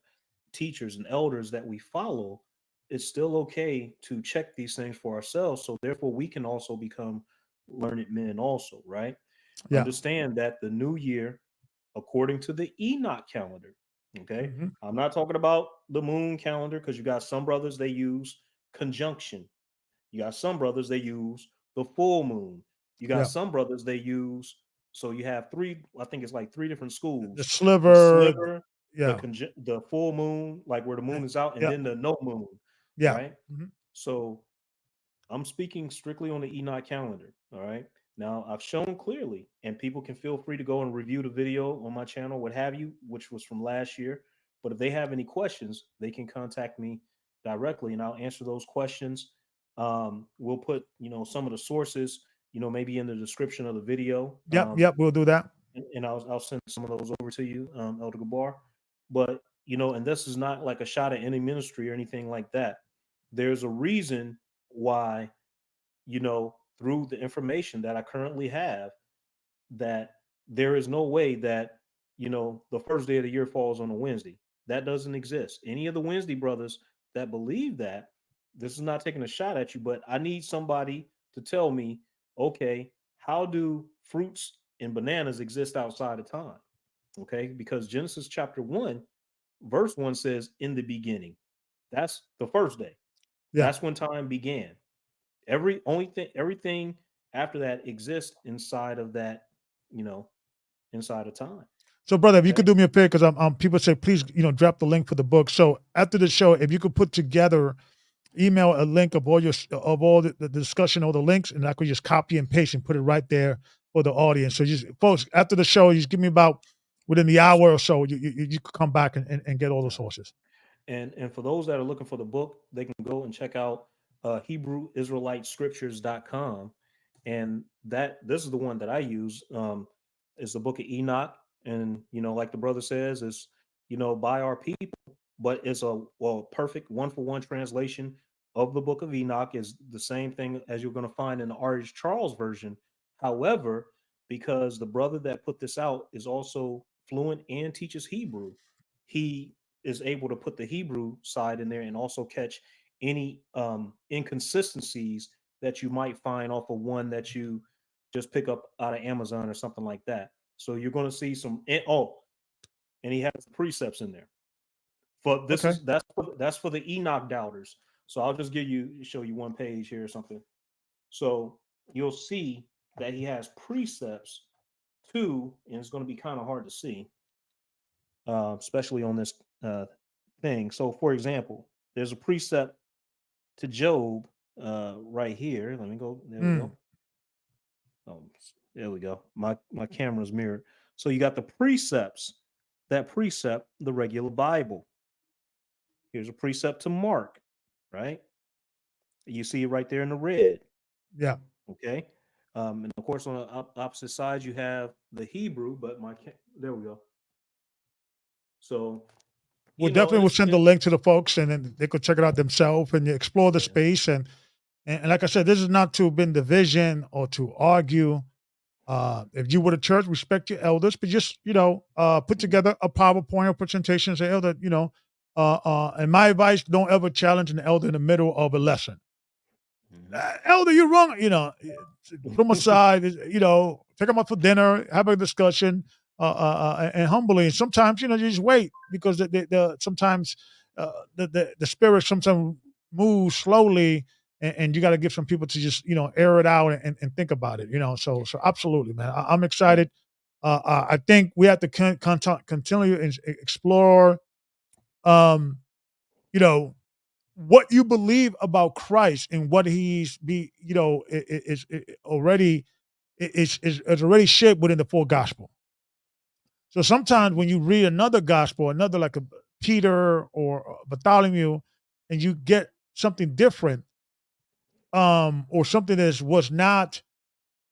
teachers and elders that we follow, it's still okay to check these things for ourselves. So therefore we can also become learned men also, right? Yeah. Understand that the new year, according to the Enoch calendar, okay, I'm not talking about the moon calendar, because you got some brothers they use conjunction. You got some brothers they use the full moon. You got Yeah. some brothers they use, so you have three, I think it's like three different The schools. The sliver. sliver, Yeah. the full moon, like where the moon is out, and Yeah. then the no moon, Yeah. right? So I'm speaking strictly on the Enoch calendar. All right. Now I've shown clearly, and people can feel free to go and review the video on my channel, what have you, which was from last year. But if they have any questions, they can contact me directly, and I'll answer those questions. We'll put, some of the sources, maybe in the description of the video. Yep. We'll do that. And I'll send some of those over to you, Elder Gabar. But and this is not like a shot at any ministry or anything like that. There's a reason why, through the information that I currently have, that there is no way that, the first day of the year falls on a Wednesday. That doesn't exist. Any of the Wednesday brothers that believe that, this is not taking a shot at you, but I need somebody to tell me, okay, how do fruits and bananas exist outside of time? Okay, because Genesis chapter 1, verse 1 says, in the beginning. That's the first day. Yeah. That's when time began. Everything after that exists inside of that, inside of time. So, brother, if you Okay. could do me a favor, because people say, please, drop the link for the book. So after the show, if you could put together, email a link of all the discussion, all the links, and I could just copy and paste and put it right there for the audience. So just folks, after the show, you just give me about within the hour or so, you could come back and get all the sources. And for those that are looking for the book, they can go and check out HebrewIsraeliteScriptures.com. And this is the one that I use. Is the book of Enoch. And like the brother says, is by our people, but it's a perfect one-for-one translation of the book of Enoch. Is the same thing as you're going to find in the R.H. Charles version. However, because the brother that put this out is also fluent and teaches Hebrew, he is able to put the Hebrew side in there and also catch any inconsistencies that you might find off of one that you just pick up out of Amazon or something like that. So you're going to see some. And he has precepts in there. But that's for the Enoch doubters. So I'll just show you one page here or something. So you'll see that he has precepts too, and it's going to be kind of hard to see, especially on this thing. So, for example, there's a precept to Job right here. Let me go. There we Mm, go. There we go. My camera's mirrored. So you got the precepts. That precept, the regular Bible. Here's a precept to Mark, right? You see it right there in the red. yeah. Okay. And of course, on the opposite side, you have the Hebrew. But there we go. So We'll you know, definitely will it's send the it. link to the folks, and then they could check it out themselves and explore the Yeah. space. And like I said, this is not to bring division or to argue. If you were the church, respect your elders, but just put Mhm. together a PowerPoint or presentation and say, elder, and my advice: don't ever challenge an elder in the middle of a lesson. Mhm. Elder, you're wrong. Put them aside. Take them out for dinner, have a discussion, and humbly. And sometimes, you just wait because sometimes the spirit sometimes moves slowly, and you got to give some people to just air it out and think about it. So absolutely, man. I'm Yeah. excited. I think we have to continue and explore. Um, you know, what you believe about Christ and what he's is already is already shaped within the full gospel. So sometimes when you read another gospel, another like a Peter or Bartholomew, and you get something different, or something that was not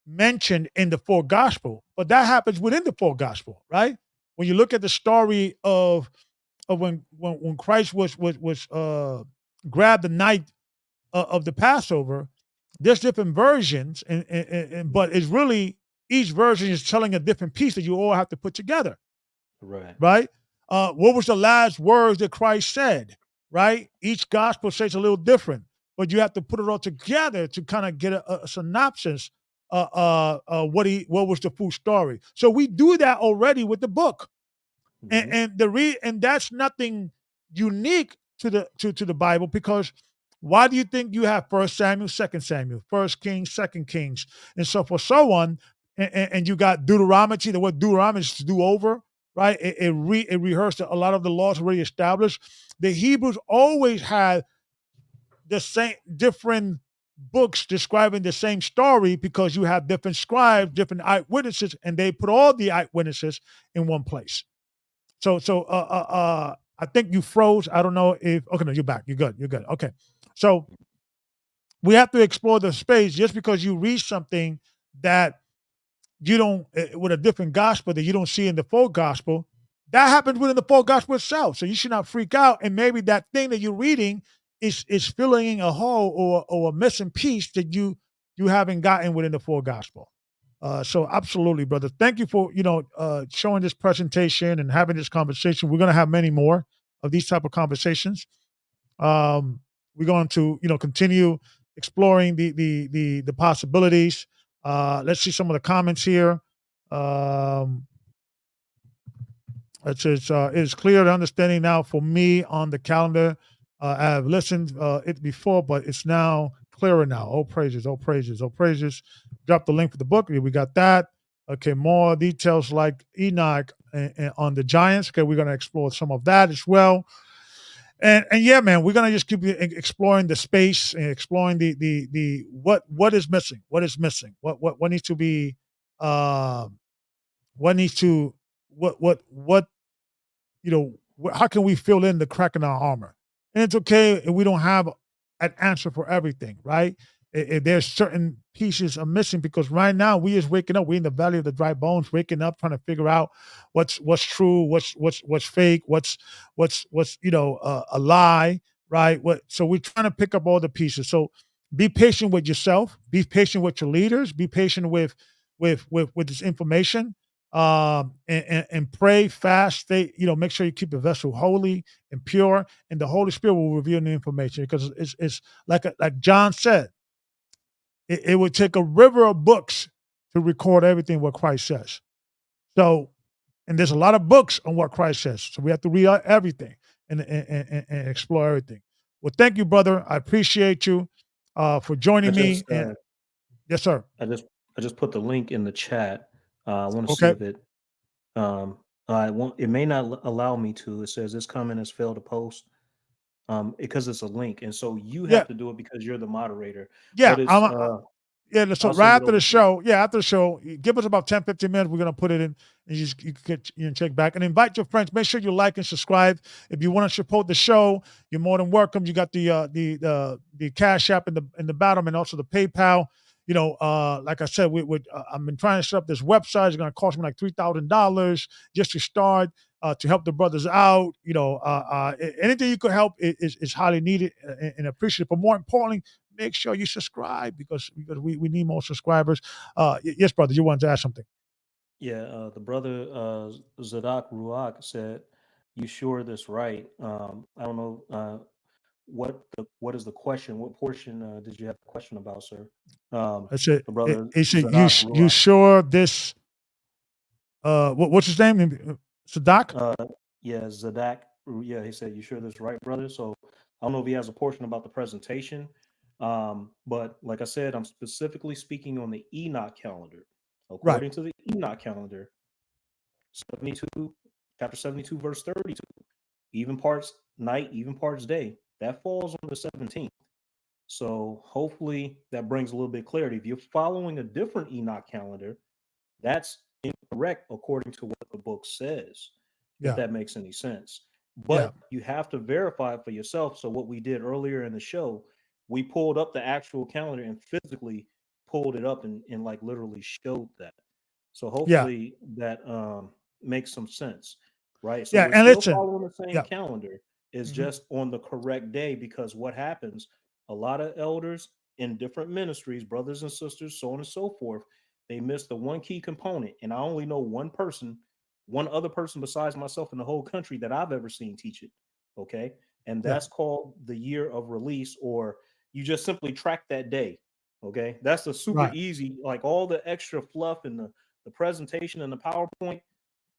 mentioned in the full gospel, but that happens within the full gospel, right? When you look at the story of when Christ was grabbed the night of the Passover, there's different versions, but it's really each version is telling a different piece that you all have to put together, Right. right? What was the last words that Christ said, right? Each gospel says a little different, but you have to put it all together to kind of get a synopsis. What was the full story? So we do that already with the book, and, Hmm. and and that's nothing unique to the Bible, because why do you think you have First Samuel, Second Samuel, First Kings, Second Kings, and so forth, so on, and you got Deuteronomy. The word Deuteronomy is to do over, right? It rehearsed a lot of the laws already established. The Hebrews always had the same different books describing the same story because you have different scribes, different eyewitnesses, and they put all the eyewitnesses in one place. I think you froze. I don't know if okay, no, you're back. You're good. You're good. Okay. So we have to explore the space. Just because you read something that you don't with a different gospel that you don't see in the full gospel, that happens within the full gospel itself. So you should not freak out. And maybe that thing that you're reading is filling a hole or a missing piece that you haven't gotten within the full gospel. So absolutely, brother. Thank you for showing this presentation and having this conversation. We're going to have many more of these type of conversations. Um, we're going to continue exploring the possibilities. Let's see some of the comments here. Um, it says it is clear the understanding now for me on the calendar. I have listened it before, but it's now clearer now. Oh praises, oh praises, oh praises. Drop the link for the book. We got that. Okay, more details like Enoch and on the Giants. Okay, we're going to explore some of that as well. And yeah, man, we're gonna just keep exploring the space and exploring the what is missing, what needs to be, uh, what needs to what how can we fill in the crack in our armor? And it's okay if we don't have an answer for everything, right? If there's certain pieces are missing, because right now we just waking up. We're in the valley of the dry bones, waking up, trying to figure out what's true, what's fake, what's a lie, right? So we're trying to pick up all the pieces. So be patient with yourself, be patient with your leaders, be patient with this information, and pray, fast, stay, make sure you keep the vessel holy and pure, and the Holy Spirit will reveal the information, because it's like John said, it would take a river of books to record everything what Christ says. So, and there's a lot of books on what Christ says, so we have to read everything and explore everything. Well, thank you, brother. I appreciate you for I joining me. just And Yes, sir. I just put the link in the chat. I want to see Okay. if it I won't. It may not allow me to. It says this comment has failed to post. Because it's a link, and so you Yeah. have to do it because you're the moderator. Yeah. But it's Yeah, so I'll right send it after the over to you. show, give us about 10, 15 minutes. We're gonna put it in and you can check back and invite your friends. Make sure you like and subscribe. If you want to support the show, you're more than welcome. You got the Cash App in the bottom and also the PayPal. Like I said, I've been trying to set up this website. It's gonna cost me like $3,000 just to start. To help the brothers out, anything you could help is highly needed and appreciated. But more importantly, make sure you subscribe because we need more subscribers. Yes, brother, you wanted to ask something. Yeah, the brother Zadak Ruach said, "You sure this right?" I don't know what is the question. What portion did you have a question about, sir? Um, I said, the brother it said Zadak you Ruach. sure this what's his name? Sadak? Uh, yeah, Zadak. Yeah, he said, "You sure this right, brother?" So I don't know if he has a portion about the presentation, but like I said, I'm specifically speaking on the Enoch calendar. Right, According to the Enoch calendar, 72, chapter 72, verse 32, even parts night, even parts day, that falls on the 17th. So hopefully that brings a little bit of clarity. If you're following a different Enoch calendar, that's incorrect according to what the book says, if yeah, that makes any sense. yeah, But you have to verify for yourself. So, what we did earlier in the show, we pulled up the actual calendar and physically pulled it up and like literally showed that. So, yeah, hopefully that makes some sense, right? So, yeah. we're And still listen, following the same yeah, calendar, it's mhm, just on the correct day because what happens, a lot of elders in different ministries, brothers and sisters, so on and so forth, they missed the one key component. And I only know one person, one other person besides myself in the whole country that I've ever seen teach it. Okay. And yeah, that's called the year of release, or you just simply track that day. Okay. That's the super right, easy, like all the extra fluff and the presentation and the PowerPoint,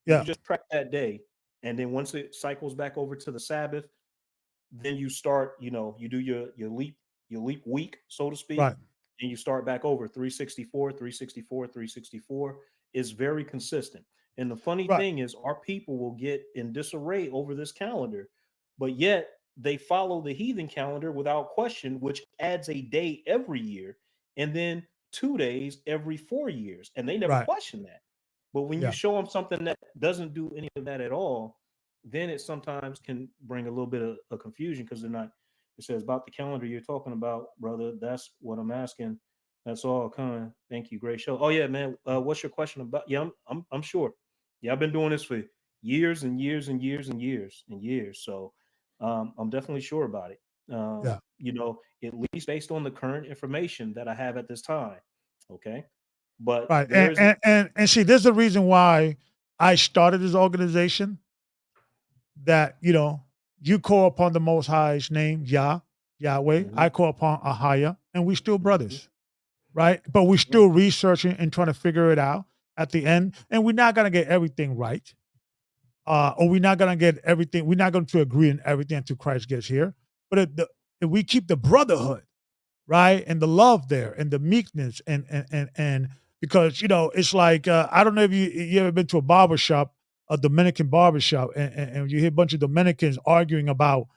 you yeah, just track that day. And then once it cycles back over to the Sabbath, then you start, you do your leap week, so to speak, right, and you start back over 364, 364, 364 is very consistent. And the funny right, thing is our people will get in disarray over this calendar, but yet they follow the heathen calendar without question, which adds a day every year and then 2 days every 4 years, and they never right, question that. But when you yeah, show them something that doesn't do any of that at all, then it sometimes can bring a little bit of confusion because they're not. It says about the calendar you're talking about, brother. That's what I'm asking. That's all, Con. Thank you. Great show. Oh yeah, man. What's your question about? Yeah, I'm sure. Yeah, I've been doing this for years and years and years and years and years. So I'm definitely sure about it. yeah, At least based on the current information that I have at this time. Okay. But right. there is And see, there's a reason why I started this organization that you call upon the Most High's name, Yahweh. mhm, I call upon Ahaya, and we still mhm, brothers, right? But we're right, still researching and trying to figure it out at the end, and we're not gonna get everything right, or we're not gonna get everything. We're not going to agree on everything until Christ gets here. But if we keep the brotherhood, right, and the love there, and the meekness, and because it's like I don't know if you ever been to a barber shop, a Dominican barber shop, and you hear a bunch of Dominicans arguing about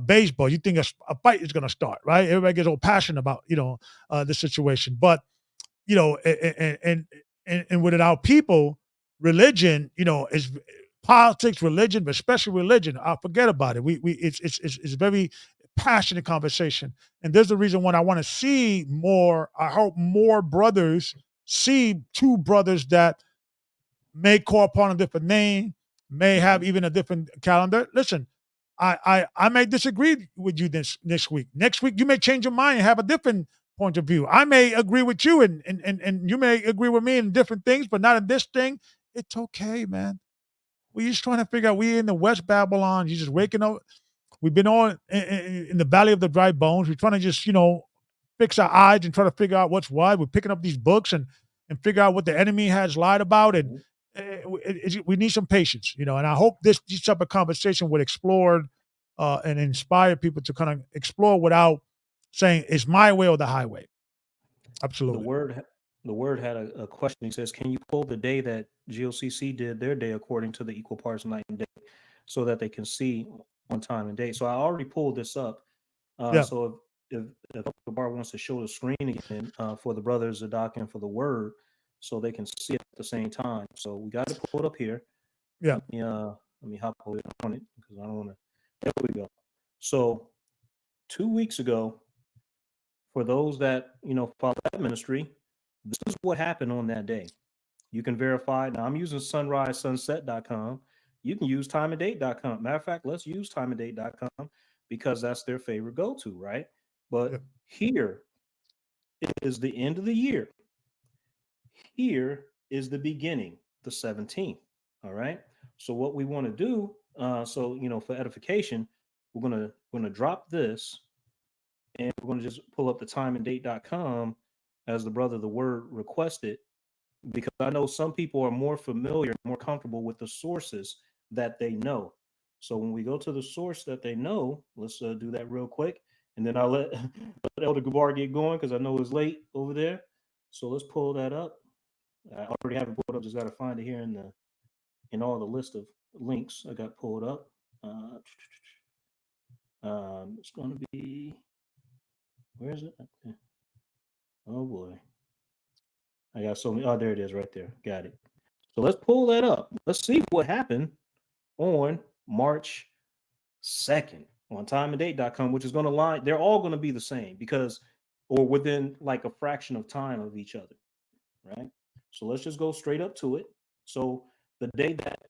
baseball. You think a fight is going to start, right? Everybody gets all passionate about the situation, but and with our people, religion, is politics, religion, but especially religion. I forget about it. We it's very passionate conversation, and there's a reason why I want to see more. I hope more brothers see two brothers that may call upon a different name, may have mhm, even a different calendar. Listen, I may disagree with you this week. Next week, you may change your mind and have a different point of view. I may agree with you, and you may agree with me in different things, but not in this thing. It's okay, man. We're just trying to figure out. We're in the West Babylon. You're just waking up. We've been all in the valley of the dry bones. We're trying to just, fix our eyes and try to figure out what's what. We're picking up these books and figure out what the enemy has lied about. And mhm. we need some patience, And I hope this type of conversation would explore and inspire people to kind of explore without saying it's my way or the highway. The Absolutely. word the word had a question. He says, "Can you pull the day that GOCC did their day according to the equal parts night and day, so that they can see on time and date?" So I already pulled this up. Yeah. So if the bar wants to show the screen again for the brothers Zadok and for the word, so they can see it at the same time. So we got to pull it up here. Yeah. Let me hop on it because I don't want to. There we go. So 2 weeks ago, for those that follow that ministry, this is what happened on that day. You can verify. Now I'm using sunrisesunset.com. You can use timeanddate.com. Matter of fact, let's use timeanddate.com because that's their favorite go-to, right? Yeah. But here is the end of the year. Here is the beginning, the 17th. All right. So what we want to do, for edification, we're gonna drop this and we're gonna just pull up the timeanddate.com as the brother the word requested, because I know some people are more familiar, more comfortable with the sources that they know. So when we go to the source that they know, let's do that real quick, and then I'll let, let Elder Gabar get going because I know it's late over there. So let's pull that up. I already have it pulled up. Just got to find it here in all the list of links I got pulled up. Uh, it's going to be, where is it? Oh boy, I got so many. Oh, there it is, right there. Got it. So let's pull that up. Let's see what happened on March 2nd on timeanddate.com, which is going to line. They're all going to be the same because, or within like a fraction of time of each other, right? So let's just go straight up to it. So the day that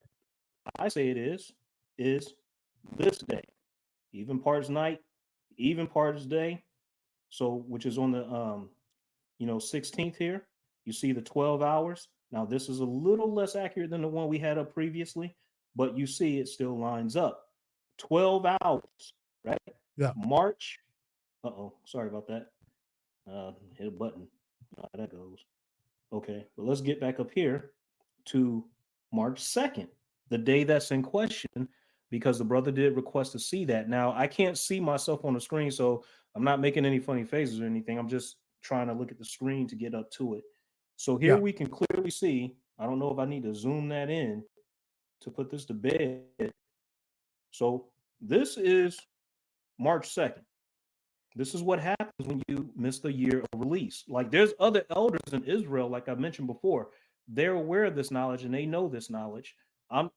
I say it is this day, even parts night, even parts day. So which is on the 16th here. You see the 12 hours. Now this is a little less accurate than the one we had up previously, but you see it still lines up. 12 hours, right? Yeah. March. Sorry about that. Hit a button. How that goes. Okay, but let's get back up here to March 2nd, the day that's in question, because the brother did request to see that. Now, I can't see myself on the screen, so I'm not making any funny faces or anything. I'm just trying to look at the screen to get up to it. So here Yeah. we can clearly see, I don't know if I need to zoom that in to put this to bed. So this is March 2nd. This is what happens when you miss the year of release. Like there's other elders in Israel, like I mentioned before, they're aware of this knowledge and they know this knowledge. I'm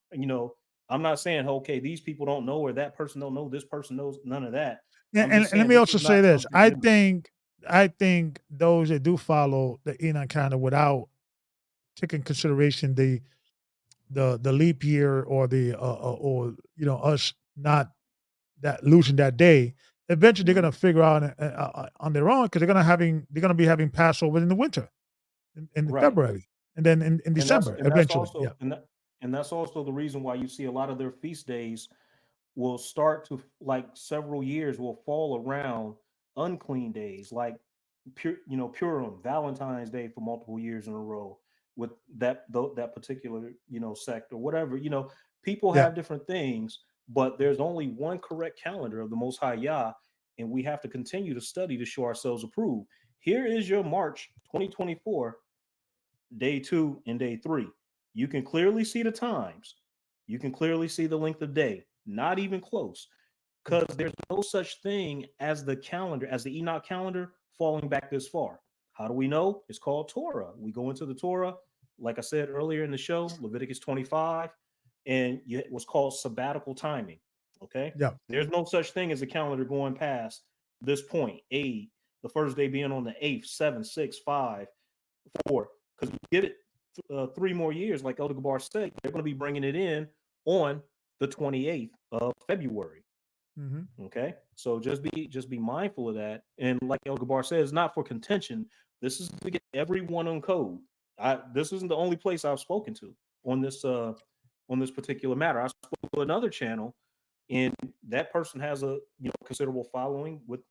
not saying, okay, these people don't know or that person don't know, this person knows, none of that. And, I'm and, just and let saying me this also is say not this. something I new. think I think those that do follow the Enoch calendar without taking consideration the leap year or the or us not that losing that day, eventually they're Mhm. gonna figure out on their own because they're gonna be having Passover in the winter in Right. February and then in And that's December and that's eventually. Yeah. also and that's also the reason why you see a lot of their feast days will start to, like, several years will fall around unclean days, like Purim, Valentine's Day for multiple years in a row with that particular sect or whatever. People Yeah. have different things, but there's only one correct calendar of the Most High Yah, and we have to continue to study to show ourselves approved. Here is your March 2024 day 2 and day 3. You can clearly see the times. You can clearly see the length of day. Not even close, Yeah. because there's no such thing as the calendar, as the Enoch calendar falling back this far. How do we know? It's called Torah. We go into the Torah, like I said earlier in the show, Leviticus 25, and it was called sabbatical timing. Okay. Yeah. There's no such thing as a calendar going past this point, the first day being on the 8th, 7th, 6th, 5, 4, because you give it 3 more years, like Elder Gabar said, they're going to be bringing it in on the 28th of February. Hmm. Okay, so just be mindful of that. And like El Gabar says, it's not for contention. This is to get everyone on code. This isn't the only place I've spoken to on this particular matter. I spoke to another channel, and that person has a considerable following with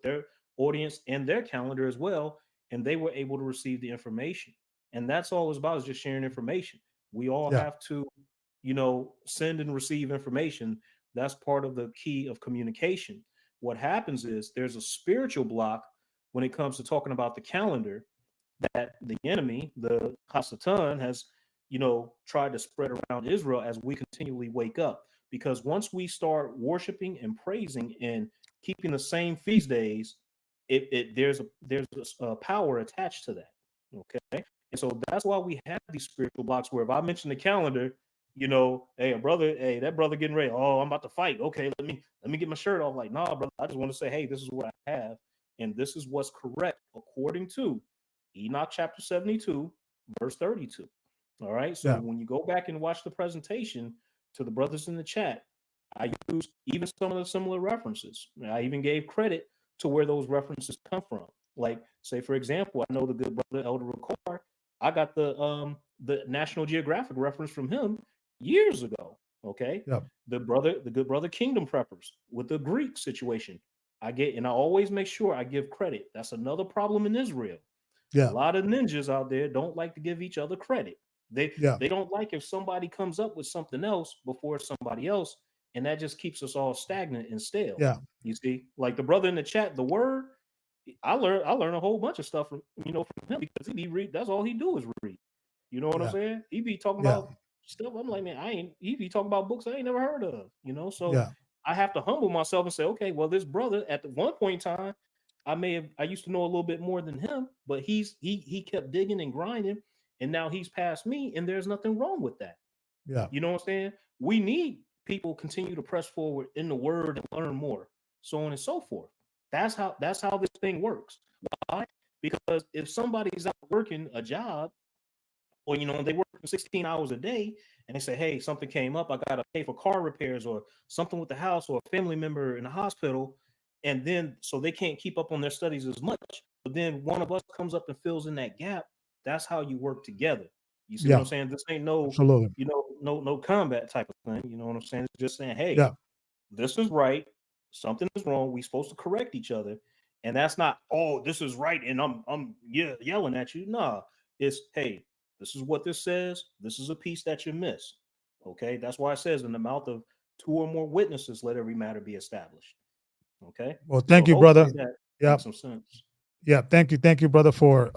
their audience and their calendar as well, and they were able to receive the information. And that's all it's about, is just sharing information. We all Yeah. have to send and receive information. That's part of the key of communication. What happens is there's a spiritual block when it comes to talking about the calendar that the enemy, the Hasatan, has, tried to spread around Israel as we continually wake up. Because once we start worshiping and praising and keeping the same feast days, there's a power attached to that. Okay, and so that's why we have these spiritual blocks. Where if I mention the calendar, hey, a brother, hey, that brother getting ready. Oh, I'm about to fight. Okay, let me get my shirt off. Like, nah, brother, I just want to say, hey, this is what I have, and this is what's correct according to Enoch chapter 72, verse 32. All right. So Yeah. when you go back and watch the presentation to the brothers in the chat, I used even some of the similar references. I even gave credit to where those references come from. Like, say, for example, I know the good brother Elder Ricard. I got the National Geographic reference from him years ago. Okay. Yeah. The good brother Kingdom Preppers with the Greek situation. And I always make sure I give credit. That's another problem in Israel. A Yeah. lot of ninjas out there don't like to give each other credit. They Yeah. they don't like if somebody comes up with something else before somebody else, and that just keeps us all stagnant and stale. Yeah. You see, like the brother in the chat, the word, I learned a whole bunch of stuff from him because he be read. That's all he do is read. You know what I'm Yeah. saying? He be talking Yeah. about stuff. I'm like, man, I ain't. He be talking about books I ain't never heard of. So Yeah. I have to humble myself and say, okay, well, this brother at the one point in time, I used to know a little bit more than him, but he kept digging and grinding, and now he's past me, and there's nothing wrong with that. Yeah. You know what I'm saying? We need people continue to press forward in the word and learn more, so on and so forth. That's how this thing works. Why? Because if somebody's out working a job, or they work 16 hours a day, and they say, hey, something came up, I gotta pay for car repairs or something with the house or a family member in the hospital, and then so they can't keep up on their studies as much, but then one of us comes up and fills in that gap. That's how you work together. You see what Yeah. I'm saying? This ain't no, Absolutely. no combat type of thing. You know what I'm saying? It's just saying, hey, Yeah. this is right, something is wrong, we supposed to correct each other. And that's not, oh, this is right, and I'm yelling at you. Nah, it's, hey, this is what this says, this is a piece that you missed. Okay, that's why it says, in the mouth of two or more witnesses let every matter be established. Okay, Well, so thank you, brother. hopefully that Yeah. makes some sense. Yeah. Thank you, brother, for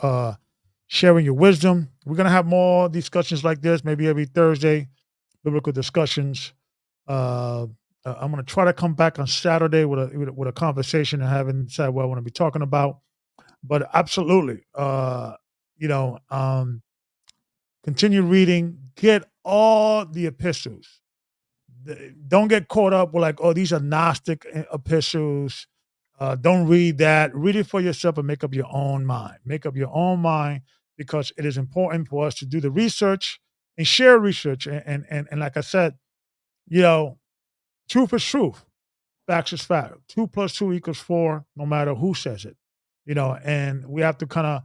sharing your wisdom. We're gonna have more discussions like this, maybe every Thursday, biblical discussions. Uh, I'm gonna try to come back on Saturday with a conversation. I haven't decided what I want to be talking about, but absolutely, continue reading. Get all the epistles. Don't get caught up with like, oh, these are Gnostic epistles. Don't read that. Read it for yourself and make up your own mind. Make up your own mind, because it is important for us to do the research and share research. And like I said, you know, truth is truth. Facts is fact. 2 + 2 = 4, no matter who says it. And we have to kind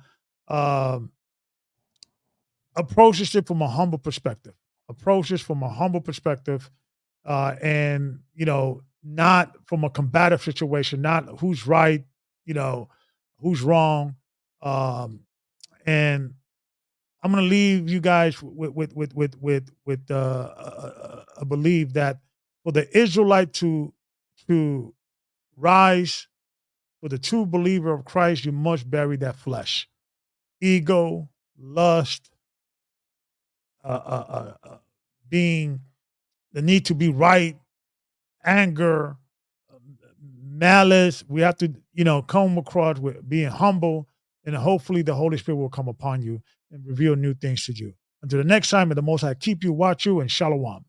of approach this from a humble perspective. Approach this from a humble perspective, and not from a combative situation. Not who's right, you know, who's wrong. And I'm going to leave you guys with a belief that for the Israelite to rise, for the true believer of Christ, you must bury that flesh, ego, lust, being the need to be right, anger, malice. We have to, come across with being humble, and hopefully the Holy Spirit will come upon you and reveal new things to you. Until the next time, may the Most High keep you, watch you, and shalom.